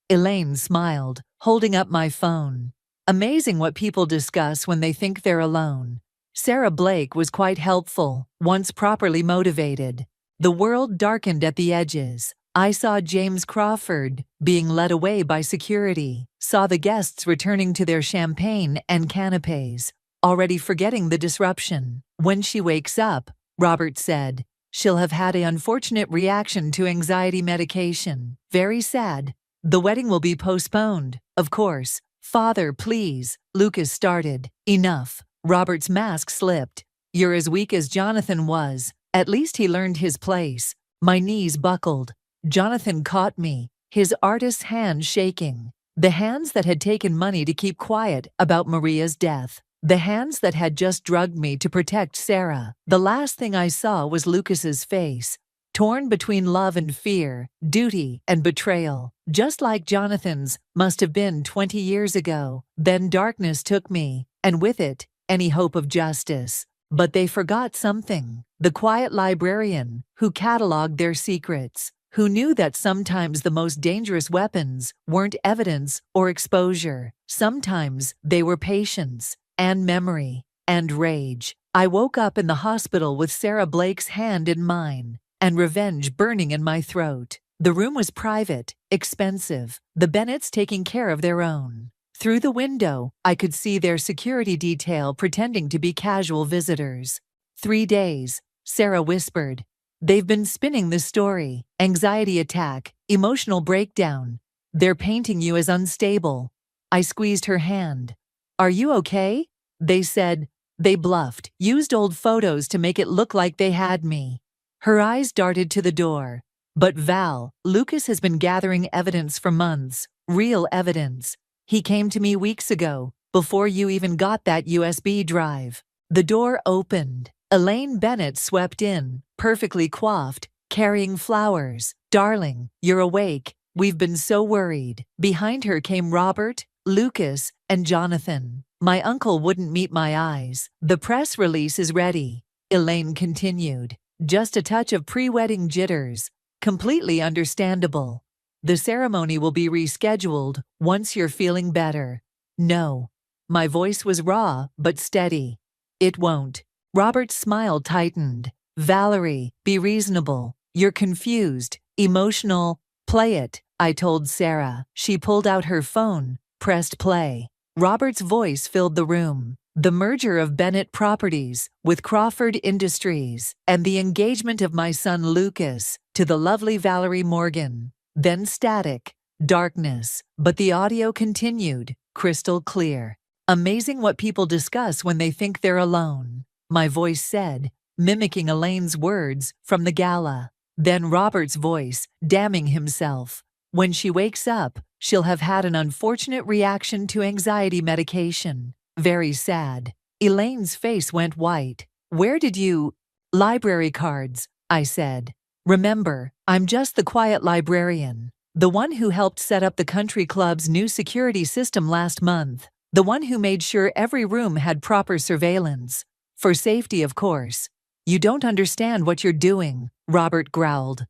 Elaine smiled, holding up my phone. Amazing what people discuss when they think they're alone. Sarah Blake was quite helpful, once properly motivated. The world darkened at the edges. I saw James Crawford being led away by security, saw the guests returning to their champagne and canapes, already forgetting the disruption. When she wakes up, Robert said, she'll have had an unfortunate reaction to anxiety medication. Very sad. The wedding will be postponed, of course. Father, please, Lucas started. Enough. Robert's mask slipped. You're as weak as Jonathan was. At least he learned his place. My knees buckled. Jonathan caught me, his artist's hand shaking. The hands that had taken money to keep quiet about Maria's death. The hands that had just drugged me to protect Sarah. The last thing I saw was Lucas's face, torn between love and fear, duty and betrayal, just like Jonathan's must have been 20 years ago. Then darkness took me, and with it, any hope of justice. But they forgot something. The quiet librarian who cataloged their secrets, who knew that sometimes the most dangerous weapons weren't evidence or exposure. Sometimes they were patience and memory and rage. I woke up in the hospital with Sarah Blake's hand in mine and revenge burning in my throat. The room was private, expensive, the Bennetts taking care of their own. Through the window, I could see their security detail pretending to be casual visitors. 3 days, Sarah whispered. They've been spinning the story. Anxiety attack, emotional breakdown. They're painting you as unstable. I squeezed her hand. Are you okay? They said. They bluffed, used old photos to make it look like they had me. Her eyes darted to the door. But Val, Lucas has been gathering evidence for months. Real evidence. He came to me weeks ago, before you even got that USB drive. The door opened. Elaine Bennett swept in, perfectly coiffed, carrying flowers. "Darling, you're awake. We've been so worried." Behind her came Robert, Lucas, and Jonathan. "My uncle wouldn't meet my eyes." "The press release is ready," Elaine continued. "Just a touch of pre-wedding jitters. Completely understandable. The ceremony will be rescheduled once you're feeling better." "No." My voice was raw but steady. "It won't." Robert's smile tightened. "Valerie, be reasonable. You're confused, emotional. Play it," I told Sarah. She pulled out her phone, pressed play. Robert's voice filled the room. "The merger of Bennett Properties with Crawford Industries and the engagement of my son Lucas to the lovely Valerie Morgan." Then static, darkness, but the audio continued, crystal clear. "Amazing what people discuss when they think they're alone," my voice said, mimicking Elaine's words from the gala. Then Robert's voice, damning himself. "When she wakes up, she'll have had an unfortunate reaction to anxiety medication. Very sad." Elaine's face went white. "Where did you—" "Library cards," I said. "Remember, I'm just the quiet librarian. The one who helped set up the country club's new security system last month. The one who made sure every room had proper surveillance. For safety, of course." "You don't understand what you're doing," Robert growled.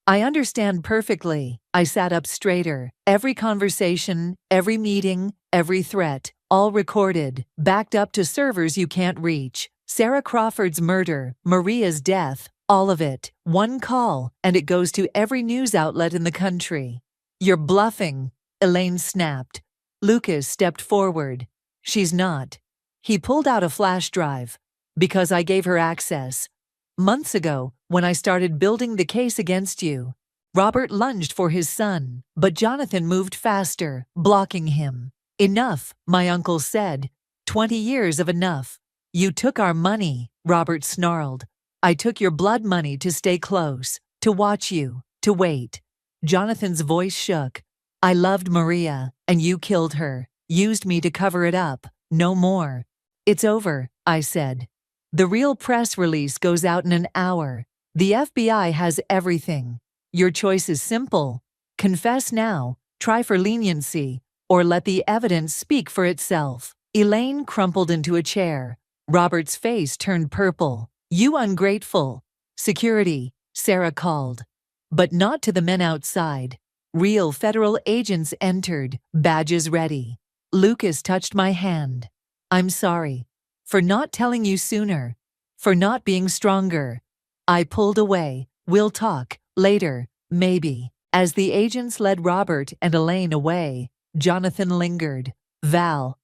"I understand perfectly." I sat up straighter. "Every conversation, every meeting, every threat, all recorded, backed up to servers you can't reach. Sarah Crawford's murder, Maria's death, all of it. One call, and it goes to every news outlet in the country." "You're bluffing," Elaine snapped. Lucas stepped forward. "She's not." He pulled out a flash drive. "Because I gave her access. Months ago, when I started building the case against you." Robert lunged for his son, but Jonathan moved faster, blocking him. "Enough," my uncle said. 20 years of enough. "You took our money," Robert snarled. "I took your blood money to stay close, to watch you, to wait." Jonathan's voice shook. "I loved Maria, and you killed her. Used me to cover it up. No more." "It's over," I said. "The real press release goes out in an hour. The FBI has everything. Your choice is simple. Confess now, try for leniency, or let the evidence speak for itself." Elaine crumpled into a chair. Robert's face turned purple. "You ungrateful." "Security," Sarah called. But not to the men outside. Real federal agents entered, badges ready. Lucas touched my hand. "I'm sorry. For not telling you sooner. For not being stronger." I pulled away. "We'll talk, later, maybe." As the agents led Robert and Elaine away, Jonathan lingered. "Val,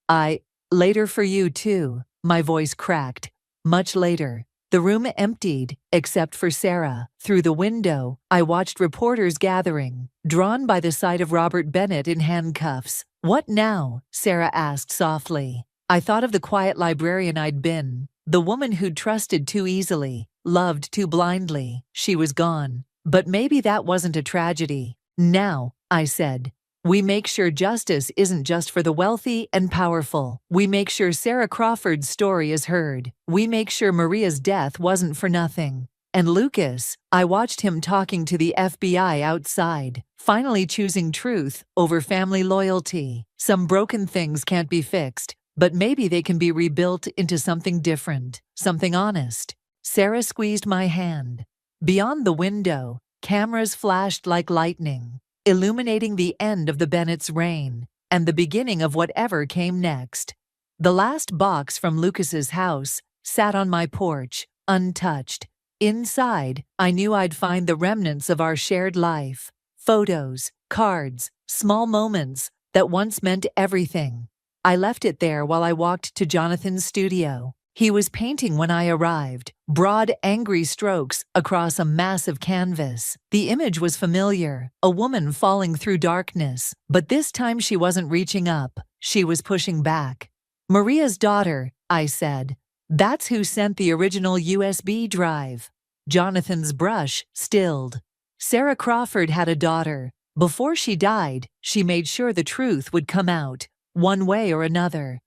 later for you too." My voice cracked. "Much later." The room emptied, except for Sarah. Through the window, I watched reporters gathering, drawn by the sight of Robert Bennett in handcuffs. "What now?" Sarah asked softly. I thought of the quiet librarian I'd been, the woman who'd trusted too easily, loved too blindly. She was gone. But maybe that wasn't a tragedy. "Now," I said, "we make sure justice isn't just for the wealthy and powerful. We make sure Sarah Crawford's story is heard. We make sure Maria's death wasn't for nothing." And Lucas, I watched him talking to the FBI outside, finally choosing truth over family loyalty. Some broken things can't be fixed, but maybe they can be rebuilt into something different, something honest. Sarah squeezed my hand. Beyond the window, cameras flashed like lightning, illuminating the end of the Bennett's reign and the beginning of whatever came next. The last box from Lucas's house sat on my porch, untouched. Inside, I knew I'd find the remnants of our shared life. Photos, cards, small moments that once meant everything. I left it there while I walked to Jonathan's studio. He was painting when I arrived, broad, angry strokes across a massive canvas. The image was familiar, a woman falling through darkness, but this time she wasn't reaching up, she was pushing back. "Maria's daughter," I said. "That's who sent the original USB drive." Jonathan's brush stilled. "Sarah Crawford had a daughter. Before she died, she made sure the truth would come out, one way or another.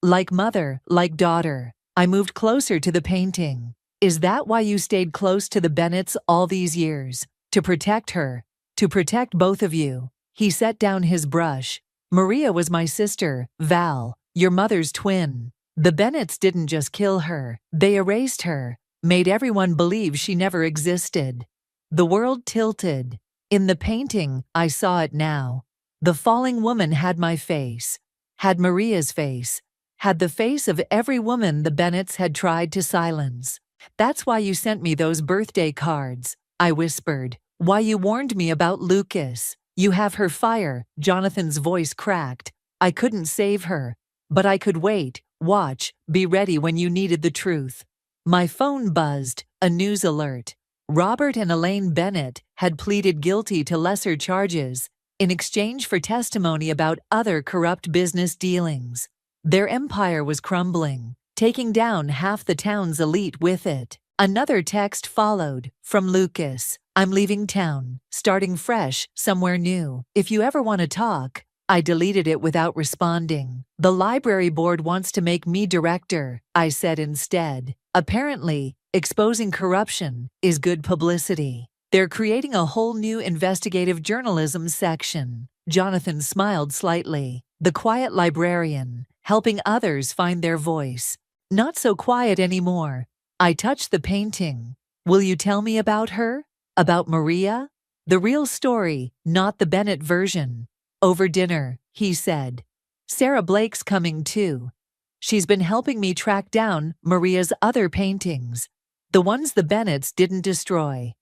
Like mother, like daughter." I moved closer to the painting. Is that why you stayed close to the Bennets all these years? To protect her. To protect both of you. He set down his brush. Maria was my sister, Val, your mother's twin. The Bennets didn't just kill her, they erased her, made everyone believe she never existed. The world tilted. In the painting, I saw it now. The falling woman had my face, had Maria's face, had the face of every woman the Bennets had tried to silence. That's why you sent me those birthday cards, I whispered. Why you warned me about Lucas. You have her fire, Jonathan's voice cracked. I couldn't save her, but I could wait, watch, be ready when you needed the truth. My phone buzzed, a news alert. Robert and Elaine Bennett had pleaded guilty to lesser charges in exchange for testimony about other corrupt business dealings. Their empire was crumbling, taking down half the town's elite with it. Another text followed, from Lucas. I'm leaving town, starting fresh, somewhere new. If you ever want to talk. I deleted it without responding. The library board wants to make me director, I said instead. Apparently, exposing corruption is good publicity. They're creating a whole new investigative journalism section. Jonathan smiled slightly. The quiet librarian, helping others find their voice. Not so quiet anymore. I touched the painting. Will you tell me about her? About Maria? The real story, not the Bennett version. Over dinner, he said. Sarah Blake's coming too. She's been helping me track down Maria's other paintings, the ones the Bennets didn't destroy.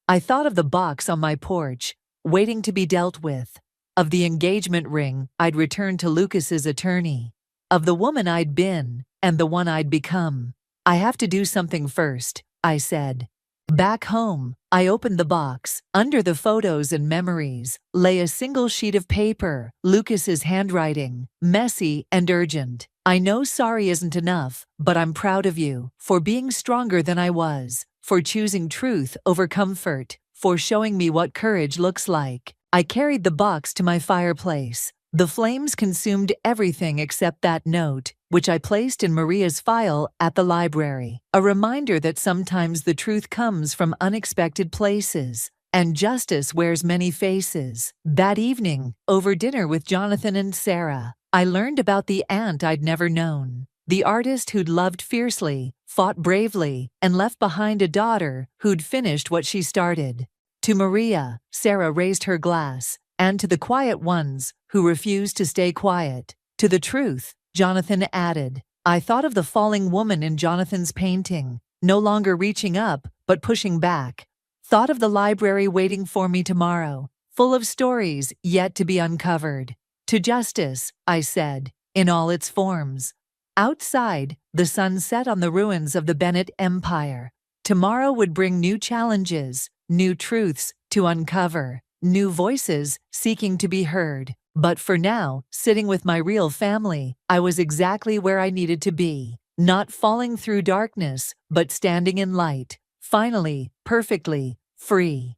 I thought of the box on my porch, waiting to be dealt with, of the engagement ring I'd returned to Lucas's attorney, of the woman I'd been and the one I'd become. I have to do something first, I said. Back home, I opened the box. Under the photos and memories lay a single sheet of paper, Lucas's handwriting, messy and urgent. I know sorry isn't enough, but I'm proud of you for being stronger than I was, for choosing truth over comfort, for showing me what courage looks like. I carried the box to my fireplace. The flames consumed everything except that note, which I placed in Maria's file at the library. A reminder that sometimes the truth comes from unexpected places, and justice wears many faces. That evening, over dinner with Jonathan and Sarah, I learned about the aunt I'd never known. The artist who'd loved fiercely, fought bravely, and left behind a daughter who'd finished what she started. To Maria, Sarah raised her glass, and to the quiet ones who refused to stay quiet. To the truth, Jonathan added. I thought of the falling woman in Jonathan's painting, no longer reaching up, but pushing back. Thought of the library waiting for me tomorrow, full of stories yet to be uncovered. To justice, I said, in all its forms. Outside, the sun set on the ruins of the Bennett Empire. Tomorrow would bring new challenges, new truths to uncover, new voices seeking to be heard. But for now, sitting with my real family, I was exactly where I needed to be. Not falling through darkness, but standing in light. Finally, perfectly, free.